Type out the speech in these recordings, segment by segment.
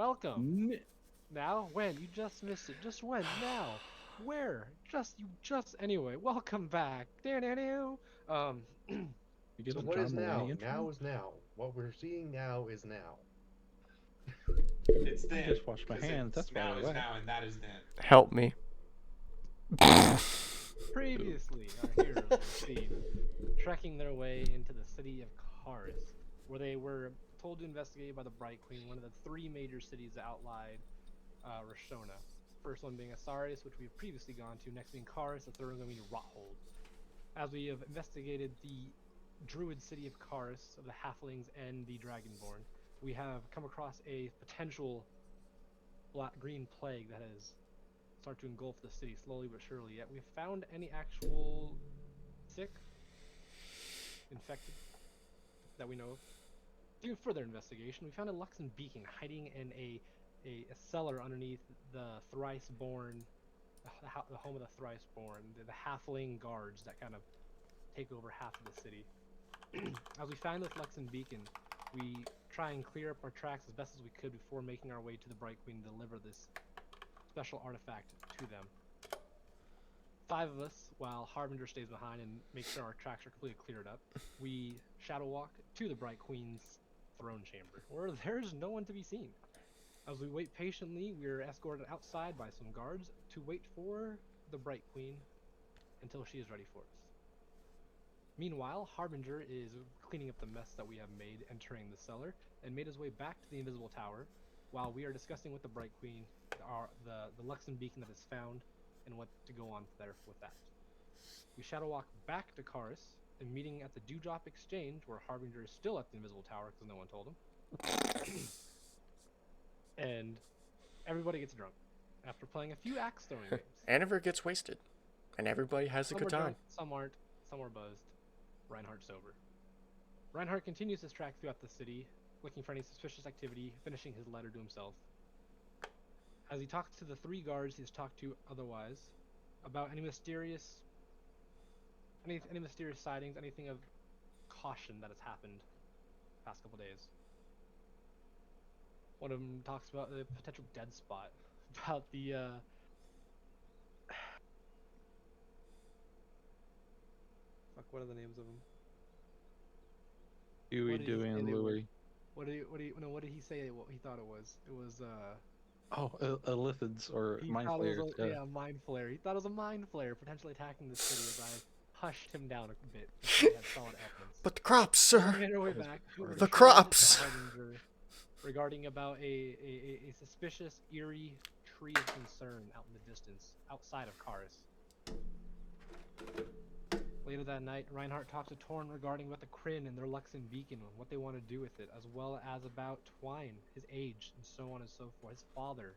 Welcome. N- Now? When? You just missed it. Just when? Now? Where? Anyway, welcome back. Um, You get So a what John is Mulaney now? intro? Now is now. What we're seeing now is now. It's I then. just washed my 'Cause hands. it's That's now by the is way. now, and that is then. Help me. previously, our heroes were seen trekking their way into the city of Karis, where they were told to investigate by the Bright Queen, one of the three major cities that outlined Rashona. First one being Asarius, which we have previously gone to. Next being Karis, the third one going to be Rothold. As we have investigated the druid city of Karis, of the Halflings and the Dragonborn, we have come across a potential green plague that has started to engulf the city slowly but surely. Yet we have found any actual sick, infected that we know of. Doing further investigation, we found a Luxon beacon hiding in a cellar underneath the Thrice-born, the home of the Thrice-born, the halfling guards that kind of take over half of the city. As we find this Luxon beacon, we try and clear up our tracks as best as we could before making our way to the Bright Queen to deliver this special artifact to them. 5 of us, while Harbinger stays behind and makes sure our tracks are completely cleared up, we shadow walk to the Bright Queen's throne chamber, where there's no one to be seen. As we wait patiently, we are escorted outside by some guards to wait for the Bright Queen until she is ready for us. Meanwhile, Harbinger is cleaning up the mess that we have made entering the cellar and made his way back to the Invisible Tower, while we are discussing with the Bright Queen the Luxon beacon that is found and what to go on there with that. We shadow walk back to Karis and meeting at the Dewdrop Exchange, where Harbinger is still at the Invisible Tower because no one told him. And everybody gets drunk after playing a few axe throwing games. Anniver gets wasted, and everybody has a Some good are time. drunk, some aren't, some are buzzed. Reinhardt sober. Reinhardt continues his track throughout the city, looking for any suspicious activity, finishing his letter to himself. As he talks to the 3 guards he's talked to otherwise, about any mysterious sightings, anything of caution that has happened the past couple days. One of them talks about the potential dead spot, about the fuck, what are the names of them? Huey, What did he Dewey, say and they were? Louie. What did he say? What he thought it was? It was Oh, Elithids or he mind thought flayers. it was mind flare. He thought it was a mind flare potentially attacking the city. As I hushed him down a bit, because he had solid evidence. But the crops, We sir. made our way That was back. retarded. The crops! Harbinger regarding about a suspicious, eerie tree of concern out in the distance, outside of Karis. Later that night, Reinhardt talked to Torn regarding about the Kryn and their Luxon beacon and what they want to do with it, as well as about Twine, his age, and so on and so forth. His father,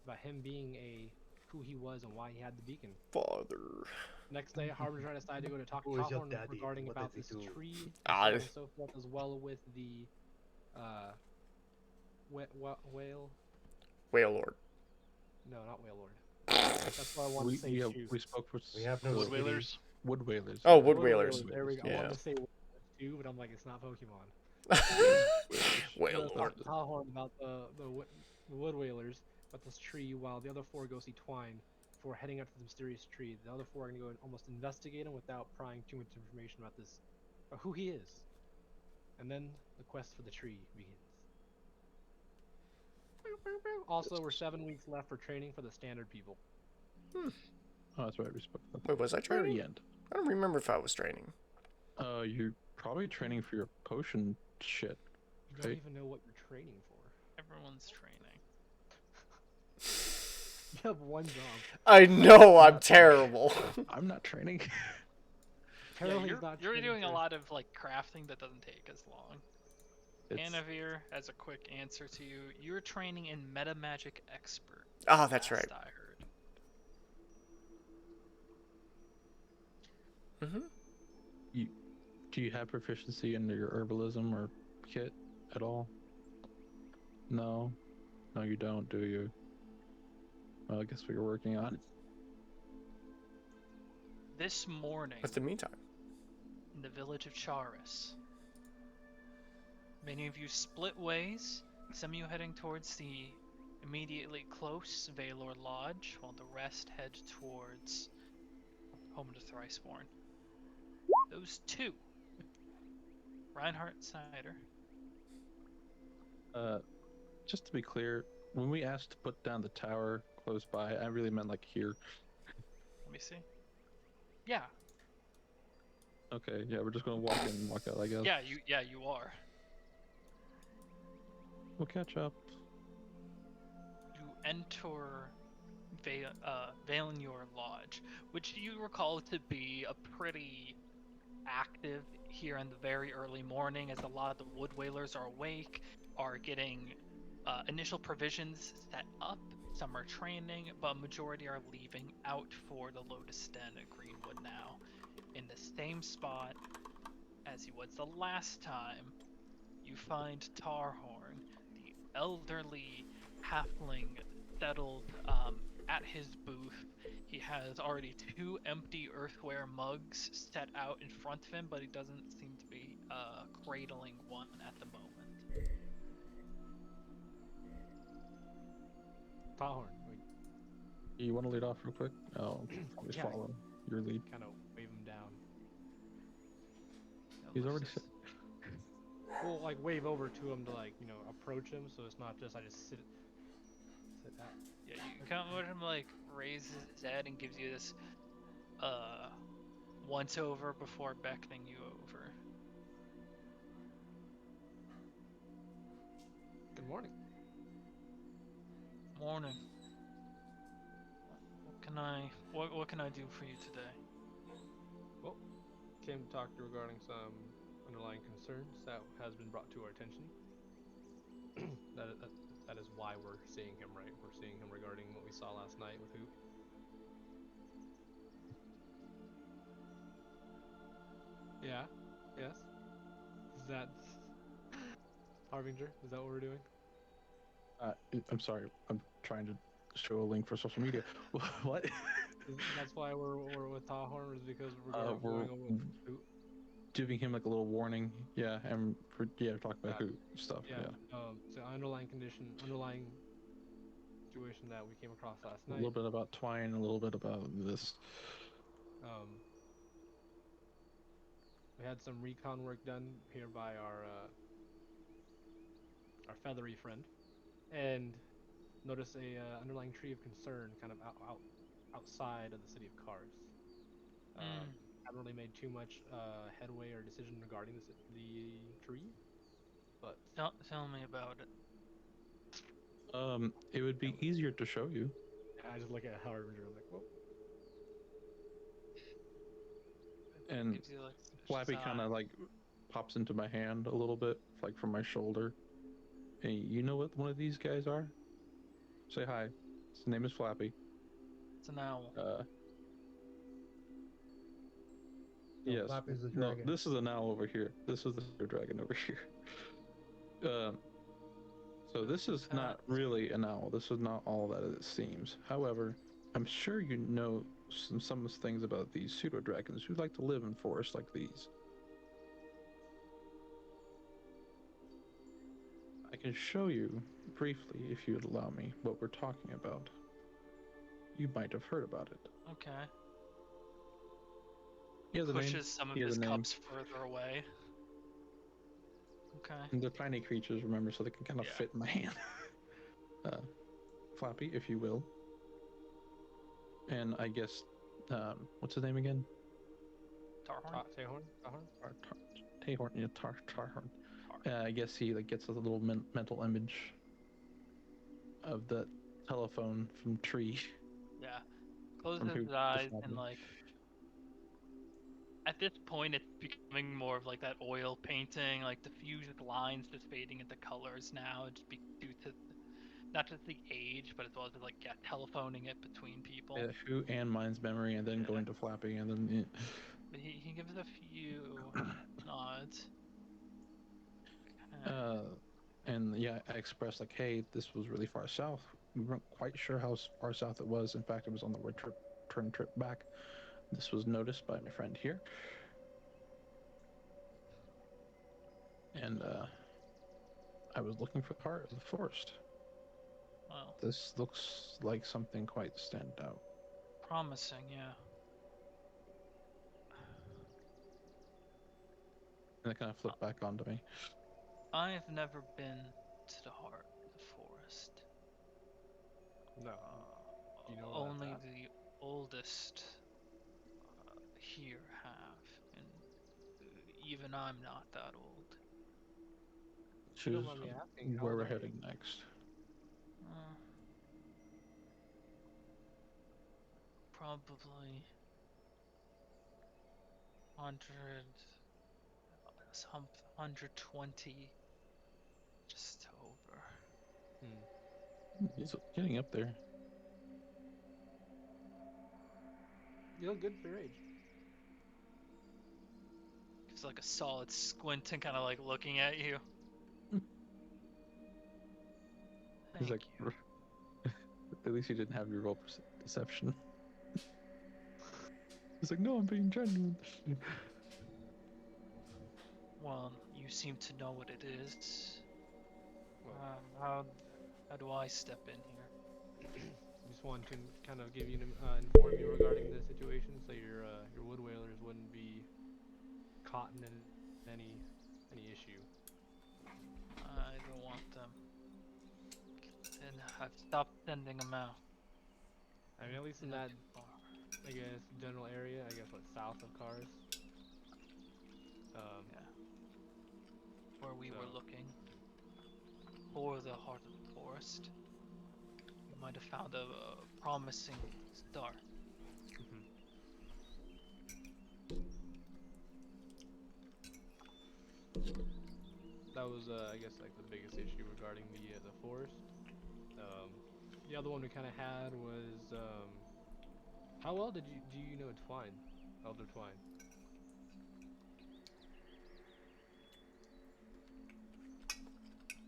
about him being who he was and why he had the beacon. Father. Next day, Harbinger decided to go to talk to Who is your Cawthorn daddy? regarding What about does this he do? tree, and Ah, so on and so forth, as well with the whale. Whale Lord. No, not whale lord. That's why I wanted to say shoot. We spoke for We have no the city. Woodwhalers. wood whalers. Oh, Wood wood whalers. There we go. I Yeah. wanted to say too, but I'm like, it's not Pokemon. Whale Lord. Talhorn about the wood whalers, about this tree, while the other 4 go see Twine before heading out to the mysterious tree. The other 4 are gonna go and almost investigate him without prying too much information about who he is. And then the quest for the tree begins. Also, we're 7 weeks left for training for the standard people. Oh, that's right. We spoke about Wait, was I that. Very training? end. I don't remember if I was training. You're probably training for your potion shit. You don't Right. even know what you're training for. Everyone's training. You have one job. I know, I'm terrible. I'm not training. Apparently Yeah, he's not you're training doing a for- lot of like crafting that doesn't take as long. It's- Anavir, as a quick answer to you, you're training in Meta Magic Expert. Oh, that's last right. I heard. Do you have proficiency in your herbalism or kit at all? No? No, you don't, do you? Well, I guess we are working on it. This morning, What's the meantime? in the village of Charis, many of you split ways some of you heading towards the immediately close Valor Lodge, while the rest head towards home to Thriceborn. Those two, Reinhardt, Snyder. Just to be clear, when we asked to put down the tower close by, I really meant like here. Let me see. Yeah, Okay, yeah, we're just gonna walk in and walk out, I guess. you are. We'll catch up. You enter Valinor Lodge, which you recall to be a pretty active here in the very early morning, as a lot of the wood whalers are awake, are getting initial provisions set up. Some are training, but a majority are leaving out for the Lotus Den at Greenwood now. In the same spot as he was the last time, you find Tarhorn, the elderly halfling, settled at his booth. He has already 2 empty earthware mugs set out in front of him, but he doesn't seem to be cradling one at the moment. Tahorn, we You want to lead off real quick? I'll just Yeah. follow your lead. kind of wave him down. He's already Looks- We'll like wave over to him to like approach him, so it's not just I just sit at. Yeah, you come over to him, like raises his head and gives you this once over before beckoning you over. Good morning. Morning. What can I do for you today? Came to talk to you regarding some underlying concerns that has been brought to our attention. that is why we're seeing him, right? We're seeing him regarding what we saw last night with Hoop. Yeah. Yes. Is that Harbinger? Is that what we're doing? I'm sorry. I'm trying to show a link for social media. What? That's why we're with Tahorn, is because We're going over with Hoop. giving him like a little warning. Yeah, and talk about Yeah. who stuff. Yeah. Yeah. So underlying situation that we came across last A night. little bit about Twine, a little bit about this. We had some recon work done here by our feathery friend, and noticed a underlying tree of concern kind of outside of the city of Kars. Haven't really made too much headway or decision regarding the tree, but Tell me about it. It would be easier to show you. I just look at Harbinger. I'm like, well, And Gives you like Flappy kind of like pops into my hand a little bit, like from my shoulder. Hey, you know what one of these guys are? Say hi. His name is Flappy. It's an owl. No, Yes. Flappy's the No, dragon. this is an owl over here. This is the dragon over here. So this is not really an owl. This is not all that it seems. However, I'm sure you know some things about these pseudo dragons who like to live in forests like these. I can show you briefly, if you'd allow me, what we're talking about. You might have heard about it. Okay. He has a name. Pushes some of He has his a name. cups further away. Okay. And they're tiny creatures, remember, so they can kind of fit in my hand. Flappy, if you will. And I guess, what's his name again? Tarhorn. Tahorn. Tahorn, yeah, Tarhorn. I guess he like gets a little mental image of the telephone from Tree. Yeah. Closes From his eyes Flappy. and like. At this point, it's becoming more of like that oil painting, like diffused lines just fading into colors now, just due to not just the age, but as well as like telephoning it between people. Who and Mind's memory, and then going to Flappy, and then. But he gives a few nods. And yeah, I expressed like, hey, this was really far south. We weren't quite sure how far south it was. In fact, it was on the return trip back. This was noticed by my friend here. And I was looking for the heart of the forest. Well, This looks like something quite stand out. promising, yeah. And it kind of flipped back onto me. I've never been to the heart of the forest. No. Do you know where that's Only at? the oldest here have, and even I'm not that old. If you don't Choose mind me asking, how where old we're are you? heading next. Uh, Probably 100, some 120, just over. Hmm. It's getting up there. You look good for your age. It's like a solid squint and kind of like looking at you. He's Thank like, you. at least you didn't have your roll deception. He's like, no, I'm being genuine. Well, you seem to know what it is. Well, How do I step in here? just wanted to kind of give you inform you regarding the situation, so your wood whalers wouldn't be caught in any issue. I don't want them. And I've stopped sending them out. I mean, at least in Not that, too far. I guess, general area. I guess what south of Cars. Yeah. Where we So were looking for the heart of the forest. We might have found a promising start. mhm. That was, I guess, like the biggest issue regarding the forest. Um, the other one we kind of had was, how well do you know Twine, Elder Twine?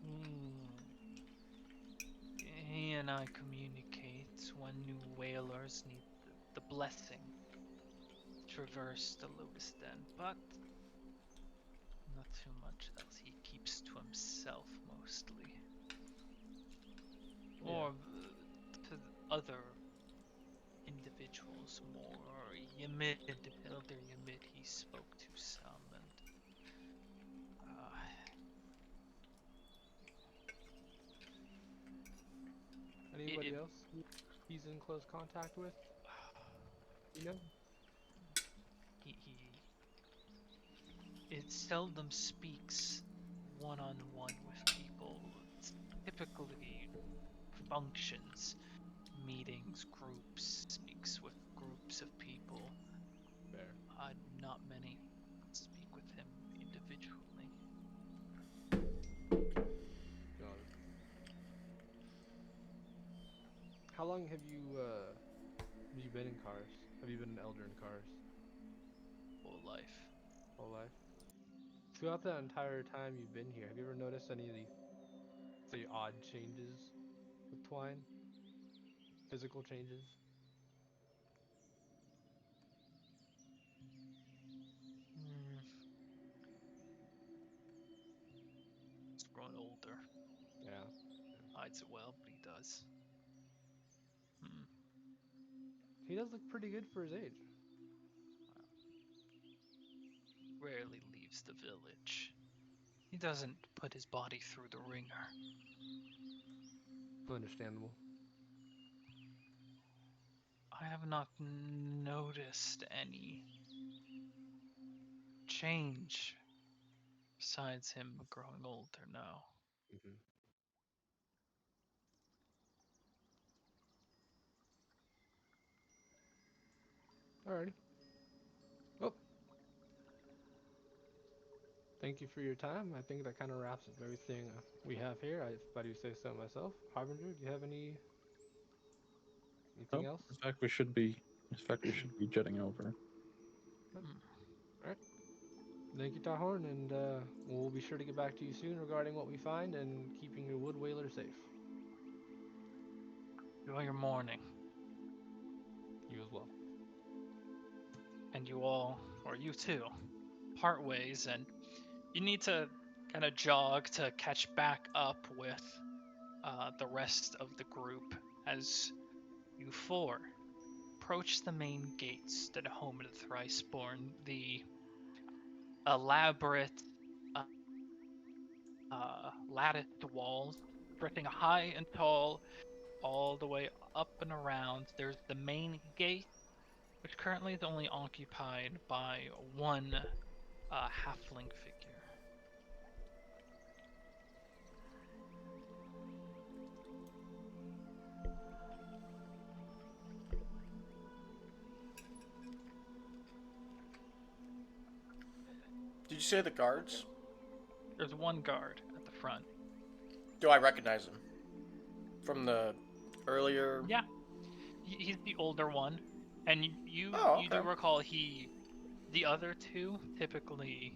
Hmm. He and I communicate when new whalers need the blessing to traverse the Lotus Den, but not too much else. He keeps to himself mostly. Yeah. Or to other individuals more. Ymit, Elder Ymit, he spoke to some, and Anybody it else he's in close contact with? You know? he it seldom speaks one on one with people. It's typically functions, meetings, groups, speaks with groups of people. Fair. Not many speak with him individually. Got it. How long have you been in Cars? Have you been an elder in Cars? Whole life. Whole life? Throughout that entire time you've been here, have you ever noticed any of the, say, odd changes with Twine? Physical changes? Hmm, he's growing older. Yeah. Hides it well, but he does. Hmm. He does look pretty good for his age. Rarely leaves the village. He doesn't put his body through the ringer. Understandable. I have not noticed any change besides him growing older now. Hmm. Alrighty. Well, thank you for your time. I think that kind of wraps up everything we have here. If I do say so myself. Harbinger, do you have anything Oh, else? in fact, we should be. In fact, we should be jetting over. Hmm. Alright. Thank you, Tahorn, and we'll be sure to get back to you soon regarding what we find and keeping your wood whaler safe. Enjoy your morning. You as well. And you all, or you too, part ways, and you need to kind of jog to catch back up with the rest of the group as you four approach the main gates that are home to the Thriceborn. The elaborate latticed walls stretching high and tall all the way up and around. There's the main gate, which currently is only occupied by one halfling figure. Did you say the guards? There's one guard at the front. Do I recognize him from the earlier? Yeah, he's the older one, and you Oh, do okay. recall the other two typically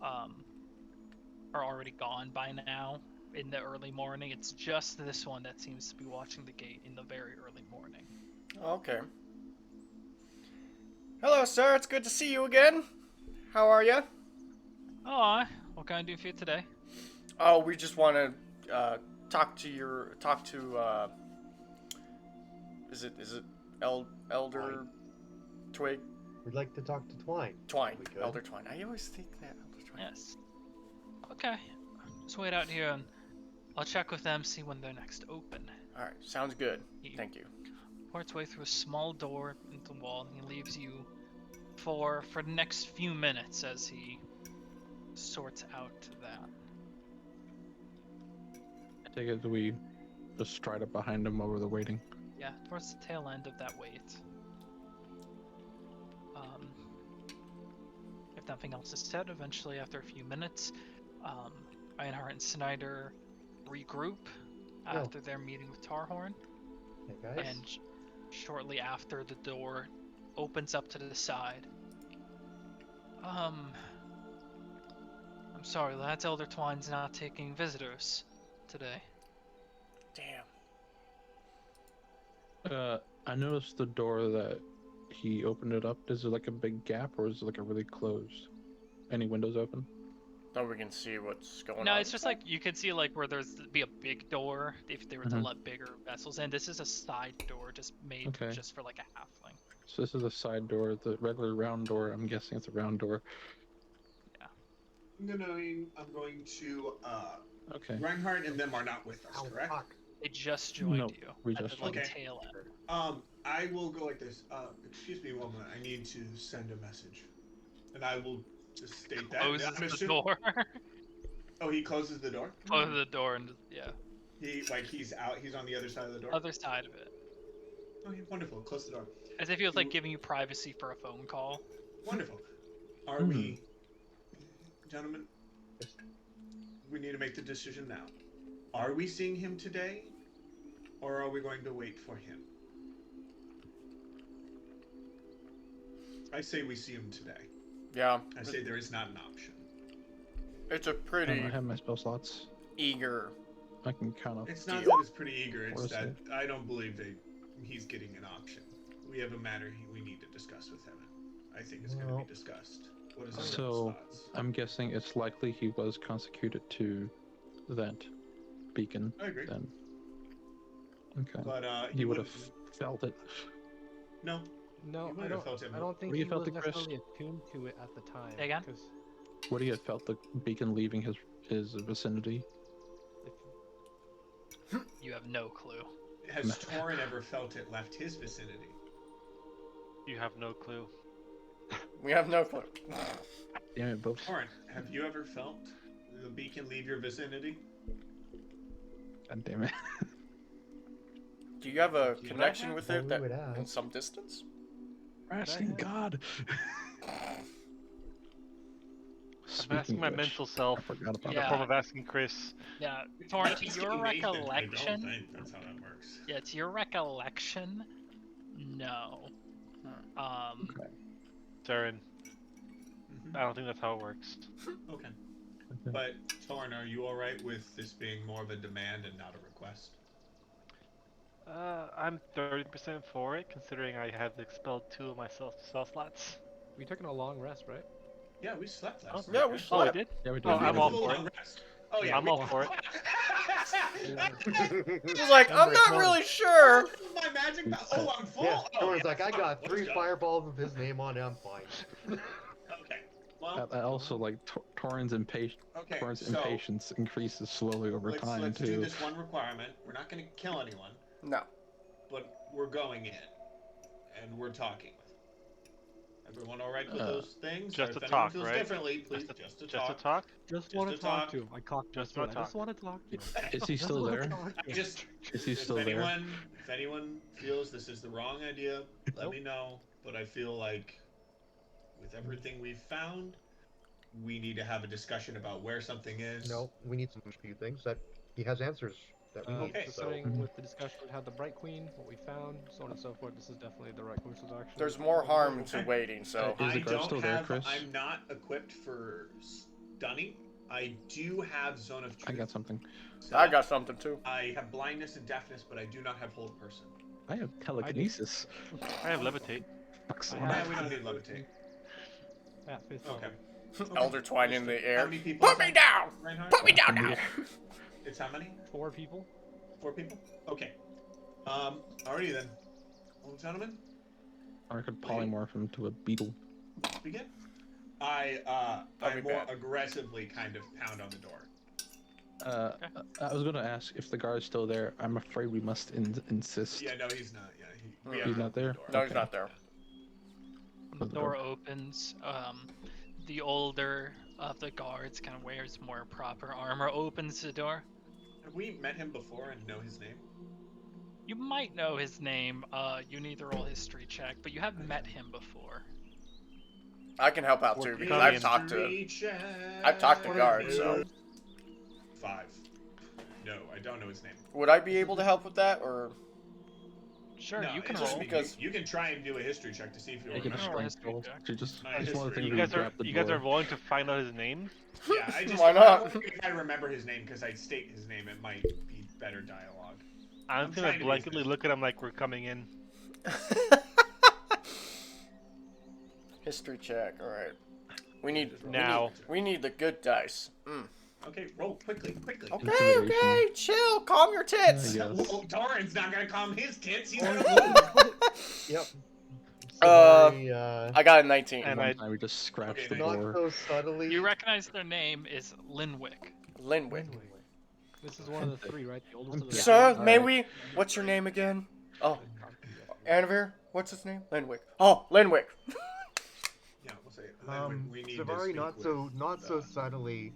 are already gone by now in the early morning. It's just this one that seems to be watching the gate in the very early morning. Okay. Hello, sir. It's good to see you again. How are you? Oh, what can I do for you today? Oh, we just want to talk to. Is it Elder Twig? We'd like to talk to Twine. Twine. We could. Elder Twine. I always think that Elder Twine. Yes. Okay. Just wait out here and I'll check with them, see when they're next open. All right. Sounds good. He Thank you. ports way through a small door into the wall, and he leaves you for the next few minutes as he sorts out that. I take it that we just stride up behind him while we're waiting. Yeah, towards the tail end of that wait. If nothing else is said, eventually after a few minutes, Reinhardt and Snyder regroup after their meeting with Tarhorn, Hey guys. and shortly after the door opens up to the side. I'm sorry, lads. Elder Twine's not taking visitors today. Damn. I noticed the door that he opened it up. Is it like a big gap or is it like a really closed? Any windows open? Now we can see what's going on. No, it's just like you could see like where there's be a big door if they were to Mhm. let bigger vessels in. This is a side door just made Okay. just for like a halfling. So this is a side door. The regular round door, I'm guessing it's a round door. I'm going to Okay. Reinhardt and them are not with us, Ow, correct? fuck. They just joined No, you we at just the like, joined. tail end. I will go like this. Excuse me, woman. I need to send a message, and I will just state that. Closes I'm the assuming- door. Oh, he closes the door. Closes the door and yeah, He's out. He's on the other side of the door. other side of it. Okay, wonderful. Close the door. As if he was like giving you privacy for a phone call. Wonderful. Are we, gentlemen? We need to make the decision now. Are we seeing him today, or are we going to wait for him? I say we see him today. Yeah. I say there is not an option. It's a I pretty have my spell slots. eager. I can count up. It's not Deal. that it's pretty eager. It's Or is that it? I don't believe that he's getting an option. We have a matter we need to discuss with him. I think it's going to Well- be discussed. What is So- everyone's thoughts? I'm guessing it's likely he was consecrated to that beacon I agree. then. Okay. But He would have felt it. No. No, You might I have don't. felt it I don't think What do he you felt was it, Chris? necessarily attuned to it at the time. Say again? 'cause Would he have felt the beacon leaving his vicinity? if- You have no clue. Has Torin ever felt it left his vicinity? You have no clue. We have no clue. Damn it, both. Torin, have you ever felt the beacon leave your vicinity? God damn it. Do you have a Do you connection have- with Well, it we that would in ask. some distance? We're asking have- God. I'm asking my mental self. I forgot about In the Yeah. form of asking Chris. Yeah, Torn, to It's your Nathan. I don't recollection, think that's how that works. yeah, to your recollection, no. Okay. Darren, Mhm. I don't think that's how it works. Okay. But Torin, are you all right with this being more of a demand and not a request? I'm 30% for it, considering I have expelled 2 of my spell slots. we took a long rest, right? Yeah, we slept last Yeah, night. we right? Oh, I slept. did? Yeah, we did. Oh, We had I'm a all full for long it. rest. Oh yeah, I'm all for it. He's like, I'm Remember, not Connor- really sure. My magic. Oh, I'm full. Yeah, Oh, Thor's yeah, like, I fuck, got let's 3 go. fireballs with his name on it, I'm fine. Okay. Well. I also like Torin's Okay. Torin's So impatience increases slowly over time let's too. do this one requirement. We're not going to kill anyone, No. but we're going in, and we're talking with them. Everyone all right with those things? just Or if to anyone talk, feels right? differently, please Just to to talk. talk? Just want to to talk talk. to him. I cocked my Just sword. wanna I just talk. want to talk to him. Is he Just still wanna there? talk to him. Just Is he if still there? anyone feels this is the wrong idea, let me know. But I feel like with everything we've found, we need to have a discussion about where something is. No, we need some few things that he has answers that we need. Okay. So Starting with the discussion we had the Bright Queen, what we found, so on and so forth. This is definitely the right course of action. There's more harm to waiting, so. Is the guard still there, Chris? I'm not equipped for stunning. I do have zone of truth. I got something. set I up. got something too. I have blindness and deafness, but I do not have hold person. I have telekinesis. I have levitate. I have- We don't need levitate. Yeah, fifth level. Okay. Elder Twine in the air. How many people? Put me down! Reinhardt? Put me down now! It's how many? 4 people. 4 people? Okay. Alrighty then. Well, gentlemen, Or I could polymorph him to a beetle. begin. I That'd be more bad. aggressively kind of pound on the door. I was going to ask if the guard's still there. I'm afraid we must insist. Yeah, no, he's not. Yeah, we He's have not there? the door. No, he's Okay. not there. The door opens. The older of the guards kind of wears more proper armor, opens the door. Have we met him before and know his name? You might know his name. You need to roll a history check, but you have met him before. I can help out too because I've talked to guards, so. 5. No, I don't know his name. Would I be able to help with that, or? Sure, No, you can it's just roll. because- you can try and do a history check to see if you'll Make it a Roll a remember. strength history roll. check. To just, My it's one of the history. things You we guys are grab the you guys door. are willing to find out his name? Yeah, I just Why not? If I remember his name, because I state his name, it might be better dialogue. I'm I'm gonna trying to be blanketly efficient. look at him like we're coming in. History check. All right. We need Now. We need the good dice. Okay, roll quickly. Okay, Intimidation. okay, chill. Calm your tits. Yeah. Well, Doran's not gonna calm his tits. He's gonna Yep. Uh, Very, I got a 19. And One I- time we just scratched Okay, the not door. so subtly. You recognize their name is Linwick. Linwick. This is one of the 3, right? The oldest of the Sir, three. may Alright. we? What's your name again? Oh, Anavir. What's his name? Linwick. Oh, Linwick. Yeah, we'll say it. And then we need to Savari, speak not with, so subtly.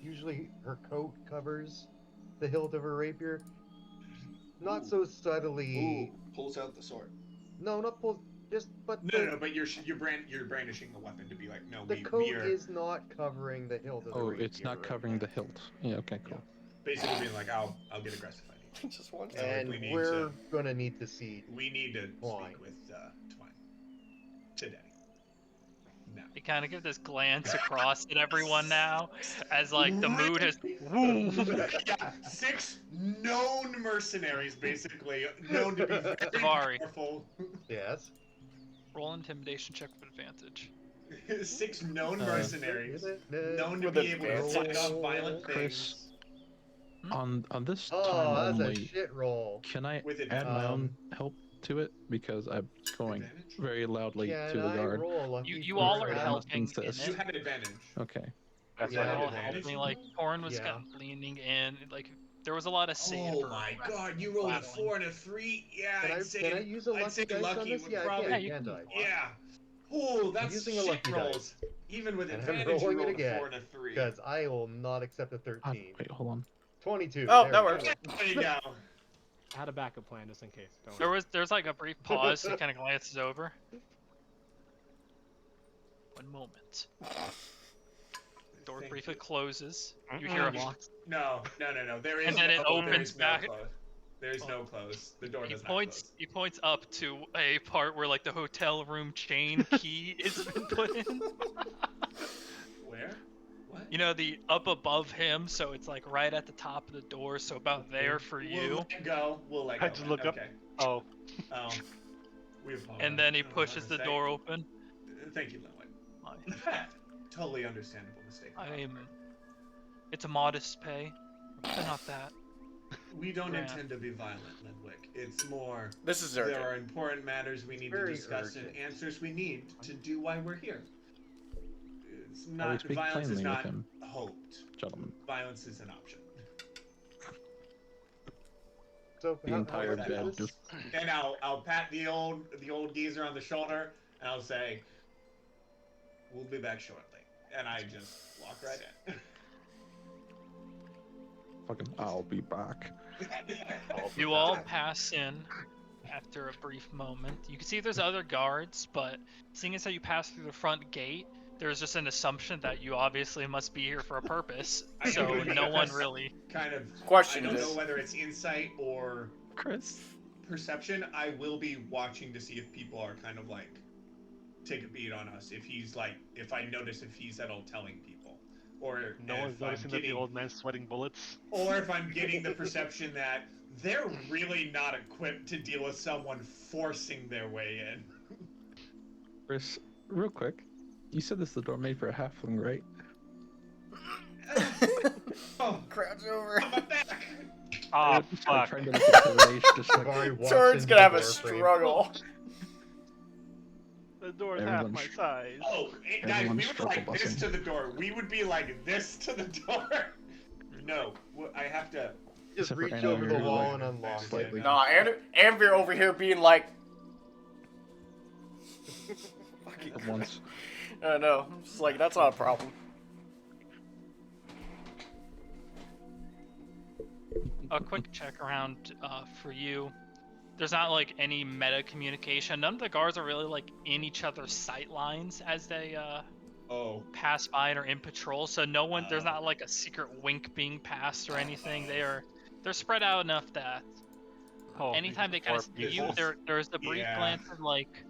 Usually her coat covers the hilt of her rapier. Not so subtly. Ooh, pulls out the sword. No, not pull. Just but No, but you're brandishing the weapon to be like, no, the we coat are is not covering the hilt of the Oh, rapier. it's not covering the hilt. Yeah, okay, cool. basically being like, I'll get aggressive. I need to. Just one. So And we need we're gonna need to see. We need to Twine. speak with Twine today. No. You kind of give this glance across at everyone now, as like the mood has. Yeah, 6 known mercenaries, basically known to be very Savari. powerful. Yes. Roll intimidation check with advantage. 6 known mercenaries, known to With be able to advantage. fight off violent Chris, things. on this Oh, time that's a only, shit roll. can I With add my own advantage. help to it? Because I'm going Advantage? very loudly Can to the I guard. roll a lucky You all are for that? helping in Insist. You it. have an advantage. Okay. That's Yeah, You're I all did advantage. helping. Like Corn was Yeah. kind of leaning in. Like there was a lot of sand. Oh for my rest god, you rolled a traveling. 4 and a 3. Yeah, Can I use a I'd say lucky dice on lucky this? would Yeah, probably. I you can, can can't I? Yeah. Oh, that's using a shit lucky rolls. dice. Even with And I'm advantage, you rolling it rolled a again, 4 and a 3. Because I will not accept a Ah, 13. wait, hold on. 22. Oh, there that we works. go. There you go. I had a backup plan just in case. Don't There worry. there's like a brief pause. He kind of glances over. One moment. Door Thank briefly you. closes. You hear a Locks. No. There is And then no, it there opens is no back. close. There's no close. The door He does not points. close. He points up to a part where like the hotel room chain key has been put in. Where? What? You know, the up above him, so it's like right at the top of the door, so about there for We'll you. let go. We'll let go. I just look up. Okay. Oh, Oh. We apologize. And then he No, not a pushes the mistake. door open. Thank you, Linwood. I- Totally understandable mistake. on our I'm. part. It's a modest pay, but not that. We don't Grand. intend to be violent, Linwick. It's more. This is There urgent. are important matters we need to very discuss and urgent. answers we need to do why we're here. It's Shall we not speak violence is plainly with not him, hoped. gentlemen? Violence is an option. So The how entire much bed is this? just And I'll pat the old geezer on the shoulder and I'll say, "We'll be back shortly." And I just walk right in. fucking. I'll be back. You all pass in after a brief moment. You can see there's other guards, but seeing as how you pass through the front gate, there's just an assumption that you obviously must be here for a purpose. I So believe no one that's really. Kind of. Question I don't is- know whether it's insight or Chris. perception. I will be watching to see if people are kind of like take a beat on us. If he's like, if I notice if he's at all telling people, or No one's if I'm noticing that the getting, old man's sweating bullets. or if I'm getting the perception that they're really not equipped to deal with someone forcing their way in. Chris, real quick. You said this is the door made for a halfling, right? Oh, Crouch over. on my back. Ah, I'm just, like, fuck. trying to look at the rage, just like, Guard walks Turn's into gonna the have a doorframe. struggle. The door's half my Everyone's- size. Oh, guys, we Everyone's would like struggle this busing. to the door. We would be like this to the door. No, I have to. Just Except for reach Anna, over the you're wall like and unlock slightly- it. Nah, Anvir over here being like. at once. I know. It's like, that's not a problem. A quick check around for you. There's not like any meta communication. None of the guards are really like in each other's sight lines as they Oh, pass by and are in patrol. So no one, there's not like a secret wink being passed or anything. They're spread out enough that Oh, anytime they kind of see you, people. there's the brief Yeah. glance of like,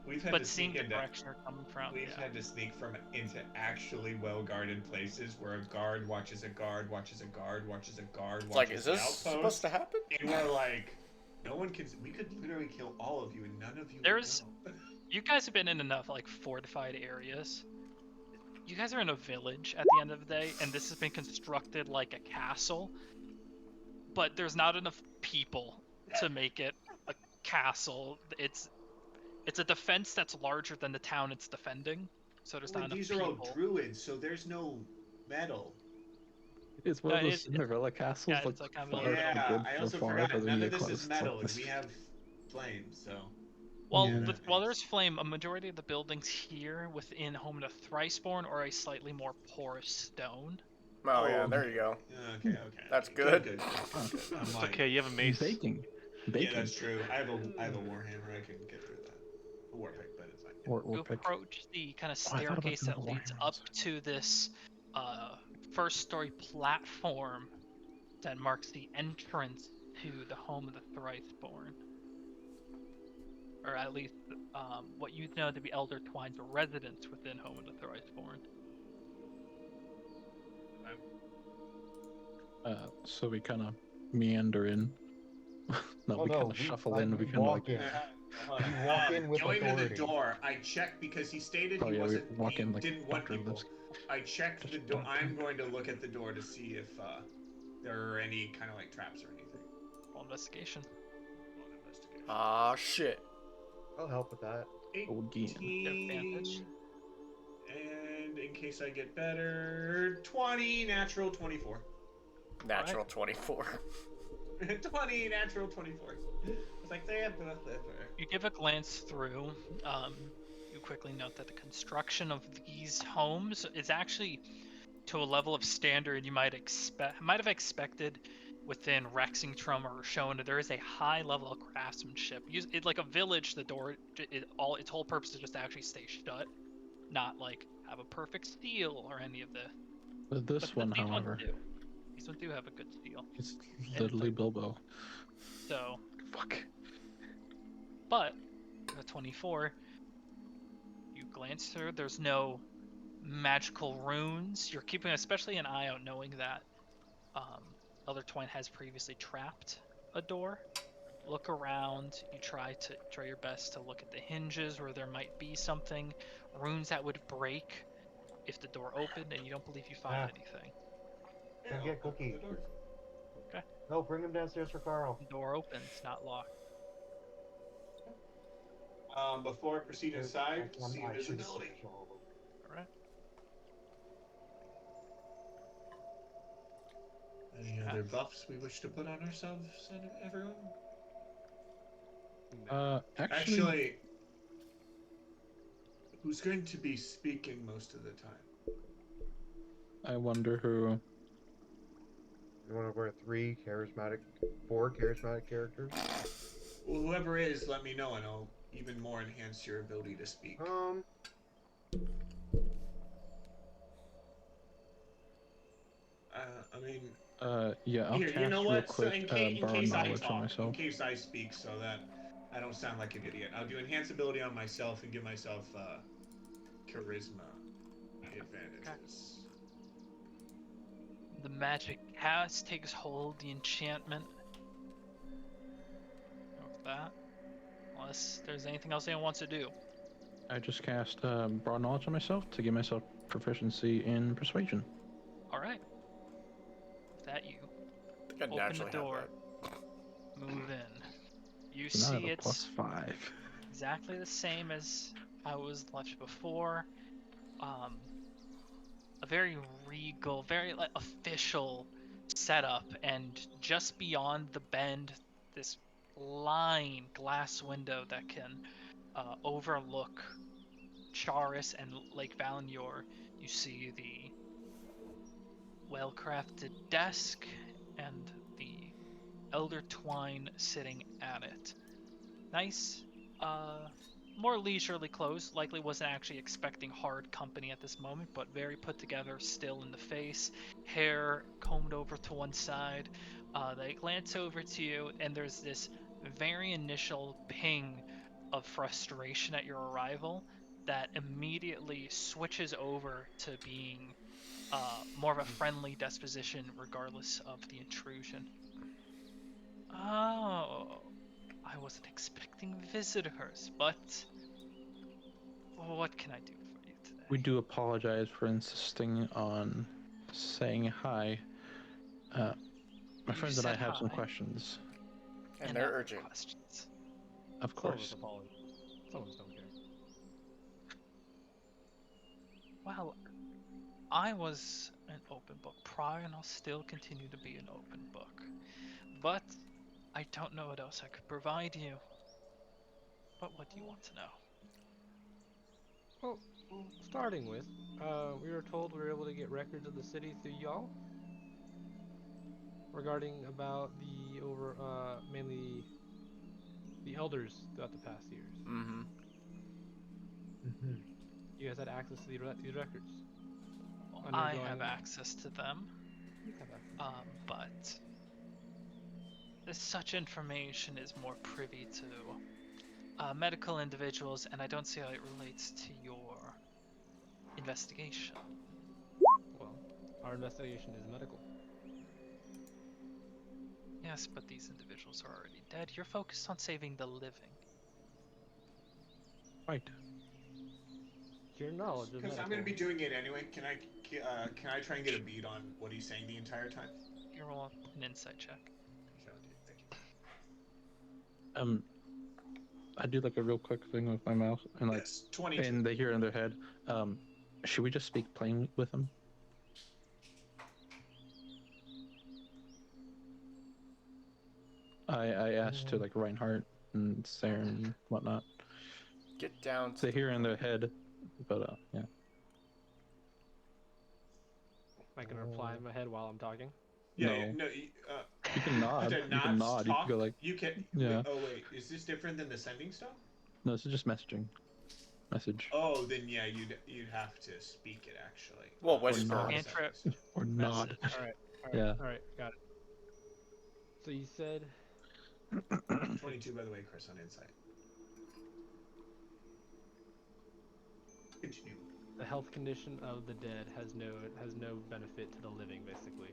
we've had but to seeing sneak the into. direction you're coming from. We've Yeah. had to sneak into actually well-guarded places where a guard watches a guard, watches a guard, watches a guard, It's like, watches is an this outpost. supposed to happen? And we're like, no one can. We could literally kill all of you, and none of you. would There's- know. You guys have been in enough like fortified areas. You guys are in a village at the end of the day, and this has been constructed like a castle. But there's not enough people to make it a castle. It's a defense that's larger than the town it's defending. So there's Well, not enough these are all people. druids, so there's no metal. It's one of Yeah, those Cinderella castles, yeah, it's like kind of far, like- Yeah, good, I so also far, forgot but then none you of get this close, is it's metal, like and this. we have flames, so. Well, Yeah. while there's flame, a majority of the buildings here within Home of the Thriceborn are a slightly more porous stone. Oh, yeah, there you go. Okay. That's Good. good. I'm It's like, okay, you have a mace. Baking. yeah, Baking. that's true. I have a warhammer. I can get through that. A warpick, but it's fine. Or You pick. approach the kind of Oh, I thought about staircase doing that the leads Warhammer up outside. to this first-story platform that marks the entrance to the Home of the Thriceborn. Or at least what you know to be Elder Twine's residence within Home of the Thriceborn. So we kind of meander in. No, Oh, we no, kind of we- shuffle like, in. we We kind of walk like. in. You walk in with Going to the authority. door, I checked because he stated Oh, he yeah, we wasn't. walk He in like didn't want Dr. people. Lipsky. I checked the Just door. don't I'm come. going to look at the door to see if there are any kind of like traps or anything. Roll investigation. Roll an investigation. Ah, shit. I'll help with that. Oh, again. 18, Advantage. and in case I get better, 20, natural 24. Natural 24. 20, natural 24. It's like they have You give a glance through. You quickly note that the construction of these homes is actually to a level of standard you might have expected within Rexingtrum or Shona. There is a high level of craftsmanship. Like a village, the door, its whole purpose is just to actually stay shut, not like have a perfect steel or any of the. But this one, these however, ones do. These ones do have a good steel. it's literally Bilbo. So. Fuck. But the 24, you glance through. There's no magical runes. You're keeping especially an eye out, knowing that Elder Twine has previously trapped a door. look around. You try your best to look at the hinges where there might be something, runes that would break if the door opened, and you don't believe you find anything. Come get Cookie. The door. Okay. No, bring him downstairs for Carl. The door opens, not locked. Before I proceed inside, see invisibility. All right. Any other buffs we wish to put on ourselves, everyone? Actually, Who's going to be speaking most of the time? I wonder who. You want to wear 4 charismatic characters? Well, whoever is, let me know, and I'll even more enhance your ability to speak. I mean, yeah, I'll here, cast you know real what? quick, in borrow case I knowledge on talk, myself. in case I speak, so that I don't sound like an idiot, I'll do enhance ability on myself and give myself charisma advantages. The magic cast takes hold, the enchantment. Of that. Unless there's anything else anyone wants to do. I just cast broad knowledge on myself to give myself proficiency in persuasion. Alright. With that, you I think I'd open the naturally have door, that. move in. You So now I have see a it's +5. exactly the same as how it was left before. A very regal, very like official setup, and just beyond the bend, this glass window that can overlook Charis and Lake Valinor. You see the well-crafted desk and the Elder Twine sitting at it. Nice, more leisurely clothes. Likely wasn't actually expecting hard company at this moment, but very put together, still in the face. Hair combed over to one side. They glance over to you, and there's this very initial ping of frustration at your arrival that immediately switches over to being more of a friendly disposition regardless of the intrusion. Oh, I wasn't expecting visitors, but what can I do for you today? We do apologize for insisting on saying hi. My friends and I said have some hi. questions. And they're I have urgent. questions. Of Some of us course. apologize. Some of us don't care. Well, I was an open book prior, and I'll still continue to be an open book. But I don't know what else I could provide you. But what do you want to know? Well, starting with, we were told we were able to get records of the city through y'all. Regarding about mainly the elders throughout the past years. Mm-hmm. You guys had access to these records. I have access to them. You have access. But such information is more privy to medical individuals, and I don't see how it relates to your investigation. Well, our investigation is medical. Yes, but these individuals are already dead. You're focused on saving the living. Right. Your knowledge of Because medical. I'm going to be doing it anyway. Can I try and get a bead on what he's saying the entire time? You roll an insight check. Thank you. I do like a real quick thing with my mouse, and like, Yes, 22. and they hear in their head. Should we just speak plain with them? I asked to like Reinhardt and Sarah and whatnot. Get down to They hear in their head, but yeah. I can reply in my head while I'm talking. Yeah, No. you You can nod. to You can nod. You talk, can go like. you can. Yeah. Wait, is this different than the sending stuff? No, this is just messaging. Message. Oh, then yeah, you'd have to speak it actually. Well, whisper. Not Cantrip. sending stuff. Or nod. All right. Yeah. All right. Got it. So you said 22, by the way, Chris, on insight. Continue. the health condition of the dead has no benefit to the living, basically.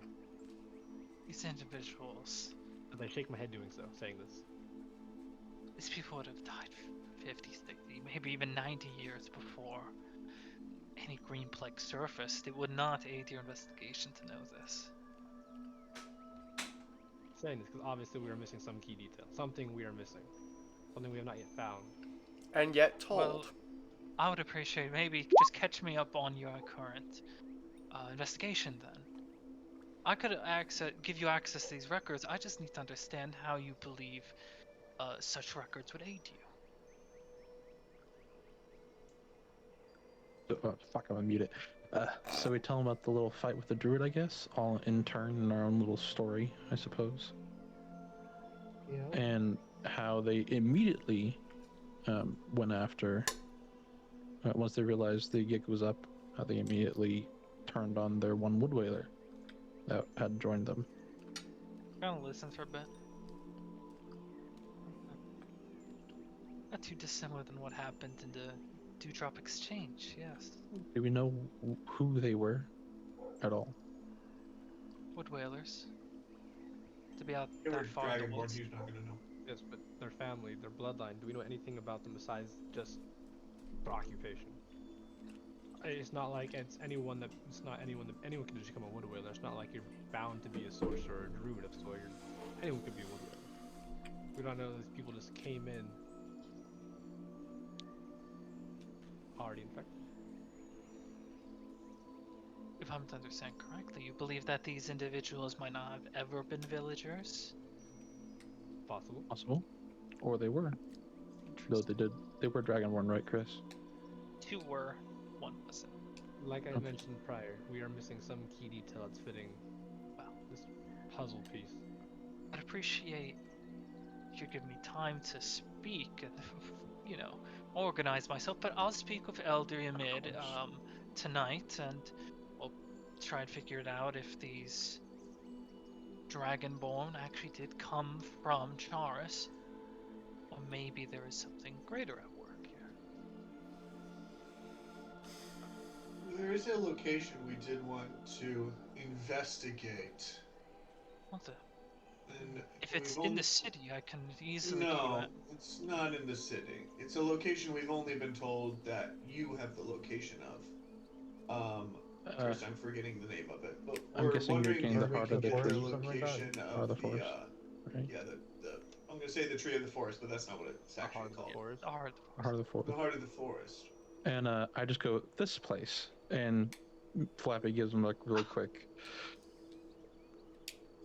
These individuals. As I shake my head doing so, saying this. These people would have died 50, 60, maybe even 90 years before any green plague surfaced. It would not aid your investigation to know this. Saying this because obviously we are missing some key detail. Something we are missing. Something we have not yet found. And yet told. Well, I would appreciate maybe just catch me up on your current investigation then. I could give you access to these records. I just need to understand how you believe such records would aid you. Fuck, I'm gonna mute it. So we tell them about the little fight with the druid, I guess, all in turn in our own little story, I suppose. Yeah. And how they immediately went after, once they realized the gig was up, how they immediately turned on their one wood whaler that had joined them. Kind of listen for a bit. Not too dissimilar than what happened in the Dewdrop Exchange, yes. Do we know who they were at all? Wood whalers. To be out They were that far in the Dragonborn, woods. he's not gonna know. Yes, but their family, their bloodline, do we know anything about them besides just their occupation? It's not like anyone can just become a wood whaler. It's not like you're bound to be a sorcerer or a druid of sort. Anyone could be a wood whaler. We don't know these people just came in already infected. If I'm to understand correctly, you believe that these individuals might not have ever been villagers? Possible. Possible. Or they were. Though they were Dragonborn, right, Chris? 2 were, 1 wasn't. Like I Okay. mentioned prior, we are missing some key detail that's fitting this puzzle piece. I'd appreciate if you give me time to speak and, organize myself, but I'll speak with Elder Yamid tonight, and we'll try and figure it out if these Dragonborn actually did come from Charis, or maybe there is something greater at work here. There is a location we did want to investigate. What the? And If it's we've in only... the city, I can easily give you No, that. it's not in the city. It's a location we've only been told that you have the location of. First, I'm forgetting the name of it, but I'm we're guessing you're wondering getting if the we heart can of the get the tree. location Heart of of the the forest, right? yeah, the I'm gonna say the tree of the forest, but that's not what it's actually called. Forest. The hard. Heart of the forest. The heart of the forest. And I just go, this place. And Flappy gives him like really quick.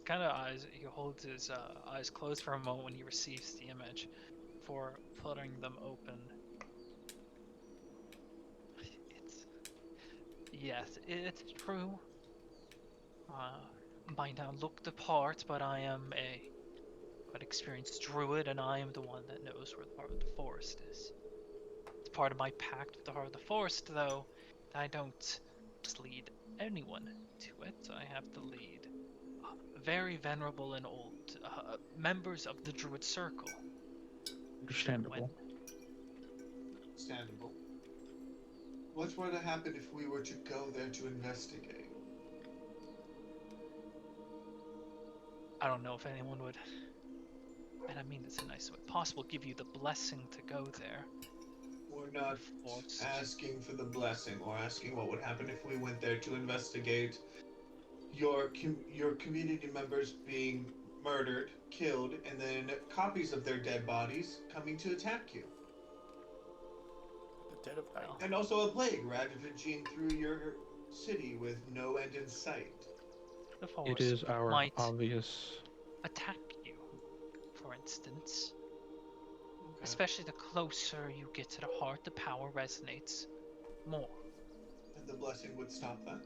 Kind of eyes. He holds his eyes closed for a moment when he receives the image, before fluttering them open. It's true. Might not look the part, but I am a quite experienced druid, and I am the one that knows where the heart of the forest is. It's part of my pact with the heart of the forest, though, that I don't just lead anyone to it. I have to lead very venerable and old members of the druid circle. Understandable. Understandable. What were to happen if we were to go there to investigate? I don't know if anyone would, and I mean this in a nice way, possible give you the blessing to go there. We're not asking for the blessing or asking what would happen if we went there to investigate your community members being murdered, killed, and then copies of their dead bodies coming to attack you. The dead of night. And also a plague ravaging through your city with no end in sight. The forest It is our might obvious. attack you, for instance. Okay. Especially the closer you get to the heart, the power resonates more. And the blessing would stop that?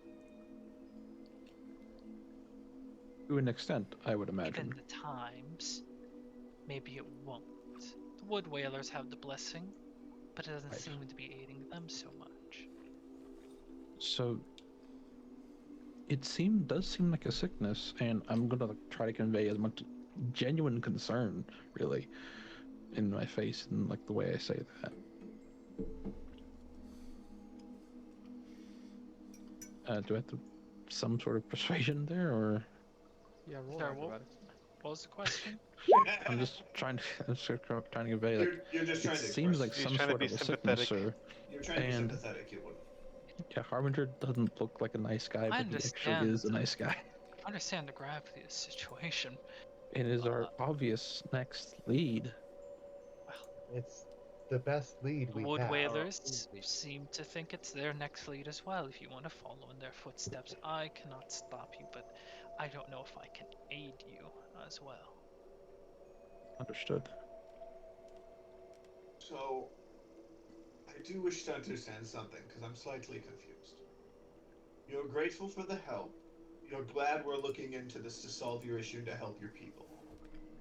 To an extent, I would imagine. Given the times, maybe it won't. The wood whalers have the blessing, but it doesn't Right. seem to be aiding them so much. So it does seem like a sickness, and I'm gonna try to convey as much genuine concern, really, in my face and like the way I say that. Do I have to some sort of persuasion there, or Yeah, roll Sure, well- acrobatics. What was the question? I'm just trying to, trying to convey, like, You're just it trying to seems express like He's some trying to sort be of a sympathetic. sickness, sir. You're trying to be and- sympathetic, you would. Yeah, Harbinger doesn't look like a nice guy, I but he actually understand is a the- nice guy. I understand the gravity of the situation. It is our obvious next lead. It's the best lead The we Wood have. Whalers Absolutely. seem to think it's their next lead as well. If you want to follow in their footsteps, I cannot stop you, but I don't know if I can aid you as well. Understood. So, I do wish to understand something, because I'm slightly confused. You're grateful for the help. You're glad we're looking into this to solve your issue and to help your people.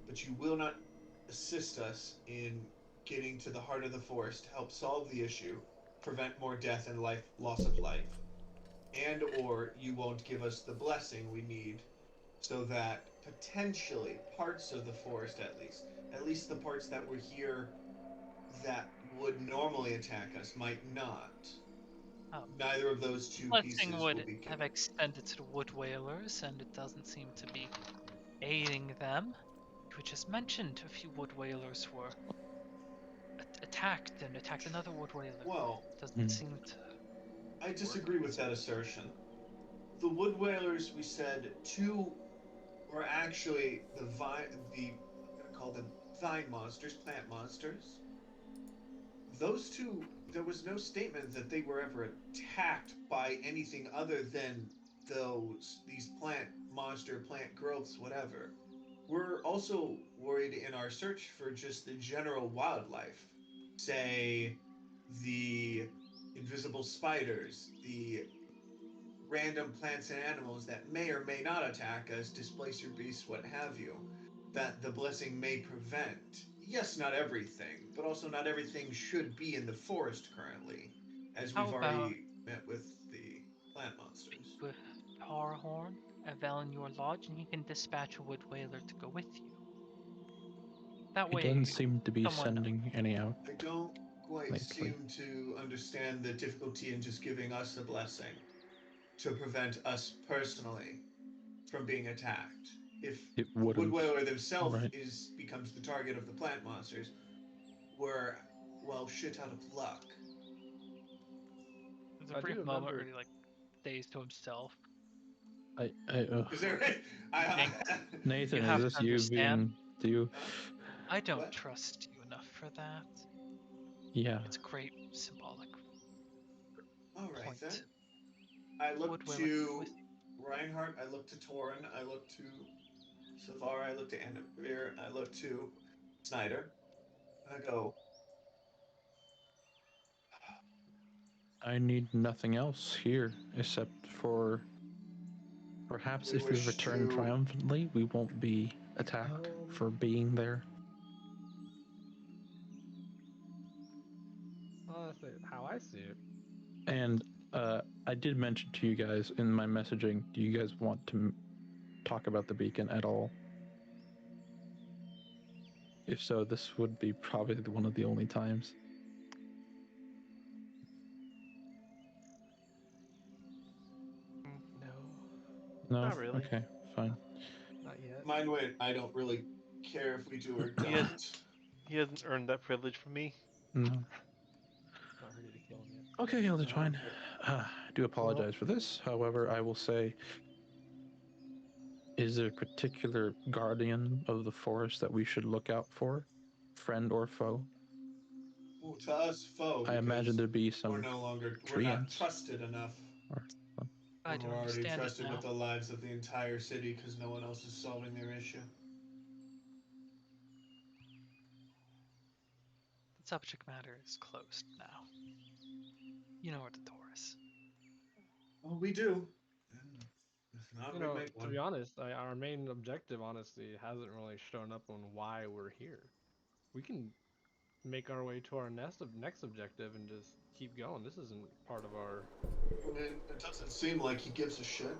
But you will not assist us in getting to the heart of the forest to help solve the issue, prevent more death and loss of life. And or you won't give us the blessing we need so that potentially parts of the forest at least the parts that were here that would normally attack us might not. Neither of those two Blessing pieces would will be have given. extended to the Wood Whalers, and it doesn't seem to be aiding them. You just mentioned a few Wood Whalers were attacked and attacked another Wood Whaler. Well, Doesn't seem to. I disagree with that assertion. The wood whalers, we said, two were actually I'm gonna call them vine monsters, plant monsters. Those two, there was no statement that they were ever attacked by anything other than these plant growths, whatever. We're also worried in our search for just the general wildlife. Say, the invisible spiders, the random plants and animals that may or may not attack us, displace your beasts, what have you, that the blessing may prevent. Yes, not everything, but also not everything should be in the forest currently, as How we've about already met with the plant monsters. with Tarhorn, Evel in your lodge, and he can dispatch a Wood Whaler to go with you. That He way, doesn't seem to be someone sending any out I don't quite lately. seem to understand the difficulty in just giving us a blessing to prevent us personally from being attacked. If It the wood wouldn't. whaler themselves Right. becomes the target of the plant monsters, we're well shit out of luck. there's a I do brief moment remember- where he like stays to himself. Is there? Nathan, have is this to you understand. being? Do you? I don't What? trust you enough for that. Yeah. It's a great symbolic All right point. then. I look Wood Whaler to with Reinhardt. I look to Torin. I look to Savar. I look to Annabir. I look to Snyder. I go. I need nothing else here except for perhaps We if we wish return to- triumphantly, we won't be attacked for being there. Honestly, how I see it, And I did mention to you guys in my messaging, do you guys want to talk about the beacon at all? If so, this would be probably one of the only times. no, No? Not really. Okay, fine. not yet. Mine went. I don't really care if we do or He has- don't. He hasn't earned that privilege from me. No. Not ready to kill him yet. Okay, Elder Twine. Okay. I do apologize for this. However, I will say, is there a particular guardian of the forest that we should look out for? Friend or foe? Well, to us, foe. I imagine because there'd be we're some no longer. We're not treants. trusted enough. I do We're already understand it trusted now. with the lives of the entire city because no one else is solving their issue. The subject matter is closed now. You know where the door is. Well, we do. And if not, You we know, make to one. be honest, our main objective, honestly, hasn't really shown up on why we're here. We can make our way to our next objective and just keep going. This isn't part of our. I mean, it doesn't seem like he gives a shit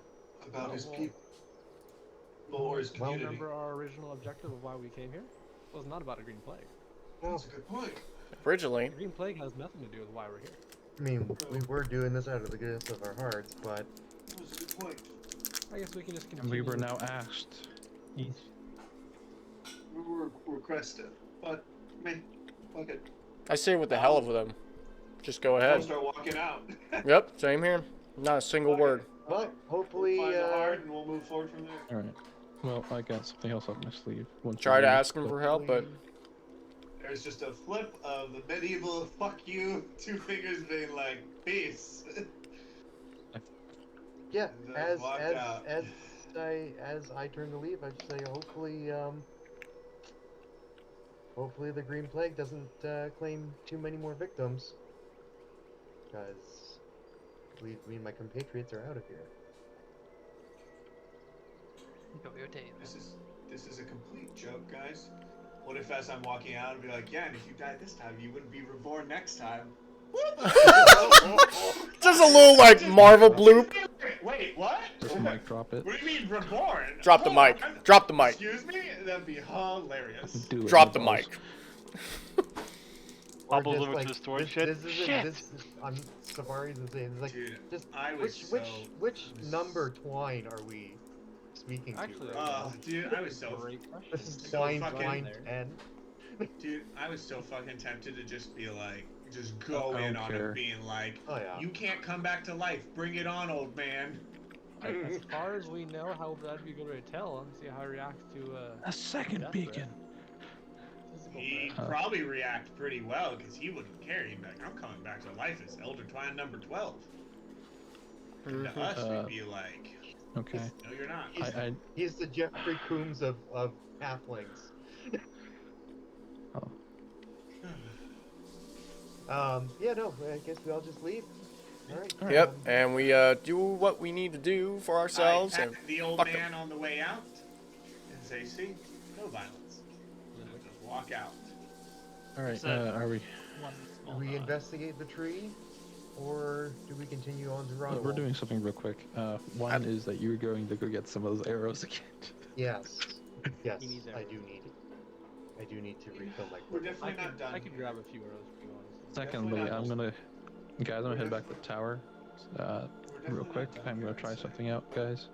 about Oh, his well- people or his well, community. Remember our original objective of why we came here? It was not about a green plague. That's a good point. Originally, The green plague has nothing to do with why we're here. I mean, we were doing this out of the goodness of our hearts, but That's a good point. I guess we can just And continue. we were now asked. request it. But, fuck it. I say with the hell of them. Just go I'll ahead. start walking out. Yep, same here. Not a single Okay. word. But hopefully, We'll find the heart and we'll move forward from there. All right. Well, I got something else up my sleeve. Once Try to you leave, ask him for help, but There's just a flip of the medieval fuck you, 2 fingers being like, peace. yeah, And as walked as out. as I turn to leave, I just say hopefully the Green Plague doesn't claim too many more victims, because me and my compatriots are out of here. This is a complete joke, guys. What if as I'm walking out, I'd be like, yeah, and if you died this time, you wouldn't be reborn next time. just a little like Marvel bloop. Wait, what? just mic drop it. What do you mean reborn? Drop the mic. Drop the mic. Excuse me? That'd be hilarious. Do it, Drop the boss. mic. Or Hobbles just over to like, the storage this, shed. This isn't, Shit! this, I'm Savari's insane. It's like, Dude, just I was which number twine are we speaking Actually, to? Right now? dude, I was so Great question. This is so twine fucking- 10. Dude, I was so fucking tempted to just be like, just go I in don't on care. him, being like, Oh yeah. you can't come back to life. Bring it on, old man. As far as we know, how that'd be good to tell and see how he reacts to A second death beacon. threat. Physical He'd threat. probably react pretty well because he wouldn't care. He'd be like, I'm coming back to life as Elder Twine number 12. And to us, Uh, we'd be like, Okay. no, you're not. He's the Jeffrey Coombs of halflings. Yeah, no, I guess we all just leave. All right. Yep, and we do what we need to do for ourselves. I And pat the old fuck man on the way out and say, see, no violence. And then just walk out. All right. So- Are we? One Do small we investigate the tree, or do we continue on to Ronwald? We're doing something real quick. One is that you're going to go get some of those arrows again. Yes. Yes, He needs I arrows. do need it. I do need to refill my We're quiver. definitely not done. I could grab a few arrows if you want. Secondly, I'm gonna, guys, I'm gonna head back to the tower, real quick. I'm gonna try something out, guys.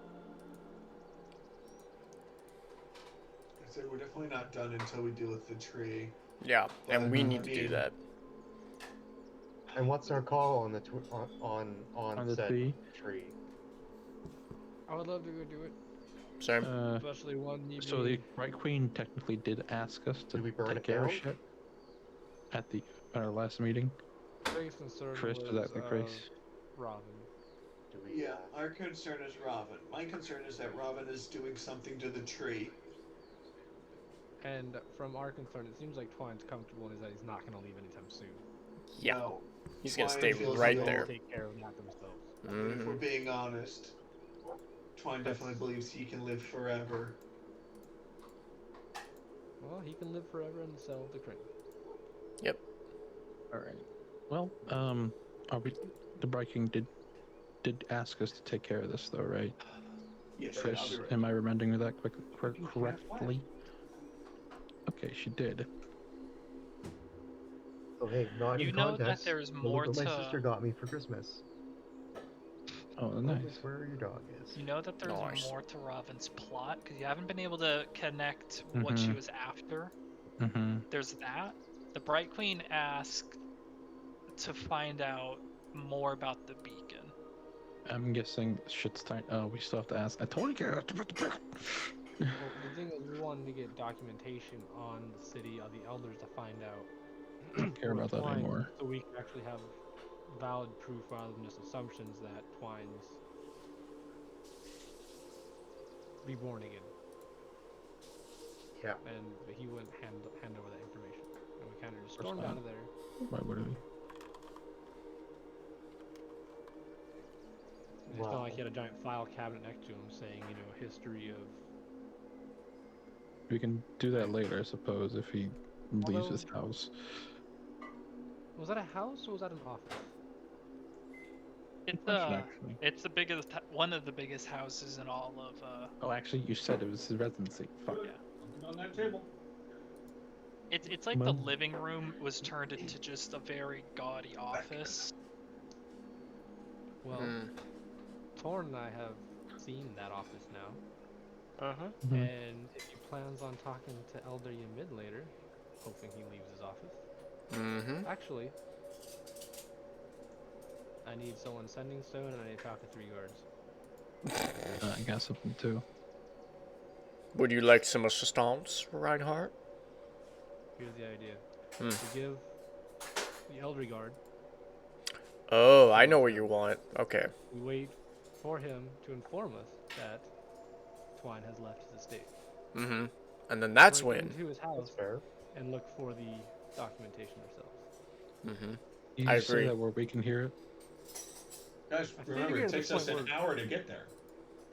I said we're definitely not done until we deal with the tree. yeah, and we need to do that. And what's our call on the on the said tree? tree? I would love to go do it, Same. especially one you. So the Bright Queen technically did ask us to Did we burn take it care of down? shit at our last meeting. biggest concern Chris, was does that be Chris? Robin. Do we? Yeah, our concern is Robin. My concern is that Robin is doing something to the tree. And from our concern, it seems like Twine's comfortable in is that he's not going to leave anytime soon. Yeah, No. he's gonna Twine stay feels right like there. Take care of that themselves. If we're Mhm. being honest, Twine definitely believes he can live forever. Well, he can live forever in the cell of the crane. Yep. All right. Well, are we? The Bright Queen did ask us to take care of this, though, right? Yes, Chris, am I remembering that correctly? Okay, she did. Oh hey, not You in know that context. there's Look more what my to- sister got me for Christmas. Oh, Look nice. where your dog is. You know that there's Nice. more to Robin's plot because you haven't been able to connect what she Mhm. was after. Mm-hmm. There's that. The Bright Queen asked to find out more about the beacon. I'm guessing shit's time. Oh, we still have to ask. I totally care about the Well, the thing is, we wanted to get documentation on the city of the elders to find out. I don't care for about that Twine, anymore. So we can actually have valid proof rather than just assumptions that Twine's reborn again. Yeah. And he wouldn't hand over that information. And we kind of just Of course stormed not. out of there. Why would we? And it's not like he had a giant file cabinet next to him saying, you know, history of. We can do that later, I suppose, if he leaves his Although- house. Was that a house or was that an office? Actually. It's the biggest, one of the biggest houses in all of. Oh, actually, you said it was his residency. Fuck. Yeah. On that table. It's like the Mum. living room was turned into just a very gaudy office. Well, Hmm. Torn and I have seen that office now. Mhm. And if he plans on talking to Elder Ymid later, hoping he leaves his office. Mm-hmm. Actually, I need someone sending stone, and I need to talk to 3 guards. I got something too. Would you like some assistance, Reinhardt? Here's the idea: Hmm. to give the Elder Guard, Oh, I know what you want. Okay. we wait for him to inform us that Twine has left his estate. Mm-hmm. And then that's Break when. into his That's house fair. and look for the documentation ourselves. Mm-hmm. You I say agree. that where we can hear it. Guys, I remember, figure it at takes this us an point hour to get there.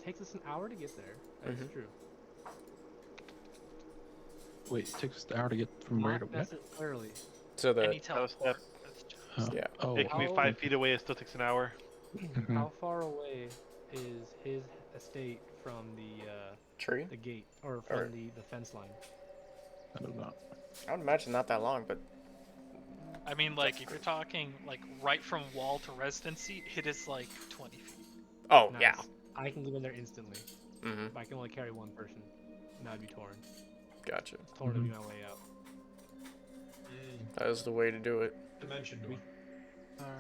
Takes us an hour to get there. That's Mhm. true. Wait, it takes us an hour to get from where to Not where? necessarily. So the Any teleport. That's just... Oh. yeah. Oh, It can be How- 5 feet away. It still takes an hour. Mhm. How far away is his estate from Tree? the gate or from the fence line? I don't know. I would imagine not that long, but I mean, like, if you're talking, like, right from wall to residency, it is, like, 20 feet. oh Nice. yeah. I can get in there instantly. Mm-hmm. But I can only carry 1 person. And that'd be Torn. Gotcha. Torn would be my way out. That is the way to do it. Dimension door.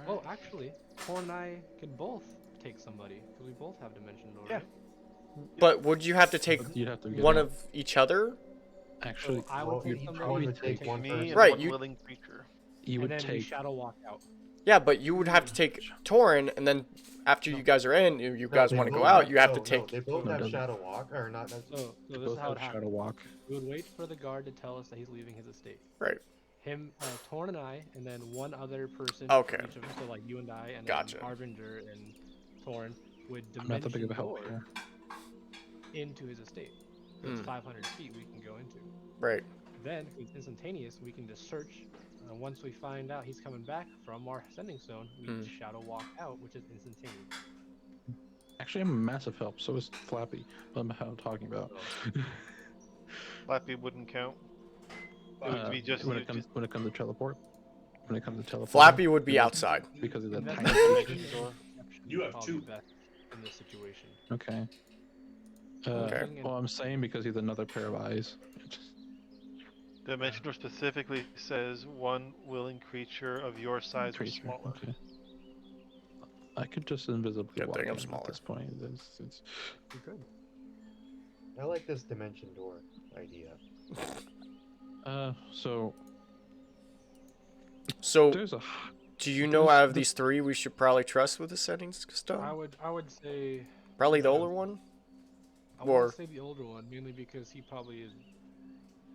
Oh, actually, Torn and I could both take somebody because we both have Dimension Door. Yeah. Right? But would you have to take But you'd have to get one out. of each other? Actually, I Well, would take each somebody. one you would take take one Me person. and Right, one you- willing creature. you and would then we take. shadow walk out. Yeah, but you would have to take Torin, and then after you guys are in, if you No, guys they want to go both out, you have no, to no, take. they both No, have doesn't. Shadow Walk, or not. So this both is how it have Shadow happens. Walk. We would wait for the guard to tell us that he's leaving his estate. Right. Him, Torn and I, and then one other person. Okay. Each of us, so like you and I, and Gotcha. then Harbinger and Torn would I'm not that big dimension of a help door here. into his estate. So it's Hmm. 500 feet we can go into. Right. Then, if it's instantaneous, we can just search. Once we find out he's coming back from our sending zone, we Hmm. shadow walk out, which is instantaneous. Actually, I'm a massive help. So is Flappy. What I'm talking about. Flappy wouldn't count. It would be just, when you it comes just when it comes to teleport. When it comes to teleport. Flappy would be outside. because of that tiny Investigation creature. and door. perception You would have probably be 2. best in this situation. Okay. Okay. Well, I'm saying because he's another pair of eyes. the dimension door specifically says one willing creature of your size or Creature, smaller. Okay. I could just invisibly Good walk thing I'm in smaller. at this point. It's You're good. I like this Dimension Door idea. So So, there's a do you know out of these 3 we should probably trust with the settings I stone? would say Probably the older one? I Or- would say the older one, mainly because he probably is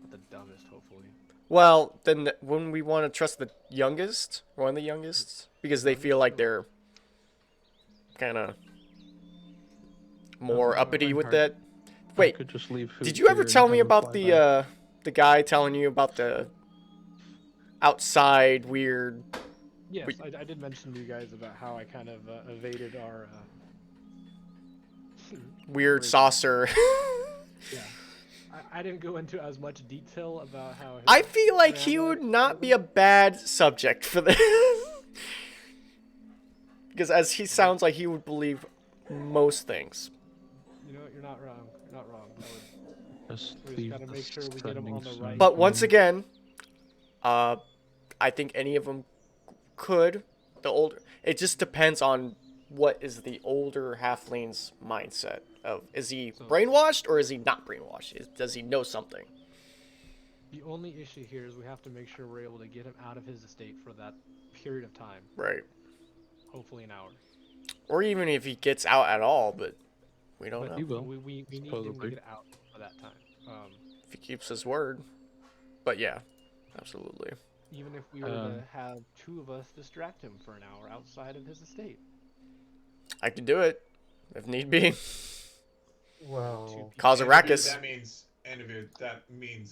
not the dumbest, hopefully. Well, then wouldn't we want to trust the youngest? One of the youngest? Because they feel like they're kind of more uppity with that. I Wait, could just leave food did you ever here and tell have me him about fly back. the guy telling you about the outside weird? Yes, Wait. I did mention to you guys about how I kind of evaded our. Weird Great. saucer. Yeah. I didn't go into as much detail about how. I feel like he grandma- would not be a bad subject for this. Because as he sounds like he would believe most things. You know, you're not wrong. You're not wrong. That would, Just we just leave gotta the make sure we get him on the sending right. zone. But once again, I think any of them could. The older, it just depends on what is the older halfling's mindset of. Is he So- brainwashed or is he not brainwashed? Does he know something? The only issue here is we have to make sure we're able to get him out of his estate for that period of time. Right. Hopefully an hour. Or even if he gets out at all, but we don't But know He will, we need him to supposedly. get out for that time. if he keeps his word. But yeah, absolutely. Even if we were to have 2 of us distract him for an hour outside of his estate. I could do it if need be. Well, Cause a ruckus. That means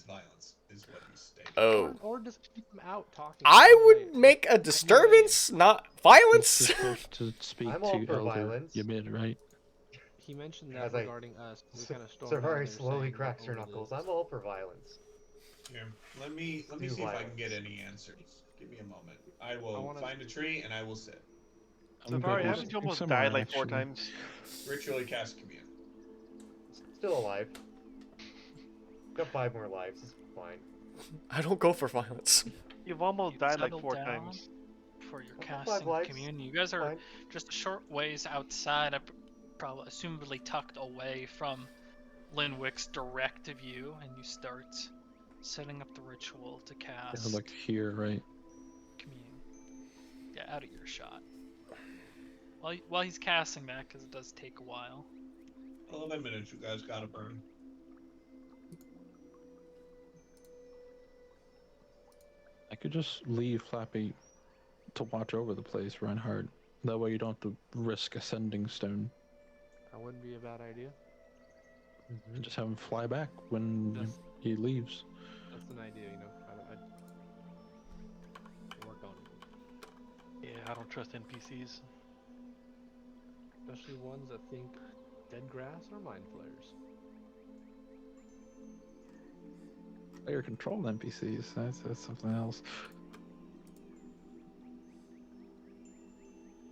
violence, is what you state. Oh. Or just keep him out talking. I all would day. make a disturbance, not He's violence. supposed to speak I'm all to for Elder violence. Ymid, right? He mentioned that As I- regarding us. We kind of stormed out Savari there slowly saying cracks her over knuckles. this. I'm all for violence. Here, let me Do see if I can violence. get any answers. Give me a moment. I will wanna- find a tree and I will sit. I'm Safari, good with haven't you almost similar, died like 4 actually. times? Ritually cast commune. Still alive. Got 5 more lives. It's fine. I don't go for violence. You've almost You died like settle 4 down times. for your I've got 5 casting lives. communion. You guys are Fine. just a short ways outside, probably assumably tucked away from Linwick's direct view, and you start setting up the ritual to cast Yeah, like here, right? communion. Yeah, out of earshot. While he's casting that, because it does take a while. 11 minutes, you guys gotta burn. I could just leave Flappy to watch over the place, Reinhardt. That way you don't have to risk ascending stone. That wouldn't be a bad idea. Mhm. And just have him fly back when That's, he leaves. that's an idea, you know. I'd work on it. Yeah, I don't trust NPCs. Especially ones that think dead grass are mind flayers. Player controlled NPCs. That's something else.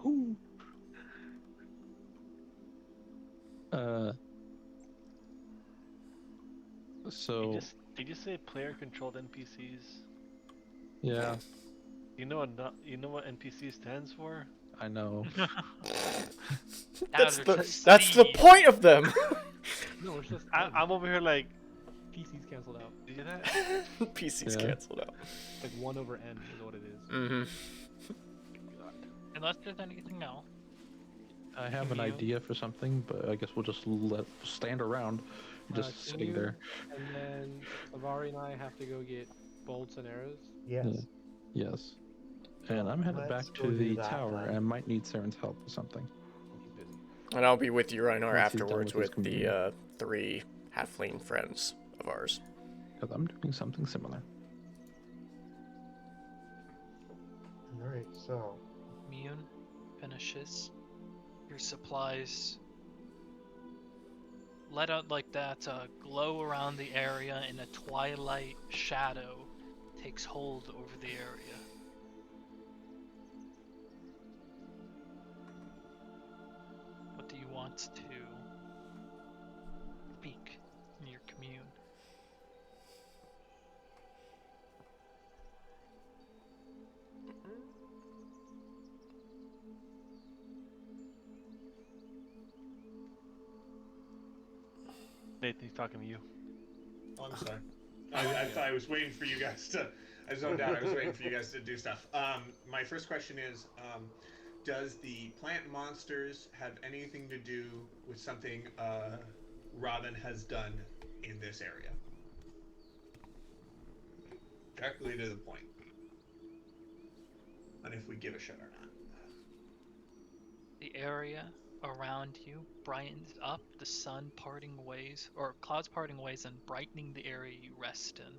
Ooh. So Did you say player controlled NPCs? yeah, You know what NPC stands for? I know. That's Now the they're just that's the seeds. point of them. No, it's just I'm over here like, PC's canceled out. did you hear that? PC's Yeah. canceled out. Like 1 over n is what it is. Mm-hmm. Unless there's anything else. I have an Commune. idea for something, but I guess we'll just stand around, just sitting Commune, there. And then Savari and I have to go get bolts and arrows. Yes. Yeah. Yes. And I'm headed Let's back go to do the that tower, then. and I might need Saren's help with something. He's busy. And I'll be with you, Reinar, Once he's done afterwards with his with the communion. 3 halfling friends of ours. Because I'm doing something similar. Alright, so. Commune finishes. Your supplies let out like that glow around the area, and a twilight shadow takes hold over the area. What do you want to speak in your commune? Nathan, he's talking to you. Oh, I'm sorry. I thought I was waiting for you guys to. I zoned out. I was waiting for you guys to do stuff. My first question is, does the plant monsters have anything to do with something Robin has done in this area? Directly to the point. And if we give a shit or not. The area around you brightens up, the sun parting ways, or clouds parting ways and brightening the area you rest in.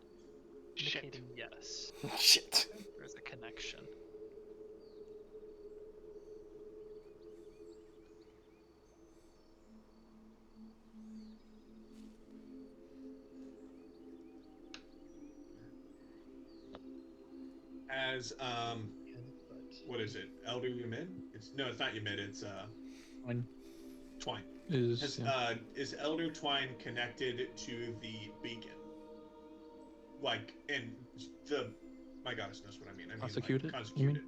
Shit. Indicating yes, Shit. there's a connection. As what is it? Elder Yumid? It's not Yumid. It's Twine Twine. is Is Elder Twine connected to the beacon? Like, and my goddess knows what I mean. I mean, Consecuted, like, you mean? consecuted.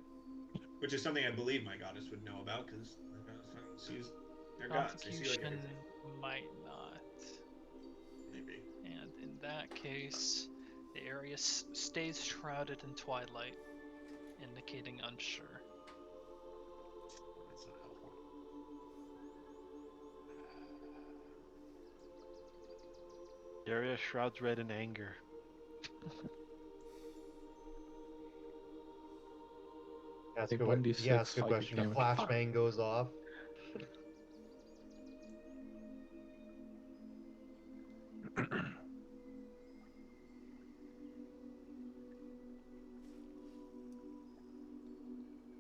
Which is something I believe my goddess would know about, because my goddess sees their gods. They see like Constitution everything. might not. Maybe. And in that case, the area stays shrouded in twilight, indicating unsure. That's not helpful. The area shrouds red in anger. That's Take good. 1d6 Yeah, that's a good psychic question. A damage. flashbang goes off.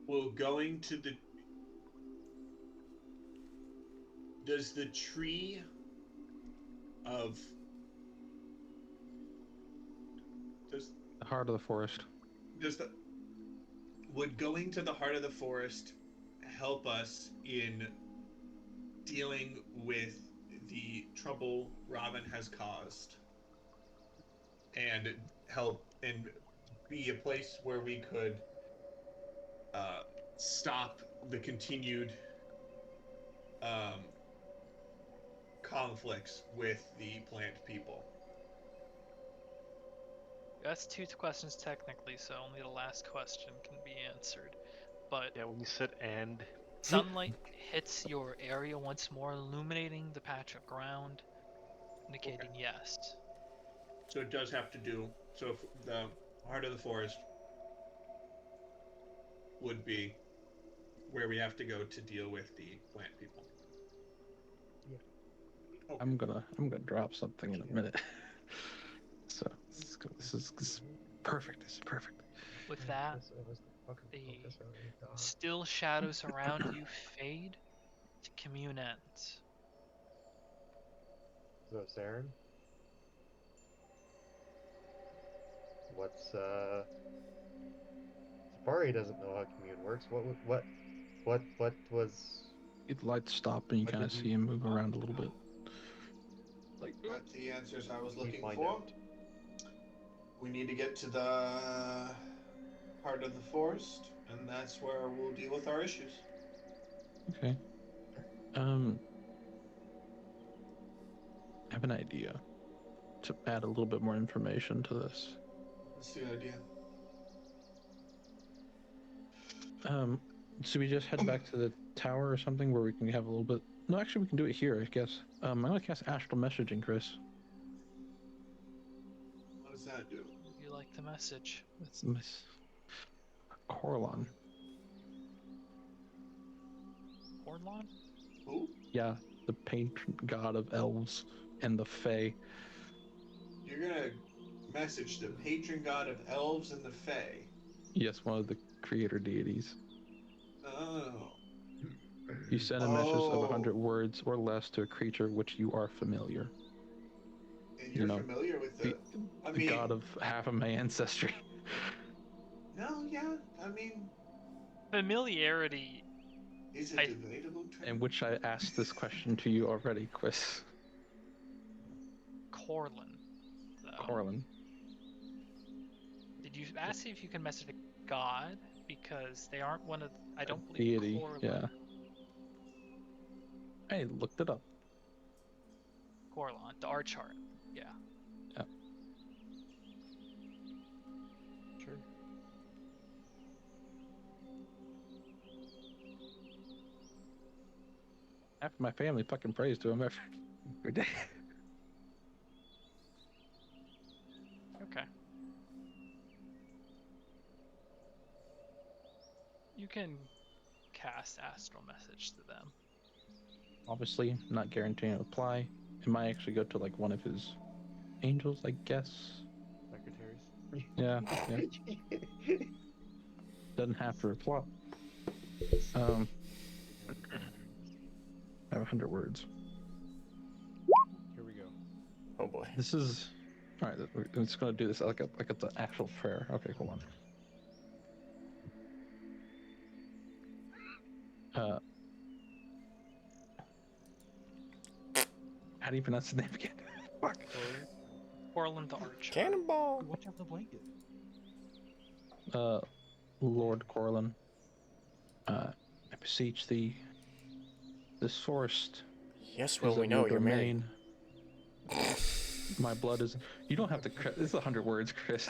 Well, going to the. Does the tree of. The heart of the forest. Would going to the heart of the forest help us in dealing with the trouble Robin has caused and help and be a place where we could stop the continued um, conflicts with the plant people. That's two questions technically, so only the last question can be answered. But Yeah, when you said and, sunlight hits your area once more, illuminating the patch of ground, indicating yes. So it does have to do. So if the heart of the forest would be where we have to go to deal with the plant people. Yeah. Okay. I'm gonna drop something in a minute. So this is perfect. This is perfect. With that, the still shadows around you fade to commune ends. So, Saren, what's Safari doesn't know how commune works. What was? The lights stop and you What kind of did you see him move around a little bit. Like, Got the answers I was keep looking my for. note? We need to get to the heart of the forest, and that's where we'll deal with our issues. okay. I have an idea to add a little bit more information to this. That's the idea. So we just head back to the tower or something where we can have a little bit. No, actually, we can do it here, I guess. I'm gonna cast astral messaging, Chris. What does that do? Would you like the message? It's Miss Corlon. Orlon? Who? Yeah, the patron god of elves and the fae. You're gonna message the patron god of elves and the fae. Yes, one of the creator deities. Oh. You send a message of 100 words or less to a creature which you are familiar. And you're familiar with the god of half of my ancestry. No, yeah. I mean, Familiarity. is it debatable? In which I asked this question to you already, Chris. Corlin. Corlin. Did you ask if you can message a god? Because they aren't one of. I don't believe Deity, Corlin. yeah. I looked it up. Corlon, the art chart. Yeah. Yeah. Sure. Half of my family fucking prays to him every day. Okay. You can cast astral message to them. Obviously, not guaranteeing a reply. It might actually go to like one of his angels, I guess. Secretaries. Yeah. Doesn't have to reply. I have 100 words. Here we go. Oh boy. This is all right. I'm just gonna do this like it's an actual prayer. Okay, hold on. How do you pronounce the name again? Fuck. Corlin the Archer. Cannonball. Watch out the blanket. Lord Corlin, I beseech thee, this forest Yes, is well, we of know your you're married. domain. My blood is. You don't have to. This is 100 words, Chris.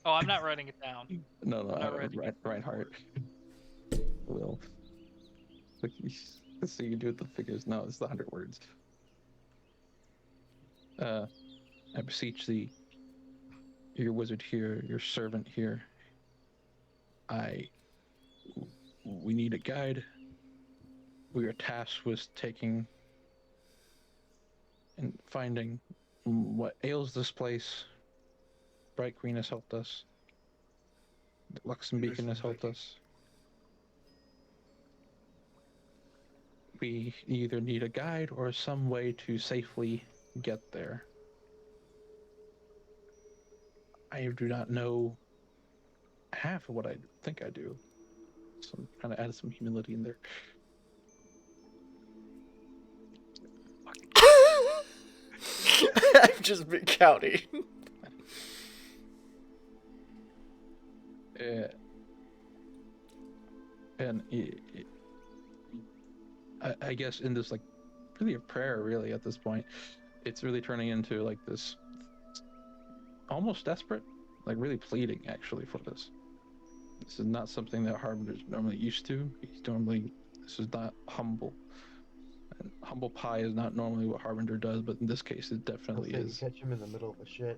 Oh, I'm not writing it down. No, not writing it. Reinhardt. Will. So you do it the figures. No, it's the 100 words. I beseech thee, your wizard here, your servant here. We need a guide. We are tasked with taking and finding what ails this place. Bright Queen has helped us. Luxembeacon has helped us. We either need a guide or some way to safely get there. I do not know half of what I think I do. So I'm trying to add some humility in there. I just be county. Yeah. And I guess in this, like, really a prayer, really, at this point, it's really turning into, like, this almost desperate, like, really pleading, actually, for this. This is not something that Harbinger's normally used to. This is not humble. And humble pie is not normally what Harbinger does, but in this case, it definitely You is. catch him in the middle of a shit.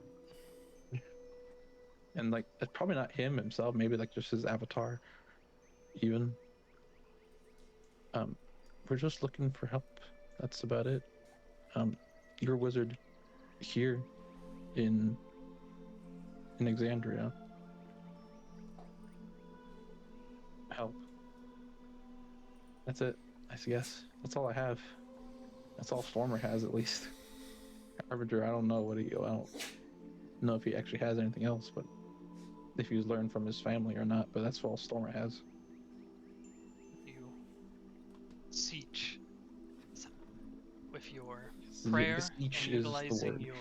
And, like, it's probably not him himself, maybe, like, just his avatar, even. We're just looking for help. That's about it. Your wizard here in Exandria. Help. That's it, I guess. That's all I have. That's all Stormer has, at least. Harbinger, I don't know I don't know if he actually has anything else, but if he's learned from his family or not, but that's all Stormer has. You siege with your Yeah, prayer this each and is the utilizing word. your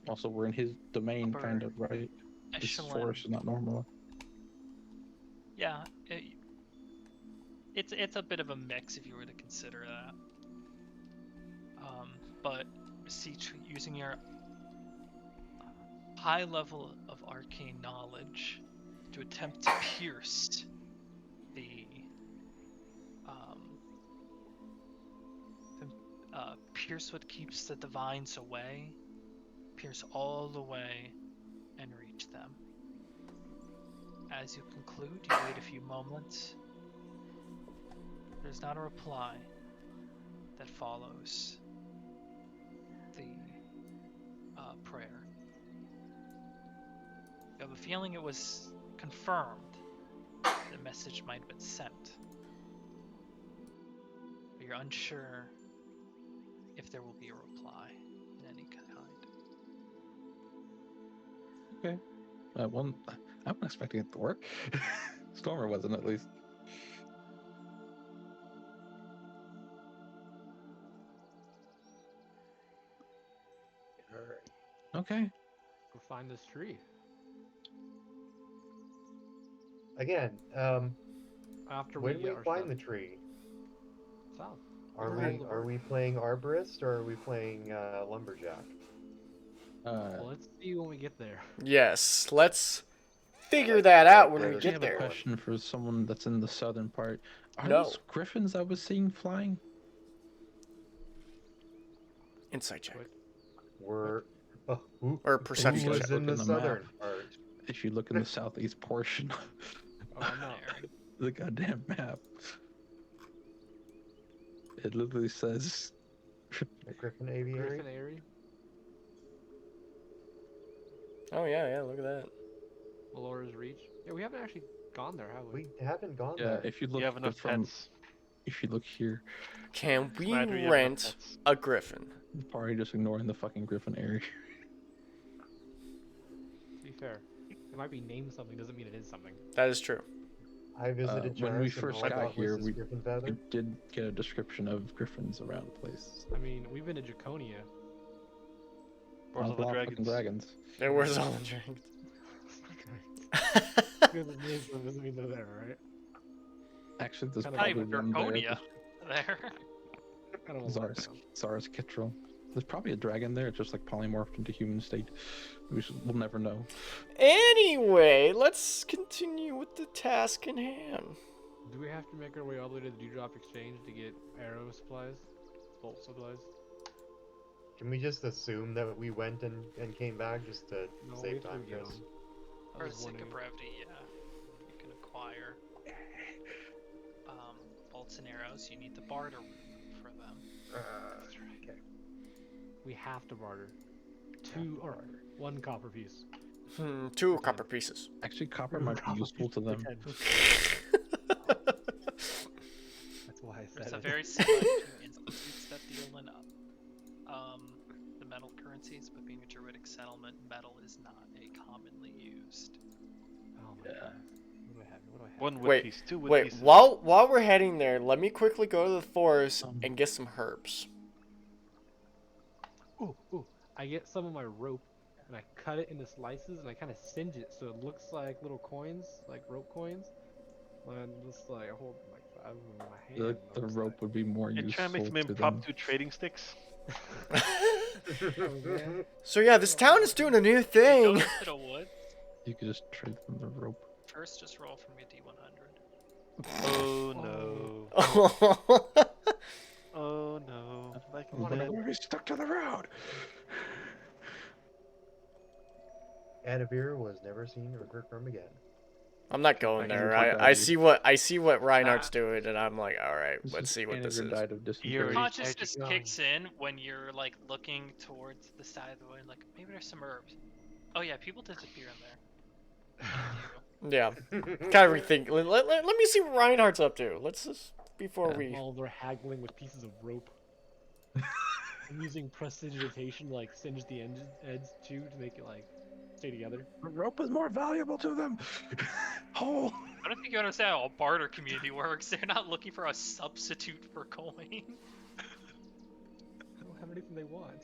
Also, we're in his domain, upper kind of, right? This echelon. forest is not normal. Yeah, it's a bit of a mix if you were to consider that. But siege using your high level of arcane knowledge to attempt to pierce the pierce what keeps the divines away, pierce all the way and reach them. As you conclude, you wait a few moments. There's not a reply that follows the prayer. You have a feeling it was confirmed. The message might have been sent. But you're unsure if there will be a reply in any kind. Okay. One, I'm not expecting it to work. Stormer wasn't, at least. Alright. Okay. Go find this tree. Again, After when we we get our find stuff the tree, south. are Follow we the are bird. we playing arborist or are we playing lumberjack? Well, let's see when we get there. Yes, let's figure Like- that out like when where we does I it get have a there. go? question for someone that's in the southern part. Are No. those griffins I was seeing flying? Insight check. We're who, Or perception who check. was in the Look in the map. southern part? If you look in the southeast portion Oh no. Aaron. of the goddamn map, it literally says The Griffin Aviary? Griffin Airy. Oh yeah, look at that. Melora's Reach. Yeah, we haven't actually gone there, have we? We haven't gone yeah. there. If you look You have enough from, pets. if you look here, Can we Smadra, you have enough rent pets. a griffin? you're probably just ignoring the fucking griffin area. To be fair, it might be named something, doesn't mean it is something. That is true. I visited When we Jarvis and first all I got got was here, this we griffin feather. We did get a description of griffins around the place. I mean, we've been to Draconia. Where's all the Lot of fucking dragons? dragons. There was all the dragons. Because it names them doesn't mean they're there, right? Actually, there's Kinda Not probably even one there. Draconia there. Kind of a Zars letdown. Kittrell. There's probably a dragon there, just like polymorphed into human state. We'll never know. Anyway, let's continue with the task in hand. Do we have to make our way all the way to the Dewdrop Exchange to get arrow supplies? Bolt supplies? Can we just assume that we went and came back just to No, we save have to time? get Because 'em. For I the was sake of wondering. brevity, yeah. You can acquire bolts and arrows. You need to barter for them. okay. We have to barter. 2 or 1 copper piece. 2 copper pieces. Actually, copper might be useful to them. That's why I said There's a it. very select few institutes that deal in the metal currencies, but being a druidic settlement, metal is not a commonly used. Oh my Yeah. god. What do I have? What do I have? 1 wood Wait, piece, 2 wood Wait, pieces. while we're heading there, let me quickly go to the forest and get some herbs. ooh. I get some of my rope and I cut it into slices and I kind of singe it so it looks like little coins, like rope coins. And just like I hold like 5 of them in my I feel hand. like the rope would be more You're trying to make useful some to them. impromptu trading sticks? Oh man. So yeah, this town is doing a new You go thing. into the woods. You could just trade them the rope. First, just roll for me a D100. Oh no. Oh no. Like What that. We're stuck to the road. Anavir was never seen or heard from again. I'm not going Like, there. Andrew I died. see what Reinhardt's doing, and I'm like, all right, let's see what this Andrew is. died of dysentery. Eerie. Consciousness Where'd you kicks in when you're like looking towards the side of the wood, like maybe there's some herbs. Oh yeah, people disappear in there. Thank you. Yeah, kind of rethink. Let me see what Reinhardt's up to. Let's just before we. While they're haggling with pieces of rope. I'm using prestidigitation to like singe the ends too to make it like stay together. The rope is more valuable to them. Oh. I don't think you understand how a barter community works. They're not looking for a substitute for coin. I don't have anything they want.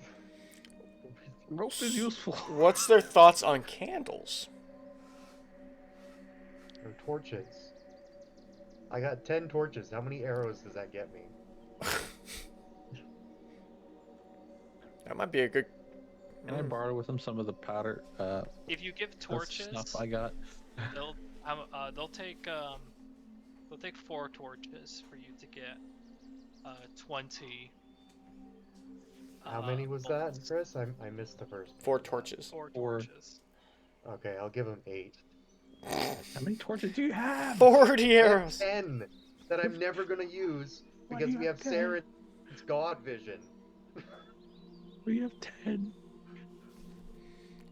Rope is useful. What's their thoughts on candles? Or torches. I got 10 torches. How many arrows does that get me? That might be a good. Can I borrow with them some of the powder? If you give the torches, Snuff I got. they'll take 4 torches for you to get 20. How many was that, bolts. Chris? I missed the first. 4 torches. 4 Four. torches. Okay, I'll give him 8. How many torches do you have? 40 I have arrows. 10 that I'm never gonna use Why do because you we have have 10? Saren's God vision. We have 10.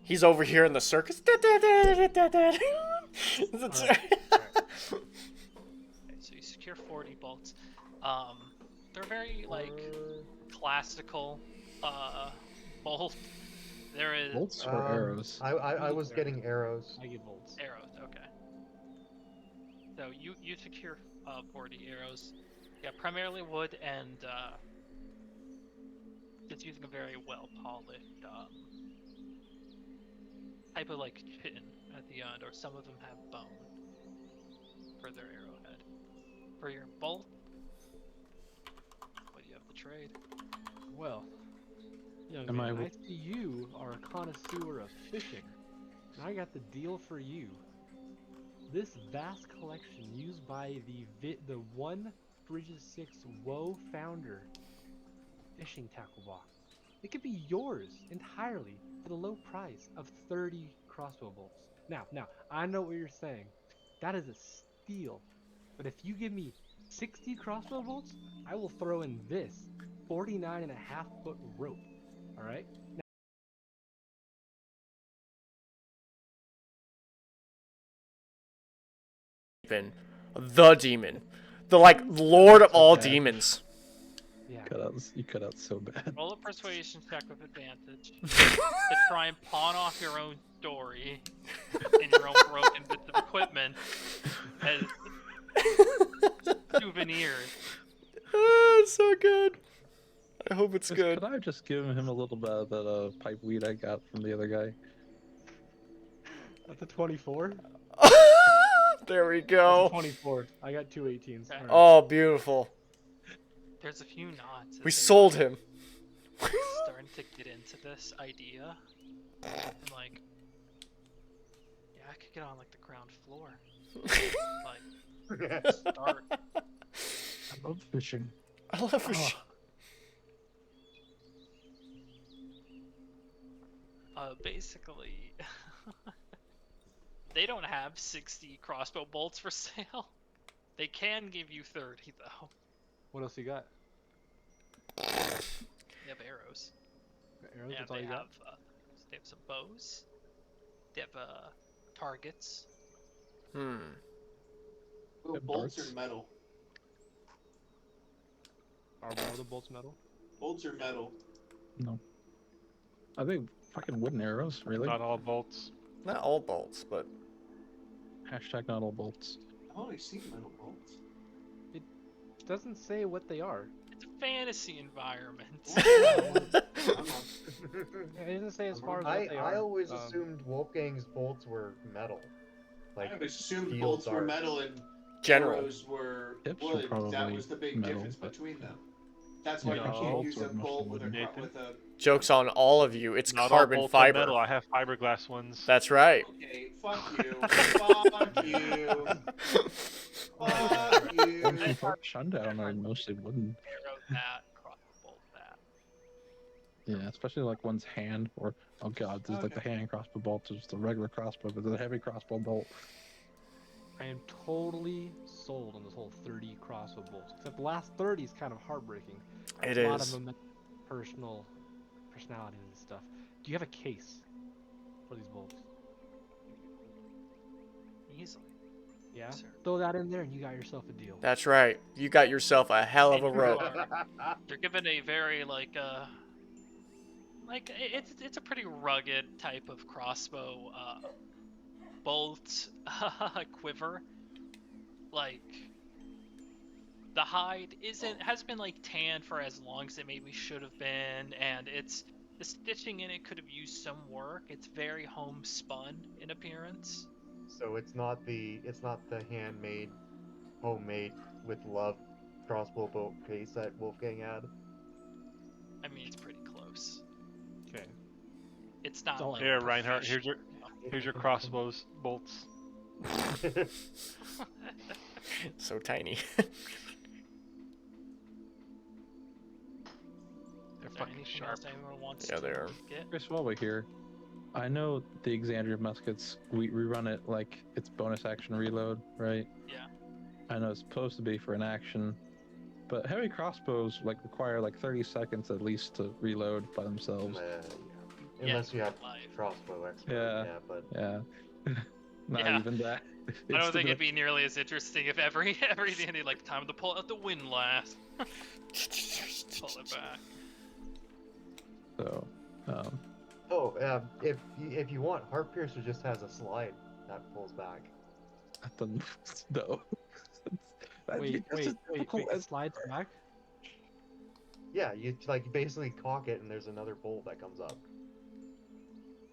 He's over here in the circus. Alright. Okay, so you secure 40 bolts. They're very like classical bolt. There is Bolts or arrows? I was getting arrows. I get bolts. arrows. Okay. So you secure 40 arrows. Yeah, primarily wood and it's using a very well polished type of like chin at the end, or some of them have bone for their arrowhead. For your bolt, what do you have to trade? Well, young Am man, I- I see you are a connoisseur of fishing. And I got the deal for you. This vast collection used by the 1 Bridges 6 WoW founder fishing tackle box. It could be yours entirely for the low price of 30 crossbow bolts. Now, I know what you're saying. That is a steal. But if you give me 60 crossbow bolts, I will throw in this 49.5-foot rope. All right? The demon. The like lord of all Okay. demons. Yeah. You cut out so bad. Roll a persuasion check with advantage to try and pawn off your own story and your own broken bits of equipment as souvenirs. Ah, it's so good. I hope it's good. Could I have just given him a little bit of that pipe weed I got from the other guy? That's a 24. There we That's a go. 24. I got 2 18s. Okay. All right. Oh, beautiful. There's a few nods. We sold him. Starting to get into this idea. And like, yeah, I could get on like the ground floor. Like, start. I love fishing. I love fish. Basically, they don't have 60 crossbow bolts for sale. They can give you 30 though. What else you got? They have arrows. Arrows? Yeah, That's all they you have got? they have some bows. They have targets. Hmm. Ooh, Good bolts darts. are metal. Are all the bolts metal? Bolts are metal. No. Are they fucking wooden arrows? Really? Not all bolts. Not all bolts, but Hashtag not all bolts. I've only seen metal bolts. It doesn't say what they are. It's a fantasy environment. It doesn't say as far as what I they are. always assumed Wolfgang's bolts were metal. I always assumed steel bolts were darts. metal and General. arrows were Tips are wood. That probably was the big metal, difference but- between them. That's why No. you can't Bolts use are a mostly bolt with a wooden. with a. Joke's on all of you. It's Not all carbon bolts are fiber. metal. I have fiberglass ones. That's right. Okay, fuck you, fuck you, fuck Ones you. from Shundown are mostly wooden. Arrow that, crossbow that. Yeah, especially like one's hand or oh god, there's like the hand crossbow bolt, there's the regular crossbow, but there's a heavy crossbow bolt. I am totally sold on this whole 30 crossbow bolts. Except the last 30 is kind of heartbreaking. It A lot of is. them personalities and stuff. Do you have a case for these bolts? Easily. Yeah. Sure. Throw that in there and you got yourself a deal. That's right. You got yourself a hell of a And you rope. They're given a very it's a pretty rugged type of crossbow bolt quiver. Like the hide has been like tanned for as long as it maybe should have been, and the stitching in it could have used some work. It's very homespun in appearance. So it's not the handmade, homemade with love crossbow bolt case that Wolfgang had. I mean, it's pretty close. Okay. It's not Don't- like Here, Reinhardt. professional. Here's your crossbows bolts. So tiny. They're Is there fucking anything sharp. else anyone wants Yeah, to they are. get? Chris, while we're here, I know the Exandria muskets, we run it like it's bonus action reload, right? Yeah. I know it's supposed to be for an action, but heavy crossbows like require like 30 seconds at least to reload by themselves. Yeah. Unless you have life. crossbow expert. Yeah. Yeah, but Yeah. Not Yeah. even that. I It's don't think still it'd be nearly as interesting if every D&D like time to pull out the windlass. Pull it back. so. if you want, Heart Piercer just has a slide that pulls back. That doesn't. No. Wait, it slides back? Yeah, you like basically cock it and there's another bolt that comes up.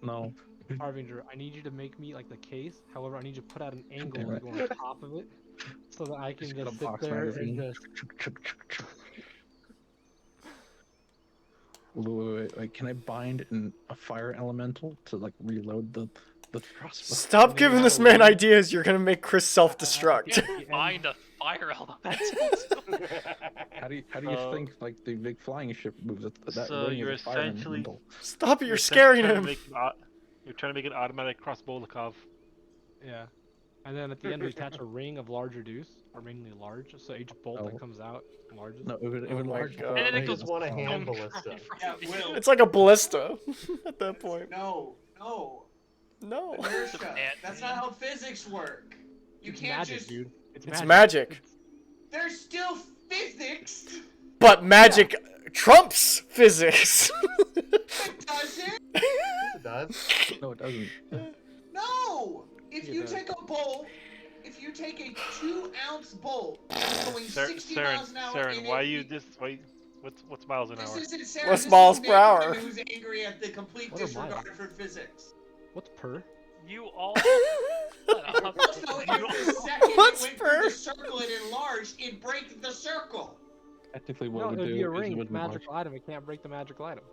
No. Harbinger, I need you to make me like the case. However, I need you to put out an angle Damn and it. go on top of it, so that I can Just got a just sit box there and magazine. just. Wait, can I bind a fire elemental to like reload the crossbow? Stop And then giving you this have a man lead. ideas. You're gonna make Chris self-destruct. Yeah. Find a fire element. How do you think like the big flying ship moves? That So ring is you're a fire essentially- elemental. Stop it. You're essentially scaring trying to him. make you're trying to make an automatic crossbow. Yeah. And then at the end we attach a ring of larger deuce, or mainly large, so each bolt Oh. that comes out enlarges. No, even my large. God. And then it I goes just want a Oh. hand boom, ballista. right from Yeah, the- Will. It's like a ballista at that point. No. No. Inertia. That's not how physics work. You It's can't magic, just. dude. It's magic. There's still physics. But magic trumps physics. It doesn't. Yes, it does. No, it doesn't. No. If Yeah, you it does. take a bolt, if you take a 2-ounce bolt going 60 Saren, miles an hour, and why it- you this? What's miles an This hour? isn't Sarah. What's this miles is per hour? Nathan who's angry at the complete What are disregard miles? for physics. What's per? You all. Also, if the second What's it went per? through the circle and enlarged, it break the circle. Technically, what No, it it would would do be a is ring. it It's a would magical item. It can't break the magical item.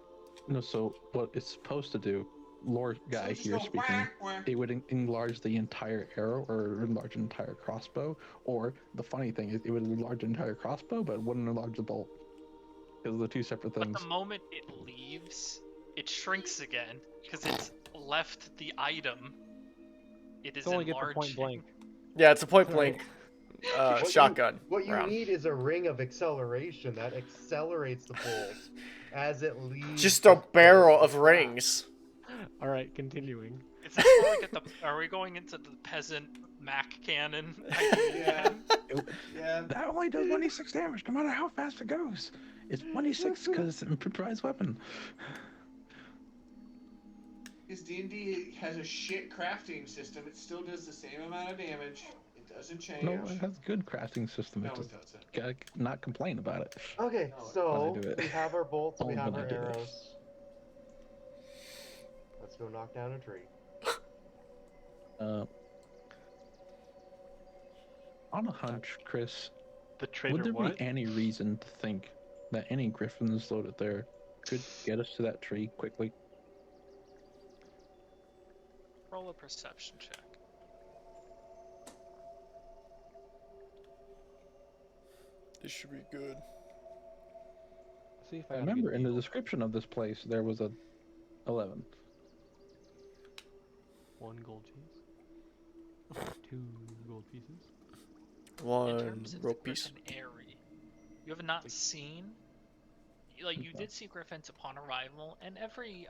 No, so what it's supposed to do, lore guy So here just go speaking, whack, whack. it would enlarge the entire arrow or enlarge an entire crossbow. Or the funny thing is, it would enlarge an entire crossbow, but it wouldn't enlarge the bolt. Because they're two separate But things. the moment it leaves, it shrinks again because it's left the item. It is It's only get the enlarging. point blank. Yeah, it's a point blank What you- shotgun What you round. need is a ring of acceleration that accelerates the bolt as it leaves. Just the a barrel bolt. of rings. All right, continuing. Is this where we get the? Are we going into the peasant Mac cannon? Yeah. Yeah. That only does 1d6 damage, no matter how fast it goes. It's 1d6 because it's an improvised weapon. Because D&D has a shit crafting system, it still does the same amount of damage. It Does it change? No, it has a good crafting system. No, It it just doesn't. gotta not complain about it. Okay, No, so do it. we have our bolts, we Only have when I our do it. arrows. Let's go knock down a tree. On a hunch, Chris, The would traitor there what? be any reason to think that any griffins loaded there could get us to that tree quickly? Roll a perception check. This should be good. See if I I got a good remember in the deal. description of this place there was a 11. 1 gold cheese. 2 gold pieces. In One terms of the rope piece. griffin airy, you have not seen, like, you did see griffins upon arrival, and every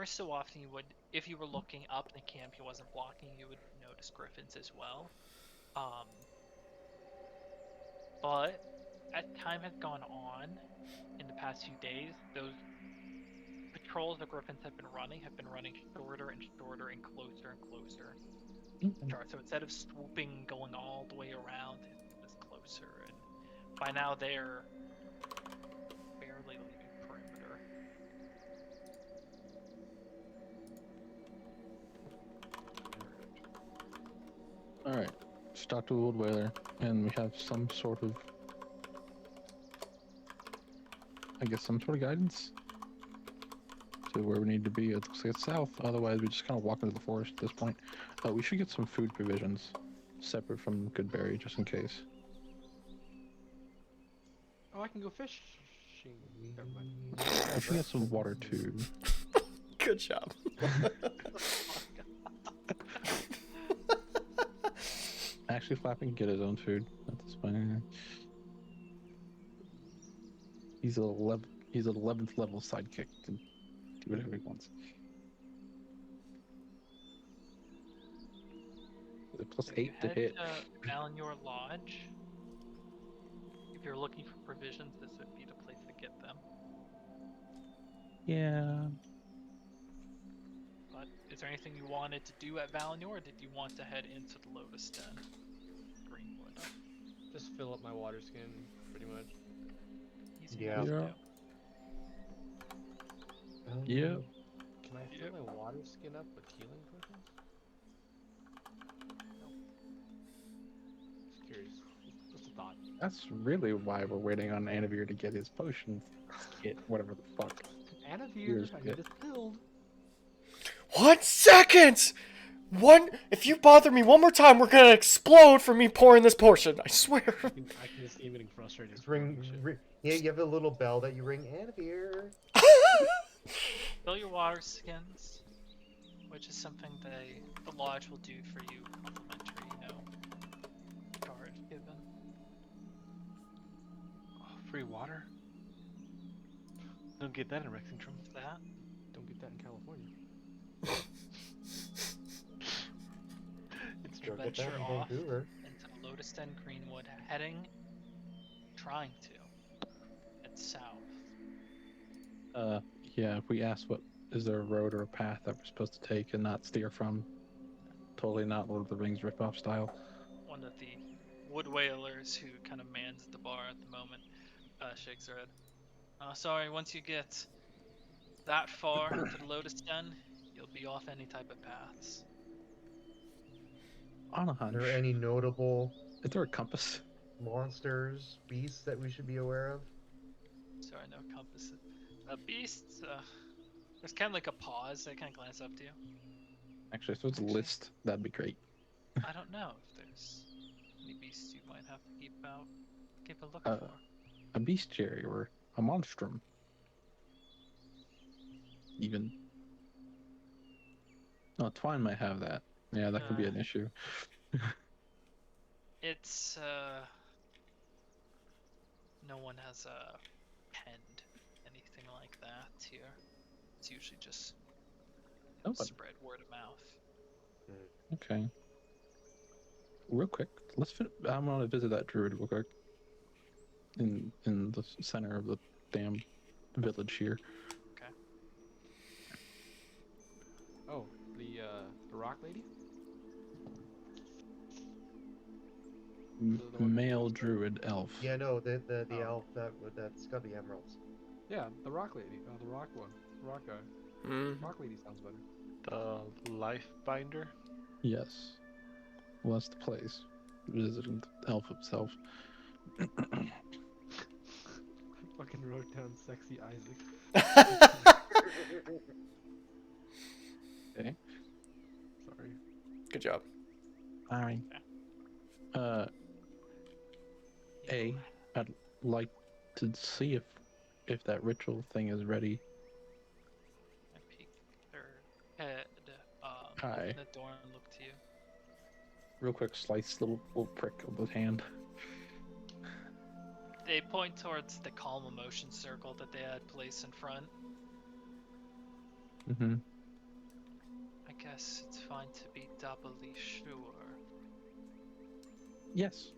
so often you would, if you were looking up and the camp he wasn't blocking, you would notice griffins as well. But as time has gone on in the past few days, those patrols the griffins have been running shorter and shorter and closer and closer. So instead of swooping, going all the way around, it's closer, and by now they're barely leaving perimeter. Alright, let's talk to Old Whaler, and we have some sort of, I guess, some sort of guidance to where we need to be. It looks like it's south, otherwise we just kind of walk into the forest at this point. We should get some food provisions, separate from Goodberry, just in case. Oh, I can go fishing. Never mind. We should get some water too. Good job. Actually, Flapping can get his own food. That's fine. He's an 11th level sidekick to do whatever he wants. Is it plus So you 8 to head hit? to Valinor Lodge. If you're looking for provisions, this would be the place to get them. Yeah. But is there anything you wanted to do at Valinor, or did you want to head into the Lotus Den? Greenwood. Just fill up my water skin, pretty much. Easy Yeah. enough to Yeah. do. Yeah. Can I fill my water skin up with healing potions? Just curious. Just a thought. That's really why we're waiting on Anavir to get his potion kit, whatever the fuck. Anavir, Here's I need it. this build. 1 second! If you bother me one more time, we're gonna explode from me pouring this potion. I swear. I can just see him getting frustrated. Just ring, yeah, you have a little bell that you ring, Anavir. Fill your water skins, which is something the lodge will do for you, complimentary, charge given. Oh, free water? Don't get that in Rexington. What's that? Don't get that in California. It's Go true. get that Venture in off Vancouver. into the Lotus Den Greenwood, trying to head south. Yeah, if we ask is there a road or a path that we're supposed to take and not steer from? Totally not Lord of the Rings ripoff style. One of the wood whalers who kind of mans the bar at the moment shakes her head. Sorry, once you get that far to the Lotus Den, you'll be off any type of paths. On a Are hunch. there any notable Is there a compass? monsters, beasts that we should be aware of? Sorry, no compasses. Beasts, there's kind of like a pause. They kind of glance up to you. Actually, if there's a list, that'd be great. I don't know if there's any beasts you might have to keep a look Uh, for. A bestiary or a monstrum. Even. No, Twine might have that. Yeah, that could be an issue. It's no one has penned anything like that here. It's usually just Oh, but spread word of mouth. okay. Real quick, I'm gonna visit that druid real quick. In the center of the damn village here. Oh, the rock lady? The one- Male druid elf. Yeah, no, the Oh. elf that's got the emeralds. Yeah, the rock lady. The rock one. The rock guy. Mm. Rock lady sounds better. The life binder. Yes. Well, that's the place. Visiting the elf himself. I fucking wrote down sexy Isaac. Okay. Sorry. Good job. Alright. I'd like to see if that ritual thing is ready. I peek their head. Hi. The door and look to you. Real quick, slice little prick of the hand. They point towards the calm emotion circle that they had placed in front. Mm-hmm. I guess it's fine to be doubly sure. Yes.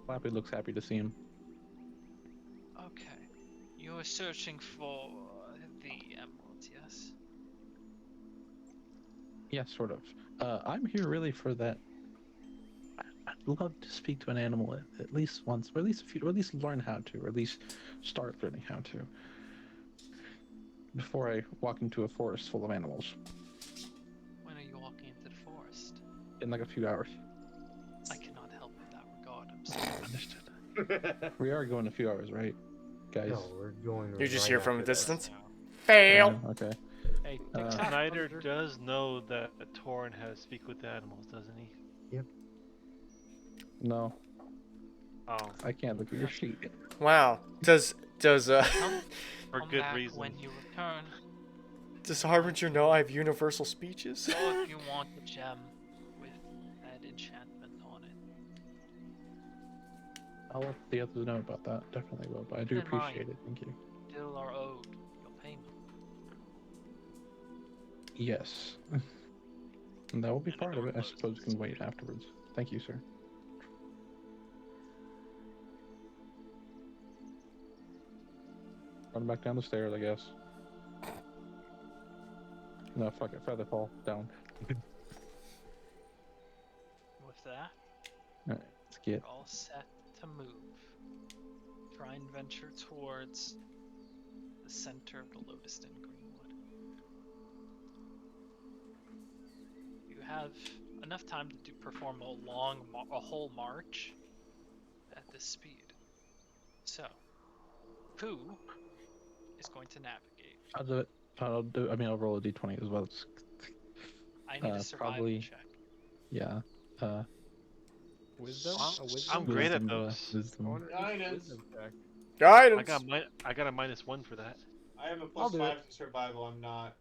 Flappy looks happy to see him. Okay. You were searching for the emerald, yes? Yeah, sort of. I'm here really for that. I'd love to speak to an animal at least once, or at least a few, or at least learn how to, or at least start learning how to. Before I walk into a forest full of animals. When are you walking into the forest? In like a few hours. I cannot help in that regard, I'm sorry. Understood. We are going a few hours, right, guys? No, we're going. You just right hear from a after this. distance. Yeah, Fail. okay. Hey, take a shot, Snyder Hunter. does know that Torn has speak with animals, doesn't he? No, Oh, I can't look at your sheet. Wow. Does for Come good back reason. when you return. does Harbinger know I have universal speeches? Or if you want a gem with that enchantment on it. I'll let the others know about that. Definitely will, but I do Never mind. appreciate it. Thank you. Still are owed your payment. Yes. And that will be And the part of door it. I suppose closes. can wait afterwards. Thank you, sir. Run back down the stairs, I guess. No, fuck it. Feather fall down. With that, Alright, let's get. you're all set to move. Try and venture towards the center of the Lotuston Greenwood. You have enough time to perform a whole march at this speed. So, Pooh is going to navigate. I'll do it. I'll roll a d20 as well. It's, I need a survival probably- check. yeah. Wisdom? I'm- A wisdom? I'm great at Wisdom, those. I wisdom. wonder if Guidance. wisdom check. Guidance. I got a -1 for that. I have a I'll plus do 5 to survival. I'm not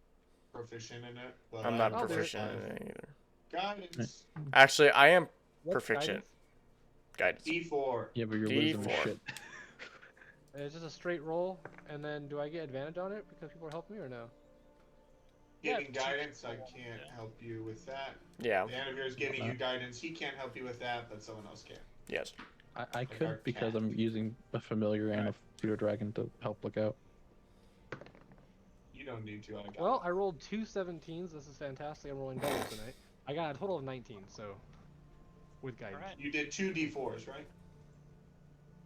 proficient in it, but I'm I not have a plus proficient 5. in it either. Guidance. Actually, I am What's proficient. guidance? Guidance. D4. Yeah, but your wisdom is D4. shit. It's just a straight roll, and then do I get advantage on it because people are helping me or no? Yeah, Giving it's two guidance, I people. can't Yeah. help you with that. Yeah. The Anavir is giving you guidance. He can't help you with that, but someone else can. Yes. I our could because cat. I'm using a familiar and a feudal dragon to help look out. You don't need to. I got Well, it. I rolled 2 17s. This is fantastic. I'm rolling doubles tonight. I got a total of 19, so with guidance. Alright. You did 2 D4s, right?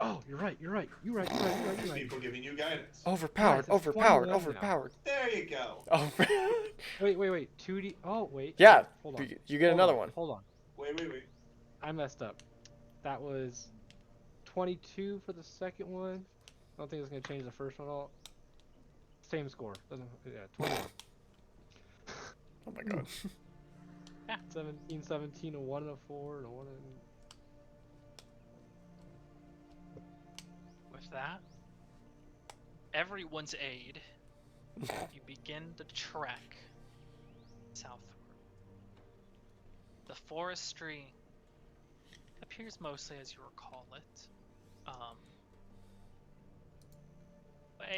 Oh, you're right. There's people giving you guidance. Overpowered. Guys, it's Overpowered. 21 now. Overpowered. There you go. Oh. Wait. 2D. Oh, wait. Yeah. wait, hold on. You get Hold another on, one. Hold on. Wait. I messed up. That was 22 for the second one. I don't think it's gonna change the first one at all. Same score. Doesn't. Yeah, 21. Oh my god. 17, a 1 and a 4, and a 1 and. With that, everyone's aid, you begin the trek southward. The forestry appears mostly as you recall it.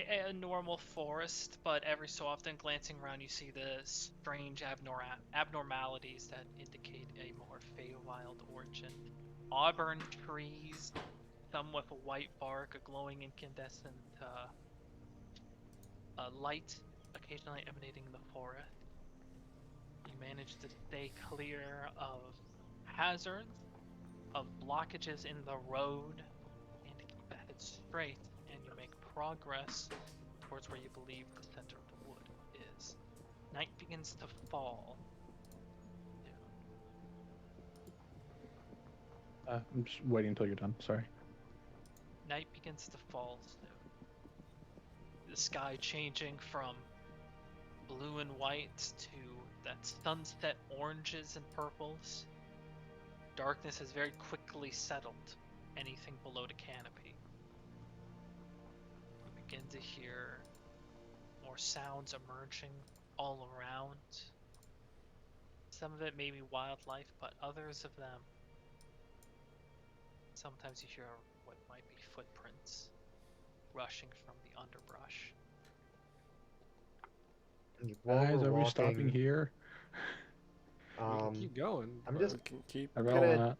A normal forest, but every so often glancing around you see the strange abnormalities that indicate a more Feywild origin. Auburn trees, some with a white bark, a glowing incandescent light occasionally emanating in the forest. You manage to stay clear of hazards, of blockages in the road, and to keep head straight, and you make progress towards where you believe the center of the wood is. Night begins to fall. I'm just waiting until you're done. Sorry. Night begins to fall soon. The sky changing from blue and white to that sunset oranges and purples. Darkness has very quickly settled anything below the canopy. You begin to hear more sounds emerging all around. Some of it may be wildlife, but others of them, sometimes you hear what might be footprints rushing from the underbrush. While Guys, we're are we walking, stopping here? We can keep going. I'm but- just We can keep. I gonna- not.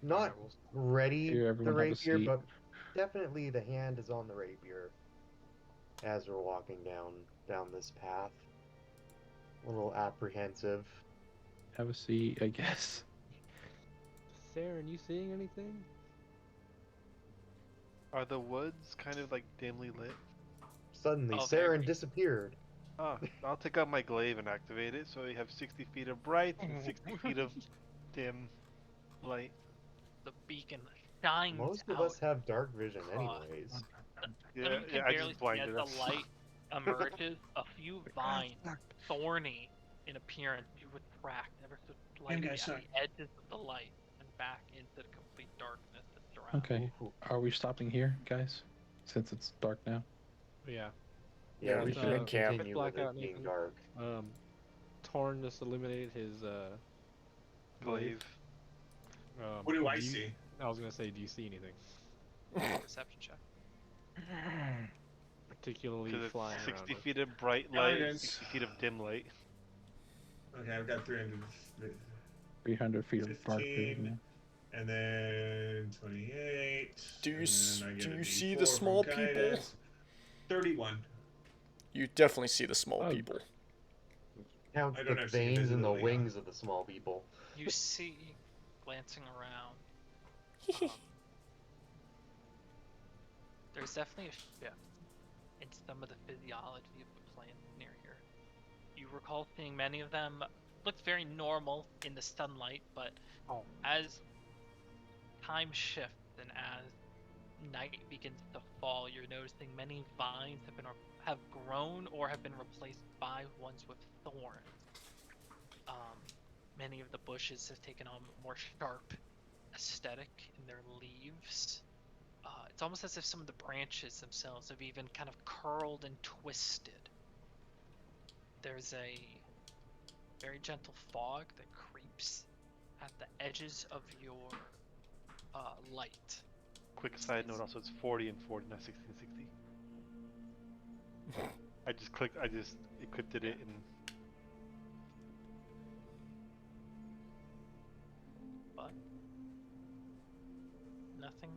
not ready Here, the everyone have a rapier, seat. but definitely the hand is on the rapier as we're walking down this path. A little apprehensive. Have a seat, I guess. Saren, you seeing anything? Are the woods kind of like dimly lit? Suddenly, Oh, Saren very. disappeared. Ah, I'll take out my glaive and activate it, so we have 60 feet of bright and 60 feet of dim light. The beacon shines Most of out. us have dark vision, across. anyways. Yeah, Some can yeah, I barely just see as blinded the us. light emerges. A few vines, thorny in appearance, you retract ever so slightly guys, at sorry. the edges of the light and back into the complete darkness that surrounds. Okay. Are we stopping here, guys? Since it's dark now. Yeah. Yeah, we we should should make camp. continue Black with out, it being Nathan. dark. Torn just eliminated his Glaive. What do I you- see? I was gonna say, do you see anything? Perception check. Particularly Because flying it's around. 60 with- feet of bright light, Guidance. 60 feet of dim light. Okay, I've got 300. 300 feet of dark 15. vision. And then 28. Do you and s- then I get do a you see D4 the from small people? guidance. 31. You definitely see the small Oh. people. Count I don't the have to see veins in the visibility, wings of the small people. You see, glancing around, there's definitely a shift in some of the physiology of the plants near here. You recall seeing many of them looked very normal in the sunlight, but as time shifts and as night begins to fall, you're noticing many vines have grown or have been replaced by ones with thorns. Many of the bushes have taken on a more sharp aesthetic in their leaves. It's almost as if some of the branches themselves have even kind of curled and twisted. There's a very gentle fog that creeps at the edges of your light. Quick side note, also it's 40 and 40, not 60 and 60. I just equipped it in. But nothing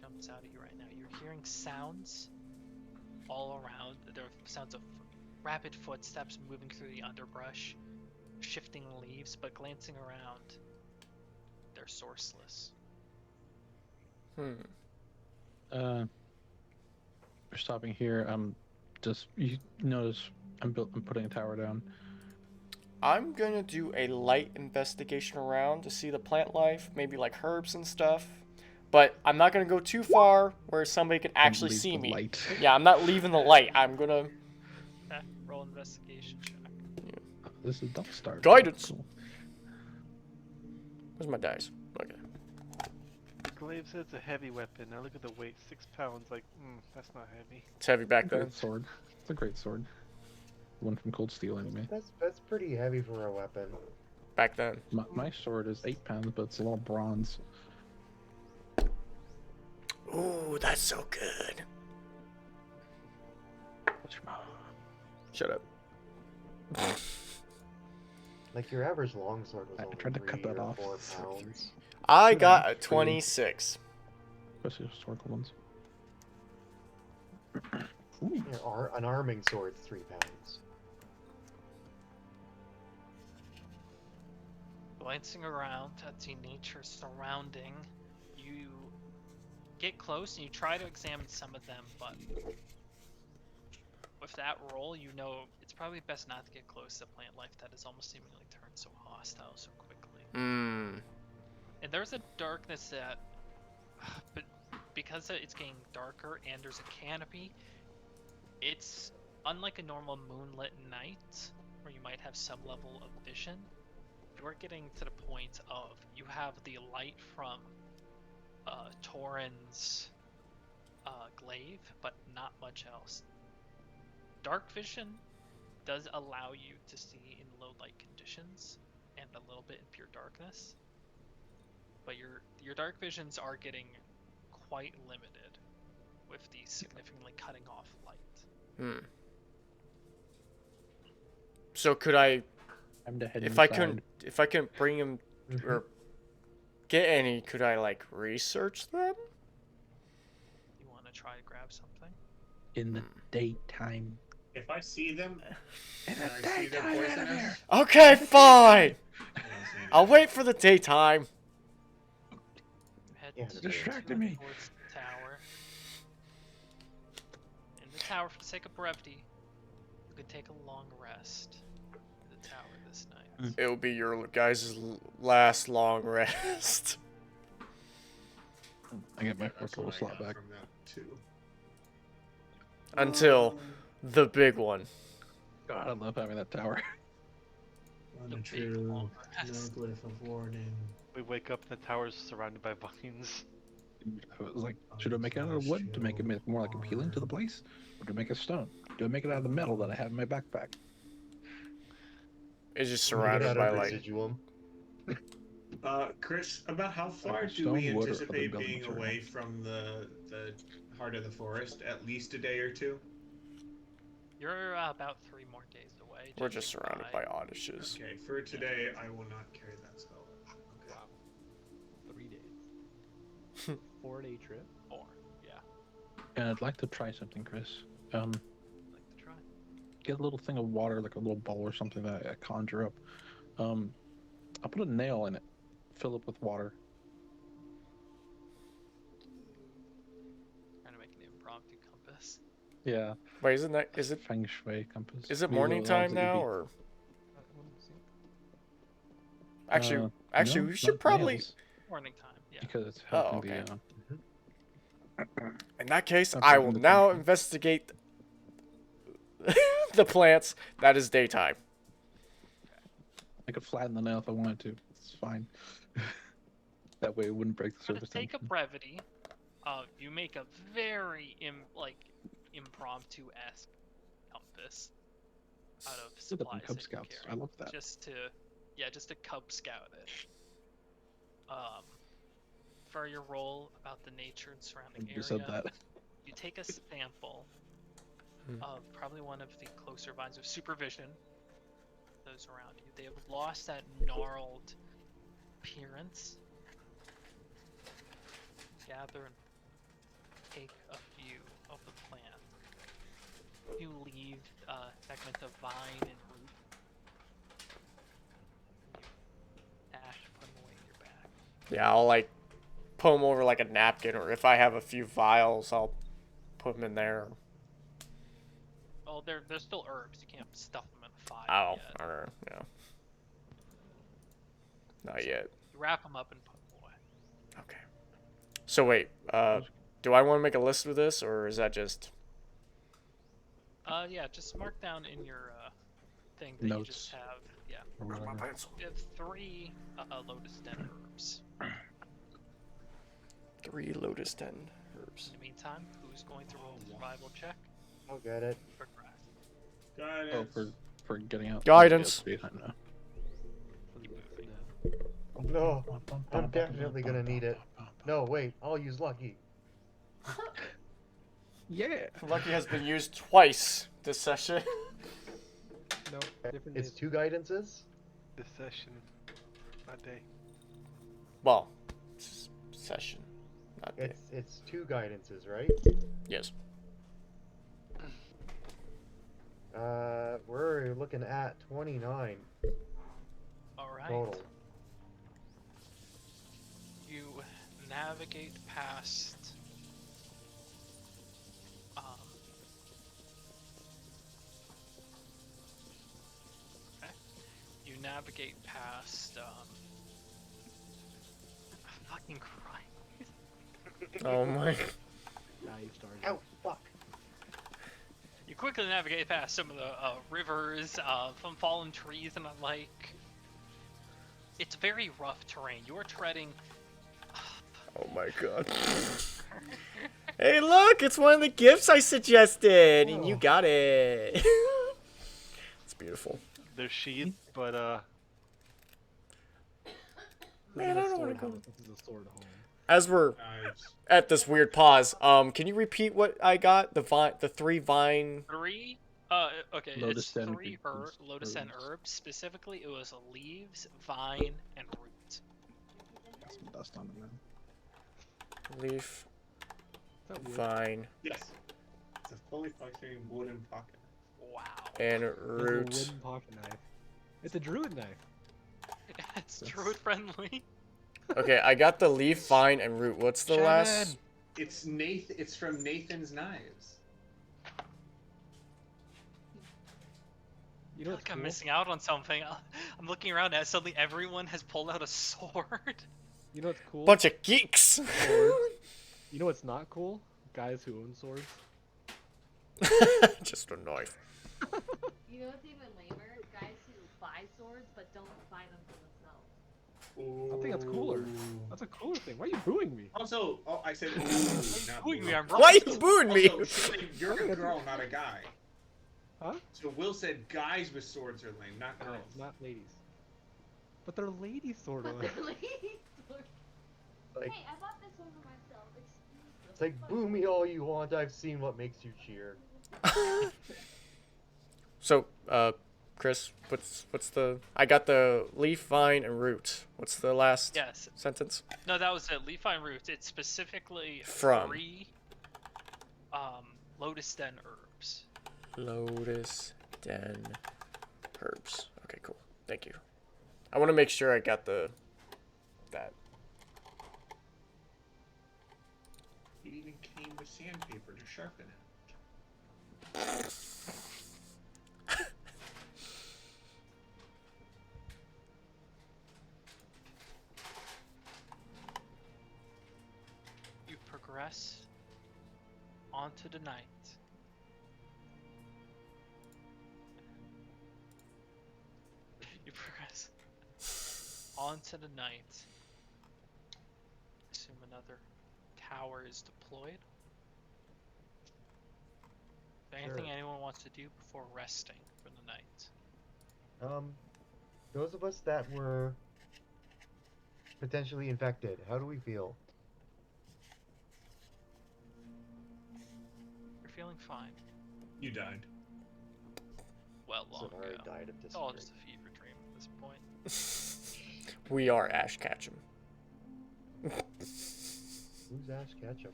jumps out at you right now. You're hearing sounds all around. There are sounds of rapid footsteps moving through the underbrush, shifting leaves, but glancing around, they're sourceless. We're stopping here. Just you notice I'm putting a tower down. I'm gonna do a light investigation around to see the plant life, maybe like herbs and stuff. But I'm not gonna go too far where somebody can actually Leave see the me. light. Yeah, I'm not leaving the light. I'm gonna Okay, roll investigation check. This is Duck Star. Guidance. Cool. Where's my dice? Okay. Glaive says it's a heavy weapon. Now look at the weight, 6 pounds. Like, that's not heavy. It's heavy back It's a then. great sword. It's a great sword. One from Cold Steel, anyway. That's pretty heavy for a weapon. Back then. My sword is 8 pounds, but it's a lot of bronze. Ooh, that's so good. Shut up. Like your average longsword was I only tried to cut 3 that or off. 4 pounds. I Yeah, got a true. 26. Especially historical ones. An arming sword's 3 pounds. glancing around at the nature surrounding, you get close and you try to examine some of them, but with that roll, you know it's probably best not to get close to plant life that has almost seemingly turned so hostile so quickly. Hmm. And there's a darkness that, but because it's getting darker and there's a canopy, it's unlike a normal moonlit night where you might have some level of vision. You're getting to the point of you have the light from Torin's glaive, but not much else. Dark vision does allow you to see in low light conditions and a little bit in pure darkness, but your dark visions are getting quite limited with the significantly cutting off light. Hmm. So could I, I'm to head if inside. I couldn't bring him Mhm. or get any, could I like research them? You want to try to grab something? In the daytime. If I see them, In and the I see they're daytime, poisonous, Annabelle. Okay, fine. I don't see I'll anything. wait for the daytime. You head Yeah, to- distracted me. towards the tower. In the tower, for the sake of brevity, you could take a long rest in the tower this night. It'll be your guys' last long rest. I get my Yeah, fourth that's level what I slot got back. from that too. Until the big one. God, I love having that tower. The big Untrue. long No rest. glyph of warning. We wake up and the tower's surrounded by vines. I was like, should I make it out of wood to make it more like appealing to the place? Or do I make it stone? Do I make it out of the metal that I have in my backpack? It's just Make it surrounded out by of like. residuum. Chris, about how far Like do we stone, wood, or other anticipate building being material? away from the heart of the forest? At least a day or two? You're about 3 more days away. We're just judging surrounded by oddities. Okay, for today, I will not carry that spell. Okay. Wow. 3 days. 4-day trip. 4. Yeah, And I'd like to try something, Chris. I'd like to try. Get a little thing of water, like a little bowl or something that I conjure up. I'll put a nail in it, fill it with water. Trying to make an impromptu compass. Yeah. Wait, isn't that is it Feng Shui compass. is it Maybe morning the time ones that you now beat. or Let me see. actually no, we should not probably nails, Morning time. Yeah. because it's Oh, helping okay. the. in that case Not I breaking will the now function. investigate the plants. That is daytime. I could flatten the nail if I wanted to. It's fine. That way it wouldn't break the For the surface sake of tension. brevity, you make a very impromptu-esque compass out of Look at supplies them Cub that you Scouts. carry, I love that. just to Cub Scout it. For your role about the nature and surrounding You area, said that. you take a sample Hmm. of probably one of the closer vines of supervision. Those around you, they have lost that gnarled appearance. Gather and take a few of the plant. You leave segments of vine and root. Ash, put them away in your bag. Yeah, I'll like put them over like a napkin, or if I have a few vials, I'll put them in there. Oh, they're still herbs. You can't stuff them in a file Oh, yet. or yeah, not yet. You wrap them up and put them away. Okay. So wait, do I want to make a list of this, or is that just? Yeah, just mark down in your thing that you just Notes. have. Yeah, Or whatever. you have 3 lotus den herbs. 3 lotus den herbs. In the meantime, who's going to roll the survival check? I'll get it. For Grass? Oh, Guidance. for getting out. Guidance. Yeah, I know. For the moving. No, I'm definitely gonna need it. No, wait, I'll use lucky. Yeah. Lucky has been used twice this session. No, different It's days. 2 guidances? This session, not day. Well, session, not day. It's 2 guidances, right? Yes. We're looking at 29 All right. total. navigate past. Okay. You navigate past. Fucking Christ. Oh my. Now you started. Ow, fuck. You quickly navigate past some of the rivers, some fallen trees and the like. It's very rough terrain. You are treading. Oh my god. Hey, look! It's one of the gifts I suggested, and you got it. It's beautiful. They're sheathed, but Man, I don't want to go. This is a sword home. As we're Nice. at this weird pause, can you repeat what I got? The 3 vine. Three. Okay, Lotus it's and three herbs. lotus and herbs. Specifically, it was leaves, vine, and root. Got some dust on it now. Leaf, Is that weird? vine, Yes. It's a fully functioning wooden pocket. Wow. and It's a root. wooden pocket knife. It's a druid knife. It's druid friendly. Okay, I got the leaf, vine, and root. What's the last? It's It's from Nathan's Knives. You I know feel what's like I'm cool? missing out on something. I'm looking around and suddenly everyone has pulled out a sword. You know what's cool? Bunch of geeks. Swords. You know what's not cool? Guys who own swords. Just a knife. You know what's even lamer? Guys who buy swords but don't buy them for themselves. I think that's cooler. That's a cooler thing. Why are you booing me? Also, I said, ooh, not Booing me, boo. I'm Why right. you booing me? Also, she said you're a girl, not a guy. Huh? So Will said guys with swords are lame, not No, girls. not ladies. But they're ladies sort of. But they're ladies' swords. Like, Hey, I bought this one for myself. Excuse it's like, boo me all you want. I've seen what makes you cheer. So, Chris, what's the? I got the leaf, vine, and root. What's the last Yes. sentence? No, that was it. Leaf vine roots. It's specifically From. 3 lotus den herbs. Lotus den herbs. Okay, cool. Thank you. I want to make sure I got that. He even came with sandpaper to sharpen it. You progress onto the night. You progress onto the night. Assume another tower is deployed. Is there anything Sure. anyone wants to do before resting for the night? Those of us that were potentially infected, how do we feel? You're feeling fine. You died. Well, long So I ago. died of It's all dysentery. just a fever dream at this point. We are Ash Ketchum. Who's Ash Ketchum?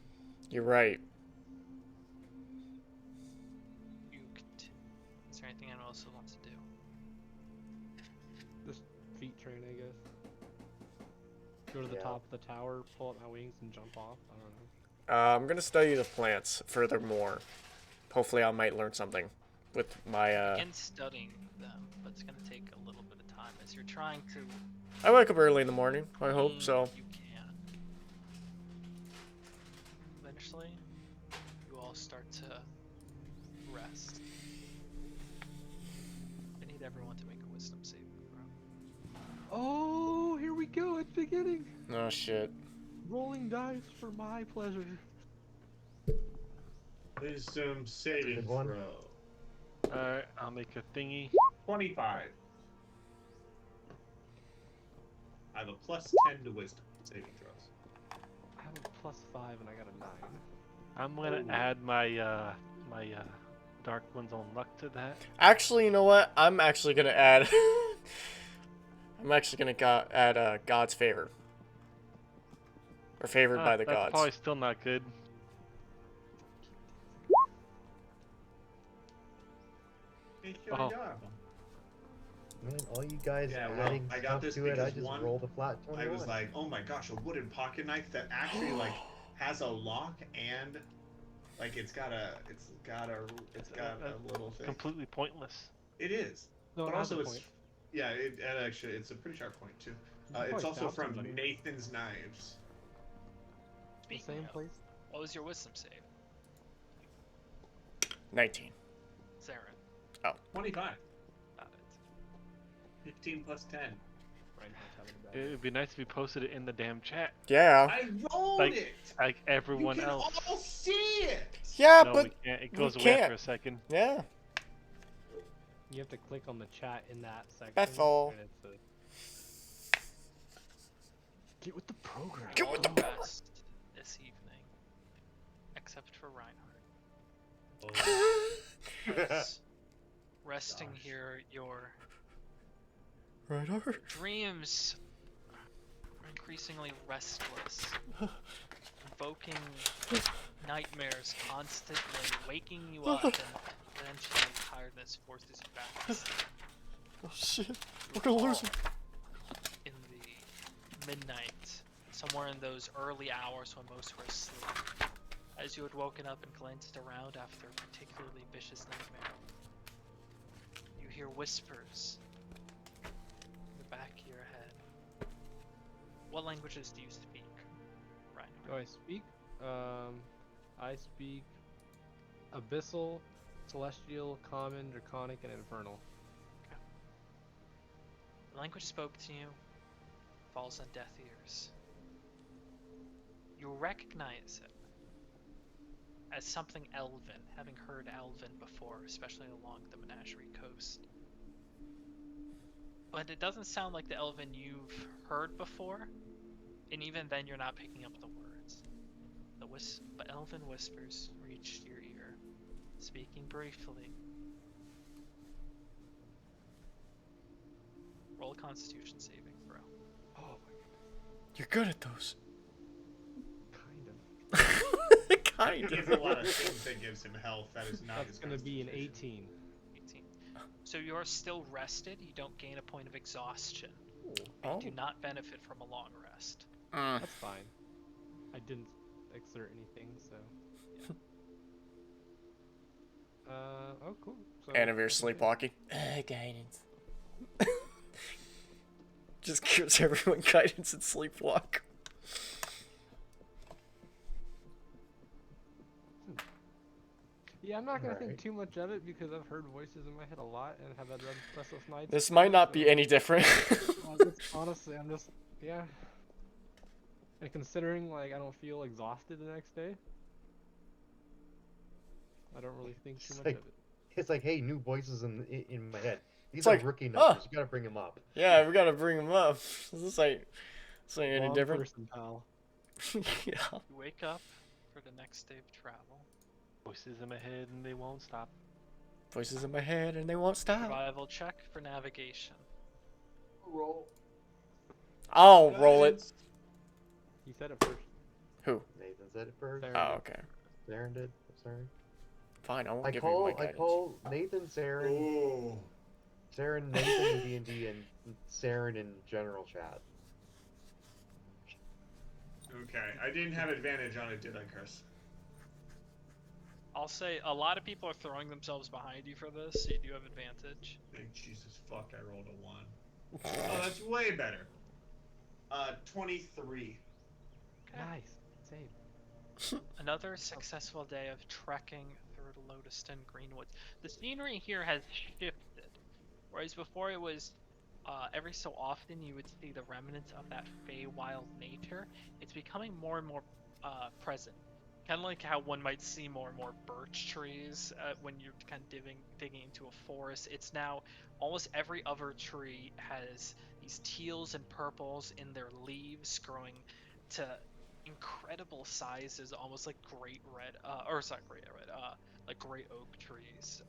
You're right. You continue. Is there anything anyone else wants to do? Just feet train, I guess. Go to the Yeah. top of the tower, pull up my wings, and jump off. I don't know. I'm gonna study the plants furthermore. Hopefully, I might learn something with my. Begin studying them, but it's going to take a little bit of time as you're trying to. I wake up early in the morning. I hope so. You can. Eventually, you all start to rest. I need everyone to make a wisdom saving throw. Oh, here we go. It's beginning. Oh shit. Rolling dice for my pleasure. Wisdom saving Good one. throw. alright, I'll make a thingy. 25. I have a plus 10 to wisdom saving throws. I have a +5 and I got a 9. I'm gonna add my dark ones on luck to that. Actually, you know what? I'm actually gonna add. I'm actually gonna add God's favor. Or favored by the That's gods. probably still not good. Hey, here Oh. we go. Man, all you guys Yeah, well, adding I got stuff this to it, I because just one, rolled a flat 21. I was like, oh my gosh, a wooden pocket knife that actually like has a lock and like it's got a little thing. Completely pointless. It is, No, but it has also a it's point. yeah, actually it's a pretty sharp point too. You can It's probably also stab from somebody. Nathan's Knives. The Speaking same of, place. what was your wisdom save? 19. Saren. 25. Got it. 15 plus 10. Reinhardt's having a bad It day. would be nice if you posted it in the damn chat, Yeah. I rolled Like- it. like everyone You can else. all see it. Yeah, No, but we can't. It we goes away can't. after a second. yeah. You have to click on the chat in that section. Bethel. and it's Get with the program. Get with the All program. rest this evening, except for Reinhardt. As resting Gosh. here, your Right over. dreams are increasingly restless, invoking nightmares constantly, waking you up, and eventually tiredness forces you back to sleep. Oh shit. We're gonna lose him. In the midnight, somewhere in those early hours when most were asleep, as you had woken up and glanced around after a particularly vicious nightmare, you hear whispers in the back of your head. What languages do you speak, Reinhardt? Do I speak? I speak Abyssal, Celestial, Common, Draconic, and Infernal. The language spoke to you falls on deaf ears. You recognize it as something elven, having heard elven before, especially along the Menagerie coast. But it doesn't sound like the elven you've heard before, and even then you're not picking up the words. But elven whispers reached your ear, speaking briefly. Roll a Constitution saving throw. Oh my goodness. You're good at those. Kind He of. kind has a lot of things that gives him health. That is not That's his gonna be an constitution. 18. 18. So you're still rested. You don't gain a point of exhaustion. Oh. You do not benefit from a long rest. That's fine. I didn't exert anything, so. Oh cool. So, And if you're I can do- sleepwalking. Guidance. Just gives everyone guidance and sleepwalk. Yeah, I'm not gonna think Alright. too much of it because I've heard voices in my head a lot and have had restless nights. This might not be so- any different. Honestly, I'm just yeah. And considering like I don't feel exhausted the next day, I don't really think too It's much like- of it. It's like, hey, new voices in my head. These It's are like, rookie huh. numbers. You gotta bring them up. Yeah, we gotta bring him up. This ain't any Wrong different. person, pal. Yeah. You wake up for the next day of travel. Voices in my head and they won't stop. Voices in my head and they won't stop. Survival check for navigation. Roll. I'll roll it. He said it first. Who? Nathan said it first. There. Oh, okay. Saren did. I'm sorry. Fine, I won't I give call you my I guidance. call Nathan Saren, Oh. Saren Nathan in D&D, and Saren in general chat. Okay, I didn't have advantage on it, did I, Chris? I'll say a lot of people are throwing themselves behind you for this, so you do have advantage. Thank Jesus, fuck! I rolled a 1. Oh, that's way better. 23. Nice. Save. Another successful day of trekking through the Lotuston Greenwoods. The scenery here has shifted, whereas before it was every so often you would see the remnants of that Feywild nature. It's becoming more and more present. Kind of like how one might see more and more birch trees when you're kind of digging into a forest. It's now almost every other tree has these teals and purples in their leaves growing to incredible sizes, almost like great red, or it's not great red, like great oak trees.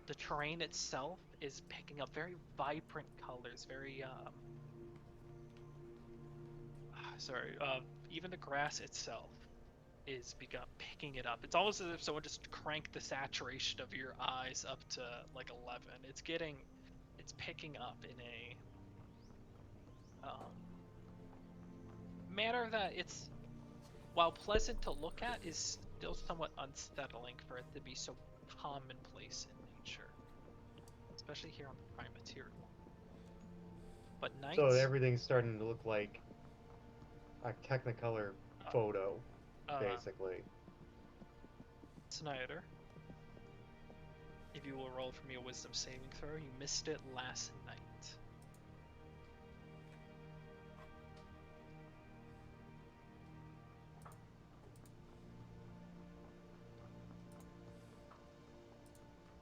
The terrain itself is picking up very vibrant colors, very even the grass itself is picking it up. It's almost as if someone just cranked the saturation of your eyes up to like 11. It's picking up in a manner that it's, while pleasant to look at, is still somewhat unsettling for it to be so commonplace in nature, especially here on the prime material. But nights, So everything's starting to look like a Technicolor photo, basically. Snyder, if you will roll for me a wisdom saving throw, you missed it last night.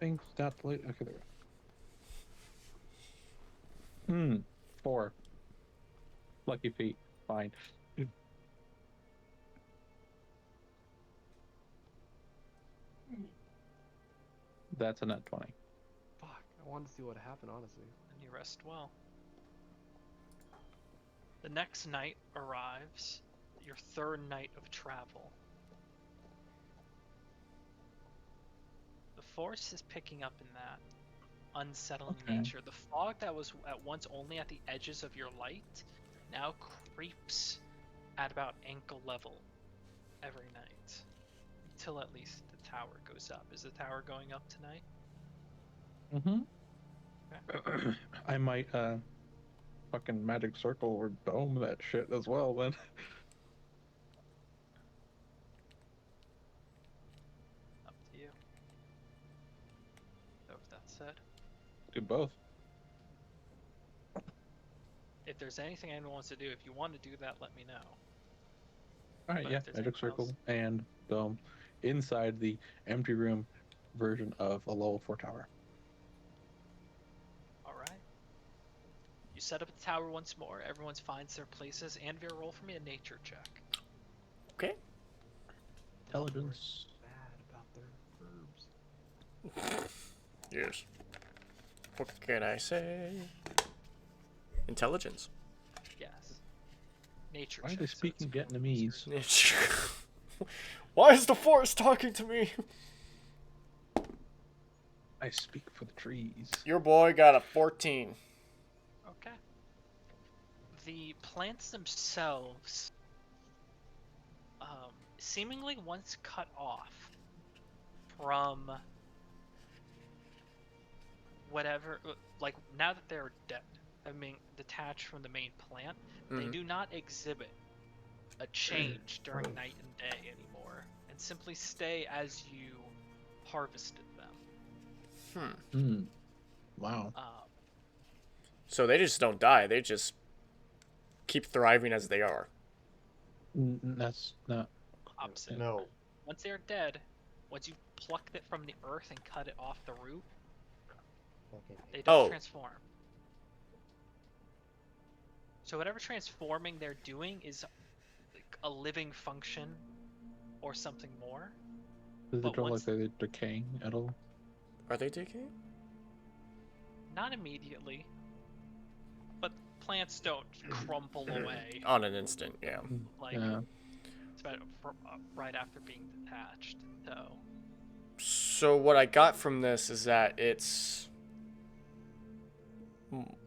Things that late. Okay, there we go. 4. Lucky feet. Fine. That's a nat 20. Fuck, I wanted to see what happened, honestly. And you rest well. The next night arrives, your third night of travel. The forest is picking up in that unsettling nature. The fog that was at once only at the edges of your light now creeps at about ankle level every night, until at least the tower goes up. Is the tower going up tonight? Okay. I might fucking magic circle or dome that shit as well then. Up to you. So with that said, Do both. if there's anything anyone wants to do, if you want to do that, let me know. Alright, But yeah, if there's magic anything circle else- and dome inside the empty room version of a level 4 tower. Alright. You set up the tower once more, everyone finds their places, and Veer, roll for me a nature check. Okay. Intelligence. Bad about their herbs. Yes. What can I say? Intelligence. Yes. Nature Why are check. they so it's speaking a real nature. Vietnamese? Why is the forest talking to me? I speak for the trees. Your boy got a 14. Okay. The plants themselves, seemingly once cut off from whatever, like now that they're dead, I mean detached from the main plant, they do not exhibit a change during night and day anymore, and simply stay as you harvested them. Wow. So they just don't die. They just keep thriving as they are. That's not. Opposite. No. Once they're dead, once you plucked it from the earth and cut it off the root, they don't transform. So whatever transforming they're doing is like a living function or something more. Does But it look once- like they're decaying at all? Are they decaying? Not immediately, but plants don't crumple away On an instant, yeah. like Yeah. it's about right after being detached. So So what I got from this is that it's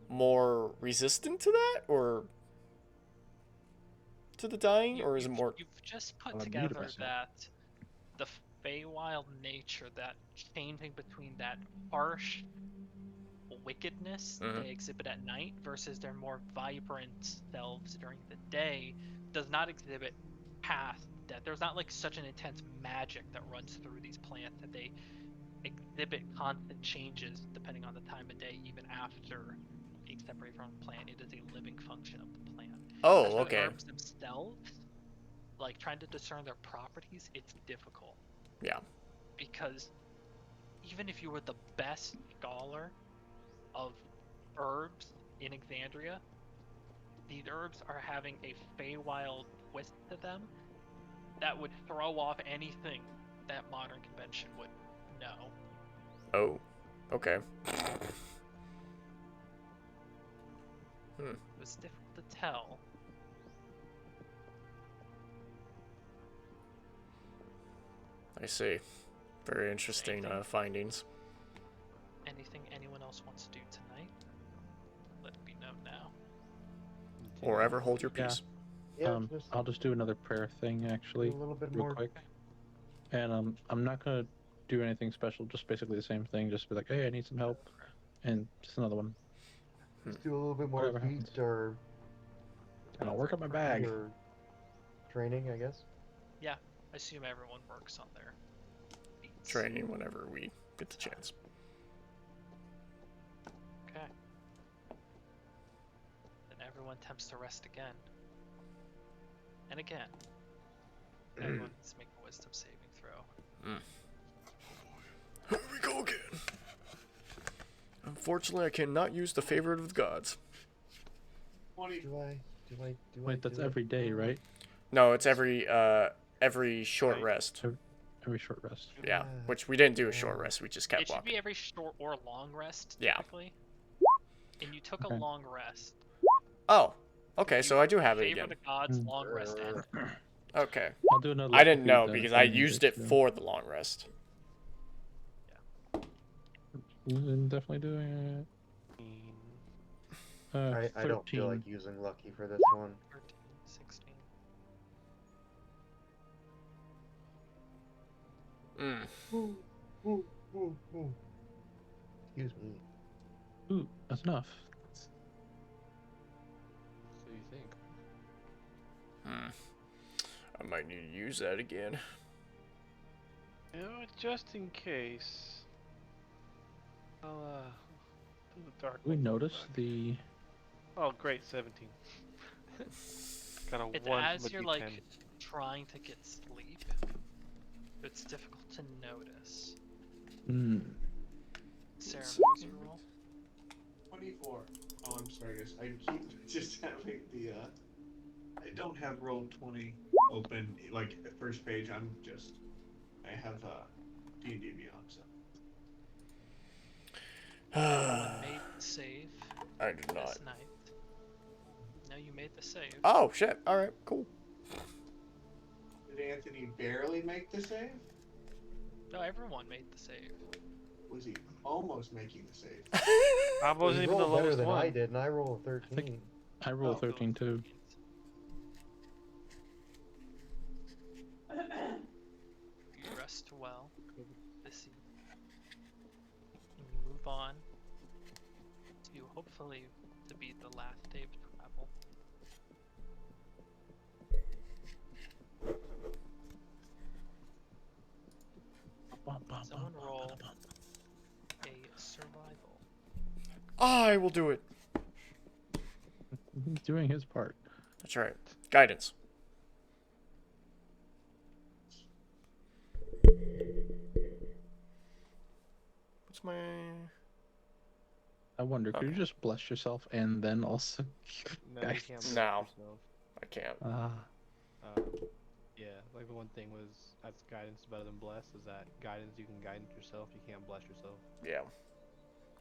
more resistant to that, or to the dying, or is it more? You've just put I'll mute together myself. that the Feywild nature, that changing between that harsh wickedness they exhibit at night versus their more vibrant selves during the day, does not exhibit past that. There's not like such an intense magic that runs through these plants that they exhibit constant changes depending on the time of day, even after being separated from the plant. It is a living function of the plant. Oh, As for okay. the herbs themselves, like trying to discern their properties, it's difficult. Yeah. Because even if you were the best scholar of herbs in Exandria, these herbs are having a Feywild twist to them that would throw off anything that modern convention would know. Oh, okay. It was difficult to tell. I see. Very interesting Anything? findings. Anything anyone else wants to do tonight? Let it be known now. Or ever hold your Yeah. peace. Yeah, just I'll just do another prayer thing do actually, a little bit real more. quick. And I'm not gonna do anything special. Just basically the same thing. Just be like, hey, I need some help, and just another one. Just do a little bit more Whatever feet happens. or And I'll work on my bag. or training, I guess. Yeah, I assume everyone works on their beats. Training whenever we get the chance. Okay. Then everyone attempts to rest again. And again. Everyone needs to make a wisdom saving throw. Here we go again. Unfortunately, I cannot use the favorite of the gods. 20. Do I? Wait, that's do it? every day, right? No, it's every short Right. rest. Every short rest. Yeah, which we didn't do a short rest. We just kept It should walking. be every short or long rest, Yeah. typically. And you took Okay. a long rest. Oh, okay. So I do have it Favor again. the gods, Mm. long rest ended. Okay. I'll do another. I didn't feat, know because I if need used be, it too. for the long rest. I'm definitely doing it. I don't feel 13. like using lucky for this one. 13, 16. Mm. Excuse me. Ooh, that's enough. So you think? I might need to use that again. You know, just in case. I'll do the dark. We one real noticed quick. the. Oh, great, 17. Got a It's 1 as from a you're D10. like trying to get sleep. It's difficult to notice. Sarah, what was your roll? 24. Oh, I'm sorry, guys. I keep just having the, I don't have Roll20 open, like, at first page. I have, D&D Beyond, so. Everyone made the save I did not. this night. No, you made the save. Oh shit! All right, cool. Did Anthony barely make the save? No, everyone made the save. Was he almost making the save? I wasn't You even the rolled better lowest than one. I did, and I rolled a 13. I rolled Oh, 13 too. You rest well this evening. And you move on to hopefully to be the last day of travel. Someone roll a survival. I will do it. He's doing his part. That's right. Guidance. What's my? I wonder, could you Okay. just bless yourself and then also? No, you Guys. can't bless No. yourself. I can't. Yeah, like the one thing was that's guidance is better than bless. Is that guidance you can guide yourself, you can't bless yourself. Yeah.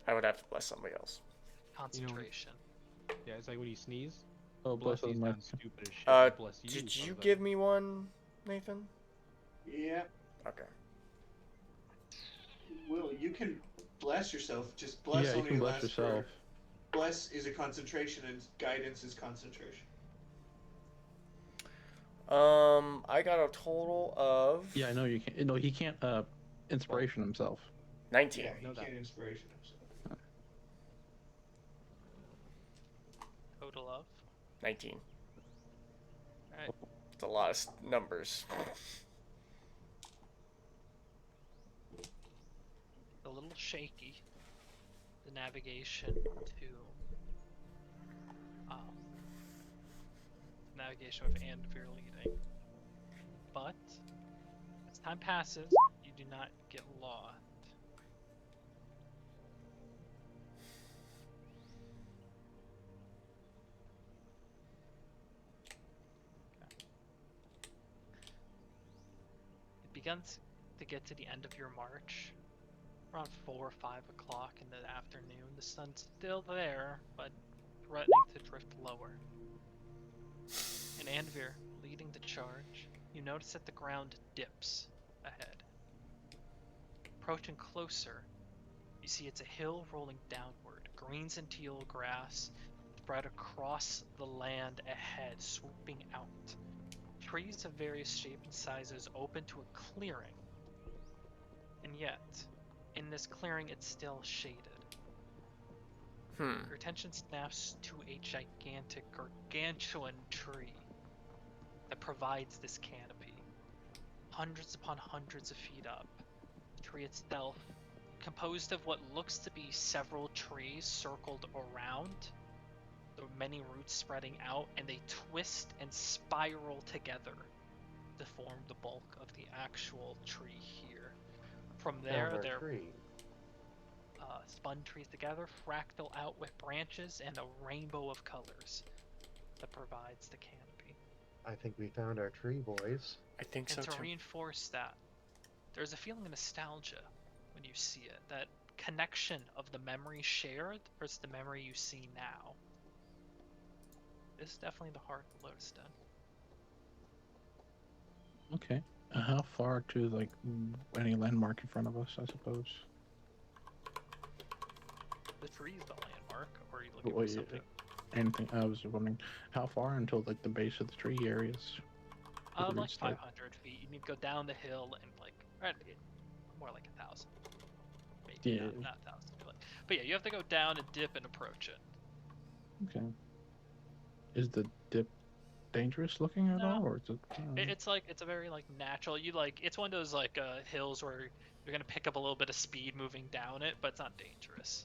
I would have to bless somebody else. Concentration. Yeah, it's like when you sneeze. Oh, Bless bless you my. sounds stupid as shit. Uh, but bless you. Did you sounds give like- me one, Nathan? Yeah. Okay. Will, you can bless yourself. Just bless Yeah, you only can bless lasts for- yourself. Bless is a concentration, and guidance is concentration. I got a total of Yeah, I know you can't. No, he can't. Inspiration himself. 19. Yeah, you know that. can't inspiration himself. Total of. 19. Alright. It's a lot of numbers. A little shaky. The navigation to navigation with Andvir leading. But as time passes, you do not get lost. It begins to get to the end of your march. Around 4 or 5 o'clock in the afternoon, the sun's still there, but threatening to drift lower. And Andvir, leading the charge, you notice that the ground dips ahead. Approaching closer, you see it's a hill rolling downward, greens and teal grass spread across the land ahead, swooping out. Trees of various shapes and sizes open to a clearing. And yet, in this clearing, it's still shaded. Your attention snaps to a gigantic, gargantuan tree that provides this canopy. Hundreds upon hundreds of feet up. The tree itself, composed of what looks to be several trees circled around, the many roots spreading out, and they twist and spiral together to form the bulk of the actual tree here. From there, they're spun trees together, fractal out with branches and a rainbow of colors that provides the canopy. I think we found our tree, boys. I think so And to too. reinforce that, there's a feeling of nostalgia when you see it. That connection of the memory shared versus the memory you see now. This is definitely the heart of Lotus Den. Okay. How far to like any landmark in front of us? I suppose. The tree is the landmark, or are you looking Well, for something? Anything? I was wondering how far until like the base of the tree areas. Like 500 feet. You need to go down the hill and like, more like 1,000. Maybe Yeah. not 1,000. But yeah, you have to go down and dip and approach it. Okay. Is the dip dangerous looking at all, or is it? It's like it's a very like natural. It's one of those like hills where you're gonna pick up a little bit of speed moving down it, but it's not dangerous.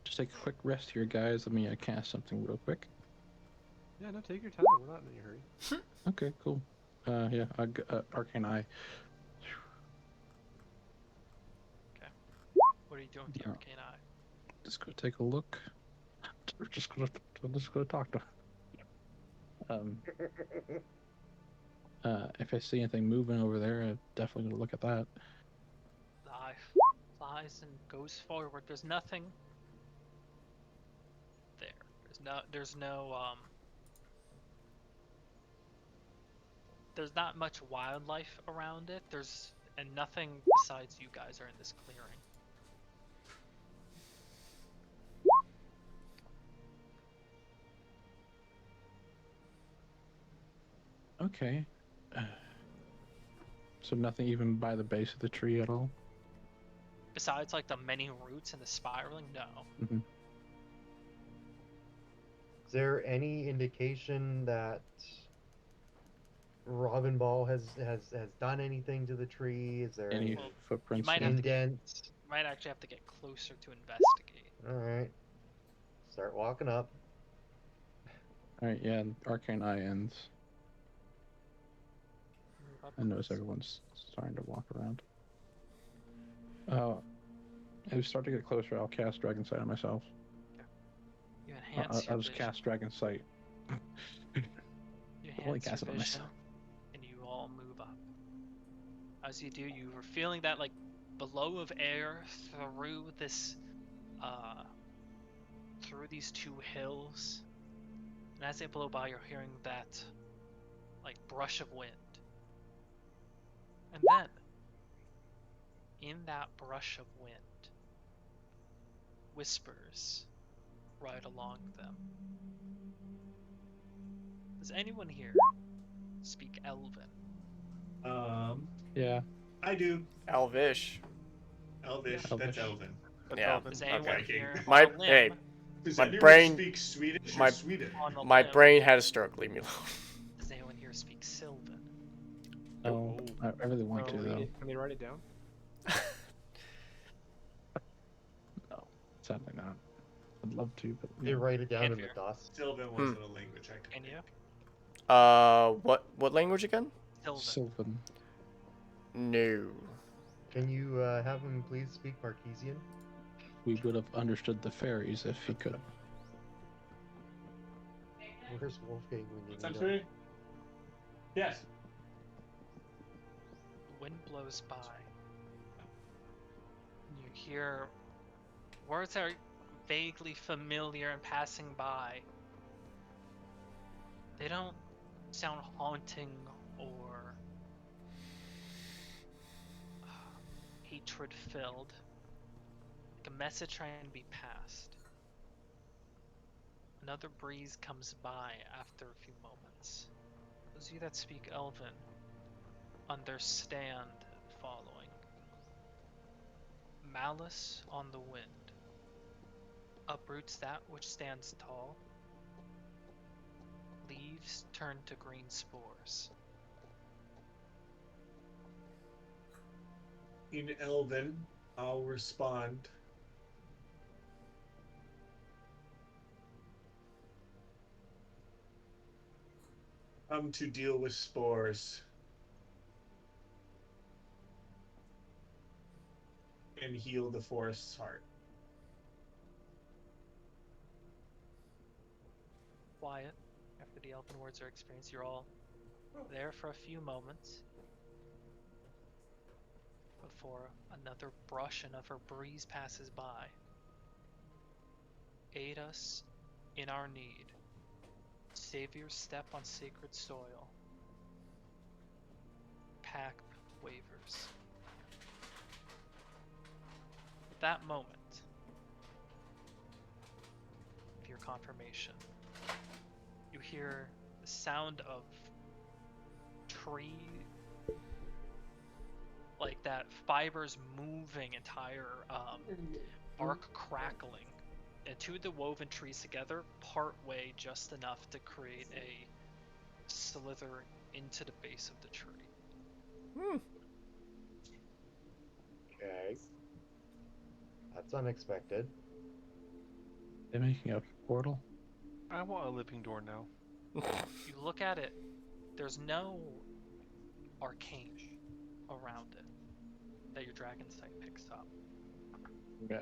Just take a quick rest here, guys. Let me cast something real quick. Yeah, no, take your time. We're not in any hurry. Okay, cool. Yeah, Arcane Eye. What are you doing with the Arcane Eye? Just go take a look. We're just gonna talk to him. If I see anything moving over there, I'm definitely gonna look at that. The eye flies and goes forward. There's nothing there. There's not much wildlife around it. And nothing besides you guys are in this clearing. Okay. So nothing even by the base of the tree at all? Besides like the many roots and the spiraling, no. Mm-hmm. Is there any indication that Robin Ball has done anything to the tree? Is there any footprints? Indents? You might actually have to get closer to investigate. Alright. Start walking up. Alright, yeah, Arcane Eye ends. I notice everyone's starting to walk around. As we start to get closer, I'll cast Dragon Sight on myself. You enhance your I'll just vision. cast Dragon Sight. You Only enhance cast your it on vision, myself. and you all move up. As you do, you are feeling that like blow of air through this, through these two hills. And as they blow by, you're hearing that like brush of wind. And then, in that brush of wind, whispers ride along them. Does anyone here speak Elven? Yeah. I do. Elvish. Elvish. Elvish. That's Elven. Yeah. Does anyone Okay. here My on a limb, hey, Does My anyone brain- speak Swedish my- or Sweden? on a My limb, brain had a stroke. Leave me alone. does anyone here speak Sylvan? Oh, I really want to, though. Can we write it down? No, sadly not. I'd love to, but They write it down in the Heavier. dust. Sylvan wasn't a language I could Can pick. you? What language again? Sylvan. Sylvan. No. Can you have him please speak Marquesian? We would have understood the fairies if he could have. Where's Wolfgang when you What's need that, him? Sweetie? Yes. The wind blows by. And you hear words that are vaguely familiar and passing by. They don't sound haunting or hatred-filled. Like a message trying to be passed. Another breeze comes by after a few moments. Those of you that speak Elven understand the following. Malice on the wind uproots that which stands tall. Leaves turn to green spores. In Elven, I'll respond. Come to deal with spores. And heal the forest's heart. Quiet. After the elven words are experienced, you're all there for a few moments before another brush, another breeze passes by. Aid us in our need. Saviors step on sacred soil. Pact waivers. At that moment of your confirmation, you hear the sound of tree, like that fibers moving, entire bark crackling, and two of the woven trees together part way just enough to create a slither into the base of the tree. Okay. That's unexpected. They're making a portal. I want a living door now. You look at it, there's no arcane around it that your dragon sight picks up. Yeah.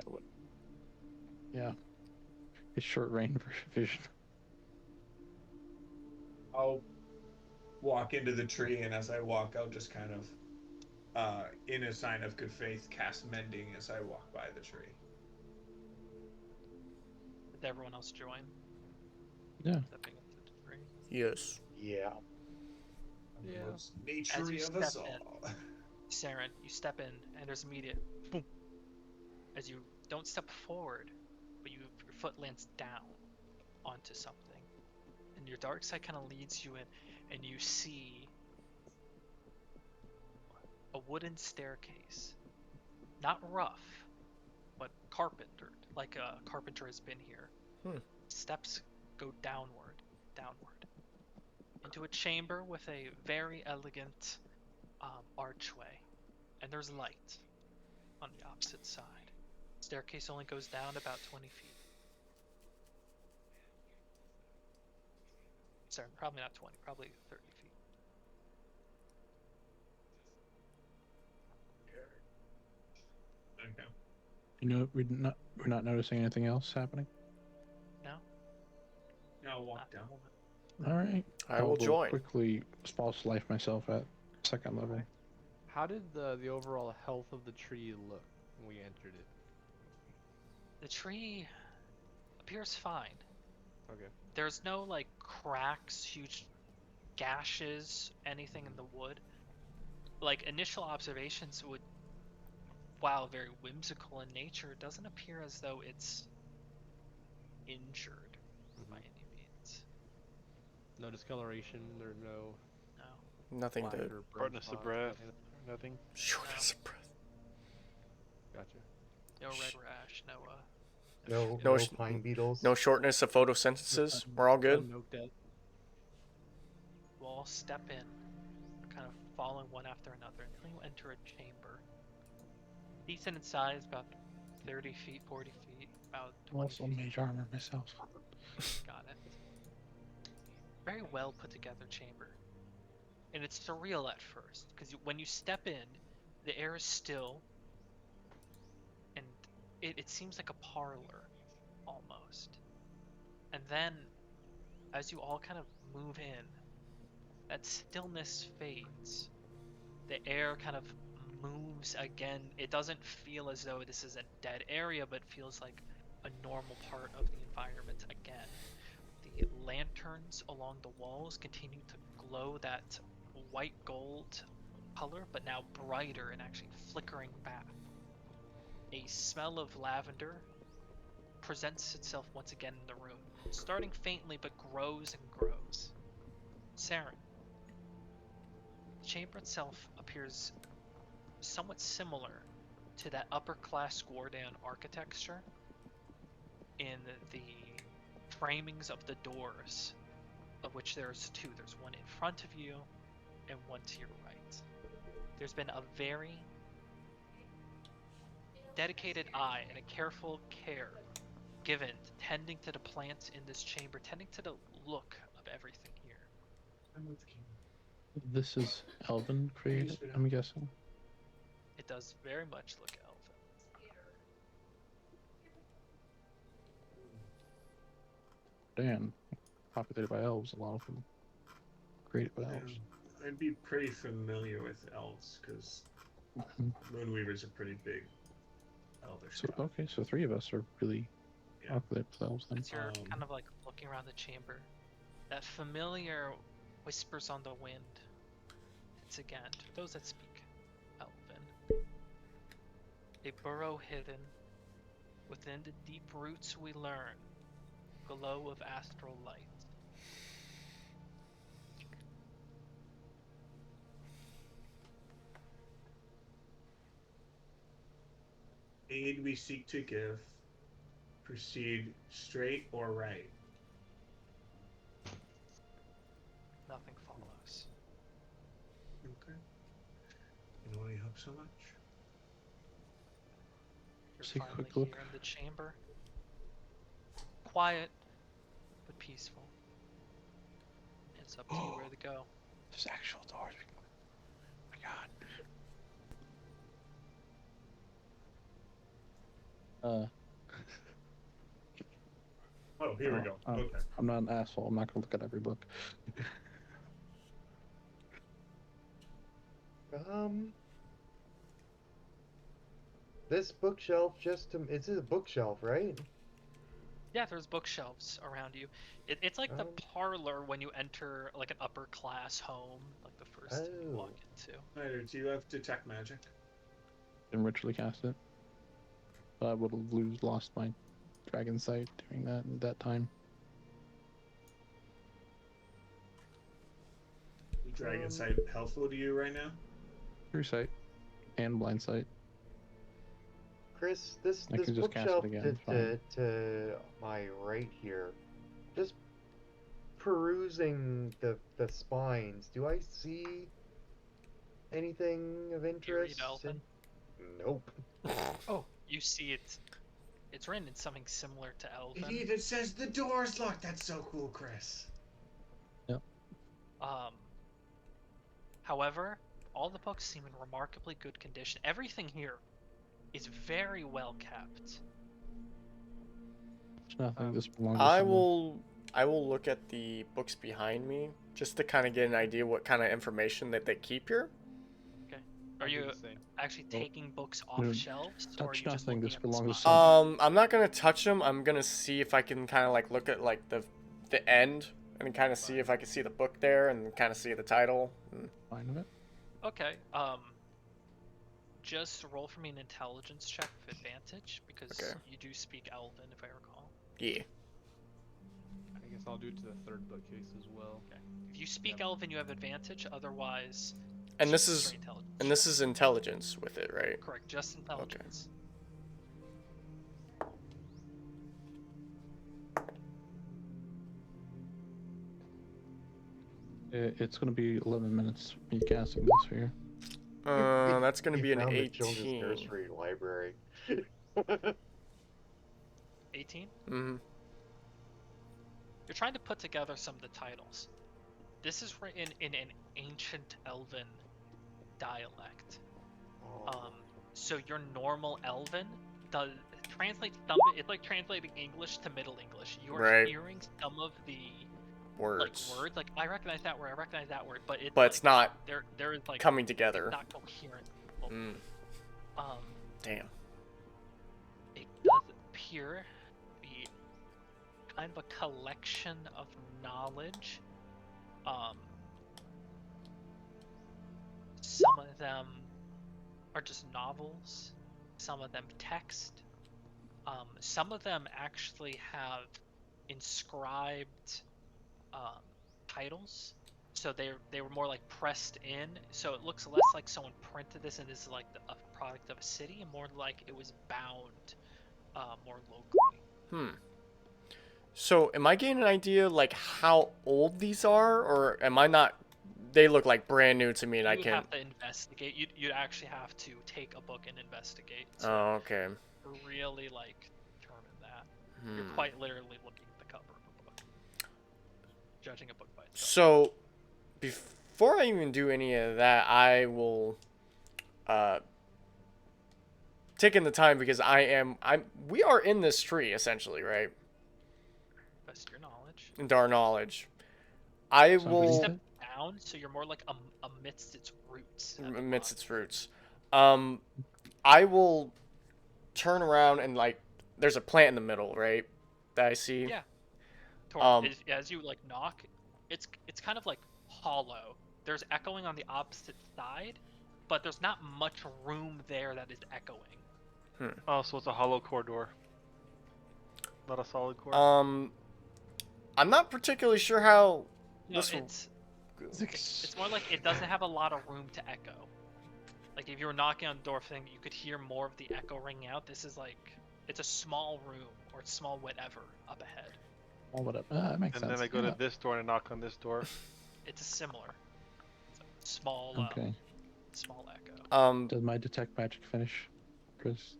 Yeah. It's short range vision. I'll walk into the tree, and as I walk, I'll just kind of, in a sign of good faith, cast Mending as I walk by the tree. Did everyone else join? Yeah. Stepping into the tree. Yes. Yeah. The most As naturey you of us step all. Saren, you step in, and there's immediate boom. As you don't step forward, but your foot lands down onto something, and your dark side kind of leads you in, and you see a wooden staircase, not rough, but carpentered, like a carpenter has been here. Steps go downward, into a chamber with a very elegant archway, and there's light on the opposite side. Staircase only goes down about 20 feet. Sorry, probably not 20, probably 30 feet. Okay. You know, we're not noticing anything else happening. No? I'll walk Not at the down. moment. All right. I will join. Quickly false life myself at second level. Alright. How did the overall health of the tree look when we entered it? The tree appears fine. Okay. There's no like cracks, huge gashes, anything in the wood. Like initial observations would, while very whimsical in nature, it doesn't appear as though it's injured by any means. No discoloration or no No. Nothing black to. or burn Shortness of spots, breath. Nothing. Shortness of breath. Gotcha. No red rash, no No, No no sh- pine beetles. No shortness of photosynthesis. We're all good. No death. You all step in, kind of following one after another until you enter a chamber. Decent in size, about 30 feet, 40 feet, about 20 Also feet. mage armor myself. Got it. Very well put together chamber. And it's surreal at first, because when you step in, the air is still, and it seems like a parlor, almost. And then, as you all kind of move in, that stillness fades. The air kind of moves again. It doesn't feel as though this is a dead area, but feels like a normal part of the environment again. The lanterns along the walls continue to glow that white gold color, but now brighter and actually flickering back. A smell of lavender presents itself once again in the room, starting faintly but grows and grows. Saren, the chamber itself appears somewhat similar to that upper-class Gwardan architecture in the framings of the doors, of which there's two. There's one in front of you and one to your right. There's been a very dedicated eye and a careful care given to tending to the plants in this chamber, tending to the look of everything here. This is Elven created, I'm guessing. It does very much look elven. Dan, populated by elves, a lot of them created by elves. I'd be pretty familiar with elves because Moonweaver's a pretty big elvish So, tribe. okay, so 3 of us are really populated with elves then. As you're kind of like looking around the chamber, that familiar whispers on the wind. It's again, to those that speak elven. A burrow hidden within the deep roots we learn, glow of astral light. Aid we seek to give, proceed straight or right. Nothing follows. Okay. And why you hope so much? You're Take a finally quick look. here in the chamber. Quiet, but peaceful. It's up to you where to go. There's actual doors. Oh my god. Oh, here we go. Okay. I'm not an asshole. I'm not gonna look at every book. This bookshelf it's a bookshelf, right? Yeah, there's bookshelves around you. It's like the Oh. parlor when you enter like an upper class home, like the first thing you walk into. Ryder, do you have detect magic? Didn't ritually cast it. But I would have lost my dragon sight during that time. Dragon sight helpful to you right now? True sight and blind sight. Chris, this I can just cast it bookshelf again, to my right here, just perusing the spines, do I see anything of interest? Elven? Nope. Oh, You see it's written in something similar to Elven. It even says the door's locked. That's so cool, Chris. However, all the books seem in remarkably good condition. Everything here is very well kept. There's nothing. This belongs. I will look at the books behind me just to kind of get an idea what kind of information that they keep here. Okay. Are you actually taking books off no, shelves, or are touch you just nothing, looking this at the belongs to spine? I'm not gonna touch them. I'm gonna see if I can kind of like look at like the end and kind of see if I can see the book there and kind of see the title. Fine with it. Okay. Just roll for me an intelligence check with advantage because you do speak Elven, if I recall. Yeah. I guess I'll do it to the third bookcase as well. Okay. If you speak Elven, you have advantage. Otherwise, And it's this just a is straight intelligence and this check. is intelligence with it, right? Correct. Just intelligence. It's gonna be 11 minutes me casting this here. That's gonna be an Found the children's 18. nursery library. 18? Mm-hmm. You're trying to put together some of the titles. This is written in an ancient Elven dialect. So your normal Elven does translates some. It's like translating English to Middle English. You're Right. hearing some of the Words. like words. Like I recognize that word. I recognize that word. But But it's not there is like coming together. not coherent. Mm. Damn. It does appear kind of a collection of knowledge. Some of them are just novels, some of them text. Some of them actually have inscribed titles, so they were more like pressed in. So it looks less like someone printed this and this is like a product of a city, and more like it was bound more locally. So, am I getting an idea like how old these are, or am I not? They look like brand new to me, and You I would can. have to investigate. You'd actually have to take a book and investigate. To Oh, okay. really like determine that. You're quite literally looking at the cover of a book, judging a book by its cover. So, before I even do any of that, I will take in the time because we are in this tree essentially, right? Best your knowledge. In our knowledge, I Sounds You will step down, so you're more like amidst its roots. at the amidst bottom. its roots. I will turn around and like, there's a plant in the middle, right? That I see. Yeah. As you like knock, it's kind of like hollow. There's echoing on the opposite side, but there's not much room there that is echoing. Oh, so it's a hollow core door. Not a solid core. I'm not particularly sure how No, this will. it's more like it doesn't have a lot of room to echo. Like if you were knocking on the door thing, you could hear more of the echo ringing out. This is like it's a small room or it's small whatever up ahead. Oh, whatever. That makes And sense. then I go to this door and knock on this door. It's a similar. It's a small Okay. small echo. Does my detect magic finish, Chris?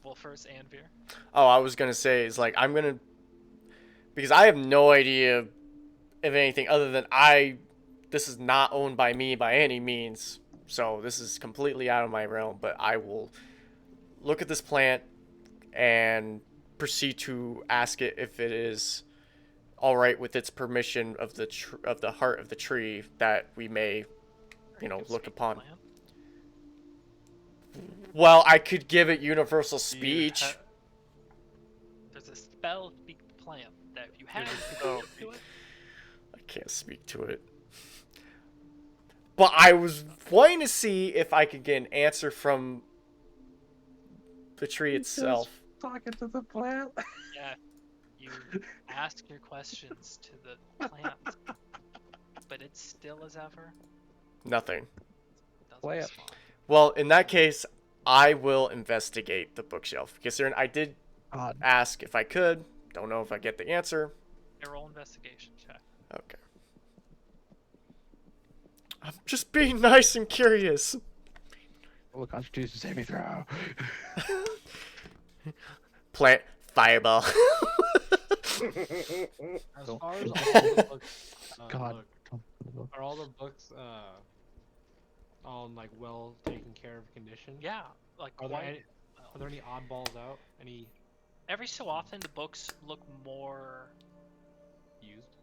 Well, first Anvir. Oh, I was gonna say is like because I have no idea of anything other than this is not owned by me by any means, so this is completely out of my realm. But I will look at this plant and proceed to ask it if it is all right with its permission of the heart of the tree that we may, look upon. Well, I could give it universal speech. There's a spell speak the plant that if you have to it. I can't speak to it. But I was wanting to see if I could get an answer from the tree itself. Talking to the plant. Yeah, you ask your questions to the plant, but it's still as ever. Nothing. Doesn't Plant. respond. Well, in that case, I will investigate the bookshelf. Considering I did ask if I could. Don't know if I get the answer. Roll investigation check. Okay. I'm just being nice and curious. Roll a Constitution saving throw. Plant fireball. As far as all the books, God. look, are all the books all in like well taken care of condition? Yeah, like Are there quite any, well. are there any oddballs out? Any Every so often the books look more used?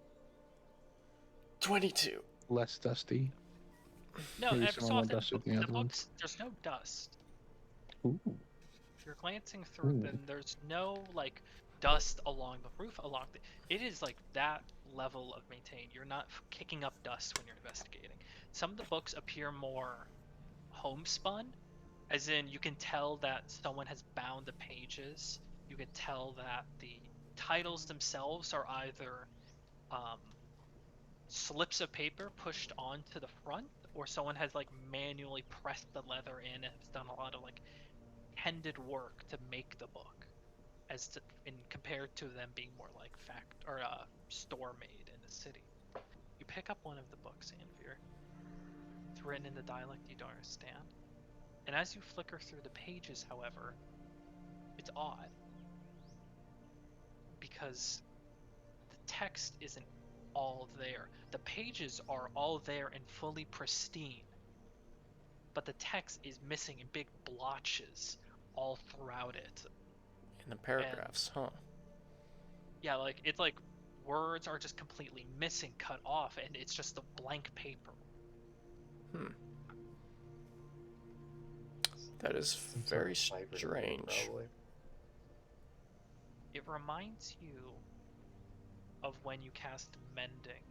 22. Less dusty. no. Maybe Every some so more often dusty than the the other ones. books there's no dust. Ooh. If you're glancing through Ooh. them, there's no like dust along the roof. It is like that level of maintained. You're not kicking up dust when you're investigating. Some of the books appear more homespun, as in you can tell that someone has bound the pages. You can tell that the titles themselves are either slips of paper pushed onto the front, or someone has like manually pressed the leather in and has done a lot of like tended work to make the book, compared to them being more like store made in the city. You pick up one of the books, Anvir. It's written in the dialect you don't understand. And as you flicker through the pages, however, it's odd. Because the text isn't all there. The pages are all there and fully pristine. But the text is missing in big blotches all throughout it. In the paragraphs, huh? Yeah, like it's like words are just completely missing, cut off, and it's just a blank paper. That is very strange. Probably. It reminds you of when you cast mending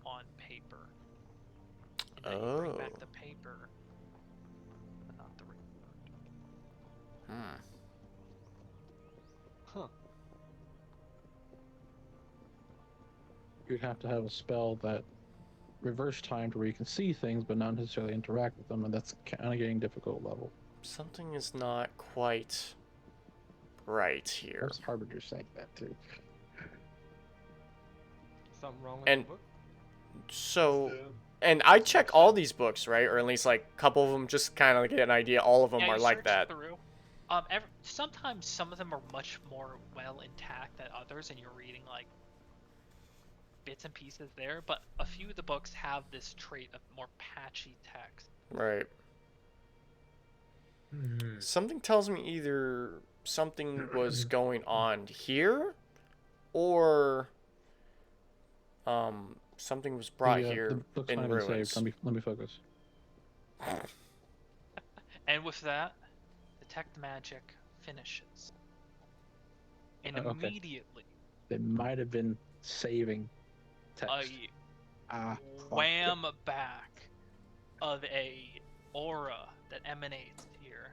on paper. And then you bring back the paper, but not the written word. Hmm. Huh. You'd have to have a spell that reverse timed where you can see things but not necessarily interact with them, and that's kind of getting difficult level. Something is not quite right here. That's Harbinger saying that too. Something wrong with And the book? so, and I check all these books, right? Or at least like a couple of them, just kind of get an idea. All of them Yeah, are you like search that. through. Sometimes some of them are much more well intact than others, and you're reading like bits and pieces there. But a few of the books have this trait of more patchy text. Right. Hmm. Something tells me either something was going on here, or something was brought here The book's in not even ruins. saved. Let me focus. And with that, detect magic finishes. And Okay. immediately, They might have been saving text. a wham back of a aura that emanates here,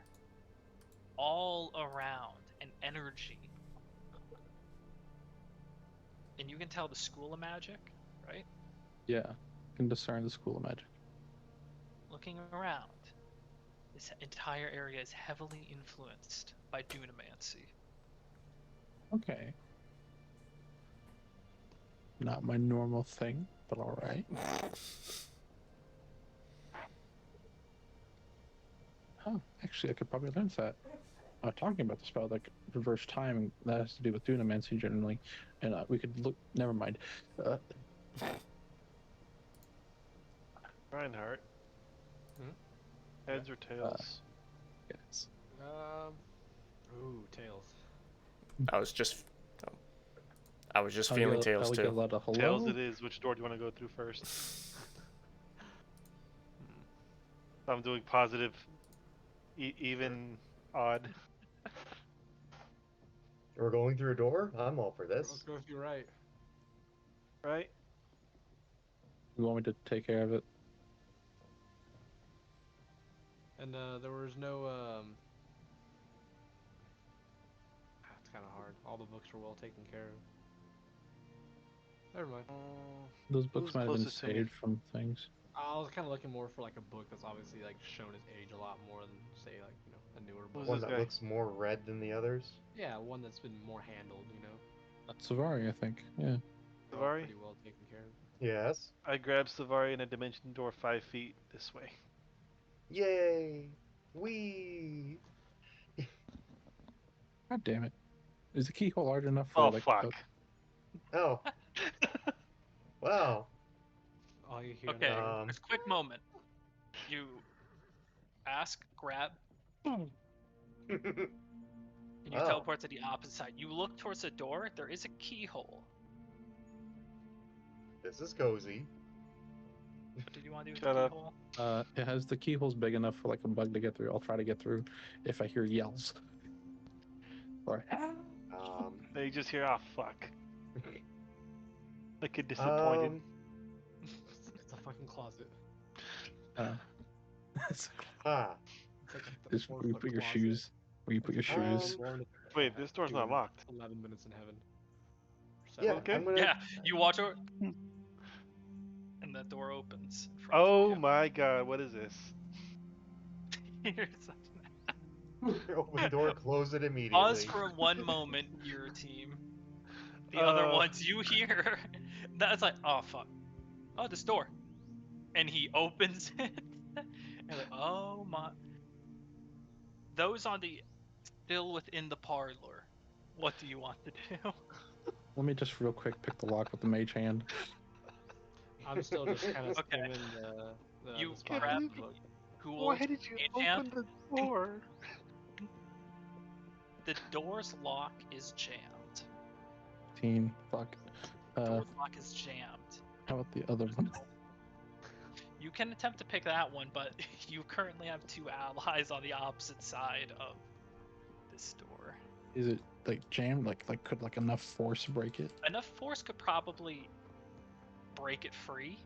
all around, an energy. And you can tell the school of magic, right? Yeah, can discern the school of magic. Looking around, this entire area is heavily influenced by dunamancy. Okay. Not my normal thing, but all right. Huh, actually, I could probably learn that. Talking about the spell, like reverse time, that has to do with dunamancy generally, and we could look. Never mind. Reinhardt. Heads or tails? Yes. Ooh, tails. I was just I'll feeling get, tails I'll too. Get a lot of hello. Tails it is. Which door do you want to go through first? I'm doing positive, even, odd. We're going through a door? I'm all for Let's this. go if you're right. Right? You want me to take care of it? And there was no it's kind of hard. All the books were well taken care of. Never mind. Those books Who's might have been closest to me? saved from things. I was kind of looking more for like a book that's obviously like shown its age a lot more than say like a newer book. Who's One this that guy? looks more red than the others. Yeah, one that's been more handled. That's Savari, I think. Yeah. They're all Savari? pretty well taken care of. Yes. I grab Savari in a dimension door 5 feet this way. Yay! Wee! God damn it! Is the keyhole large enough for Oh, like? fuck. Oh, wow. All you hear Okay, now. this quick moment. You ask, grab, and you Oh. teleport to the opposite side. You look towards the door, there is a keyhole. This is cozy. What did you want to do with Shut the up. keyhole? It has the keyhole's big enough for like a bug to get through. I'll try to get through if I hear yells. Or Then you just hear, oh, fuck. Like a disappointed. It's a fucking closet. it's Ah. It's like a just where you 4-foot put your closet. shoes. Where you put your shoes. Wait, this door's not locked. 11 minutes in heaven. Yeah, Okay. I'm gonna. Yeah, you watch over, and the door opens. In front Oh of my god, what is this? you. You're such an Open the door, close it immediately. Pause for one moment, your team. The other ones you hear. That's like, oh fuck. Oh, this door. And he opens it. And like, oh my. Those on the still within the parlor. What do you want to do? Let me just real quick pick the lock with the mage hand. I'm still just kind of Okay. skimming You the spine grab of the book. Gould, Why did you mage hand. open the door? The door's lock is jammed. Fuck. Door's lock is jammed. How about the other one? You can attempt to pick that one, but you currently have two allies on the opposite side of this door. Is it like jammed? Like could like enough force break it? Enough force could probably break it free.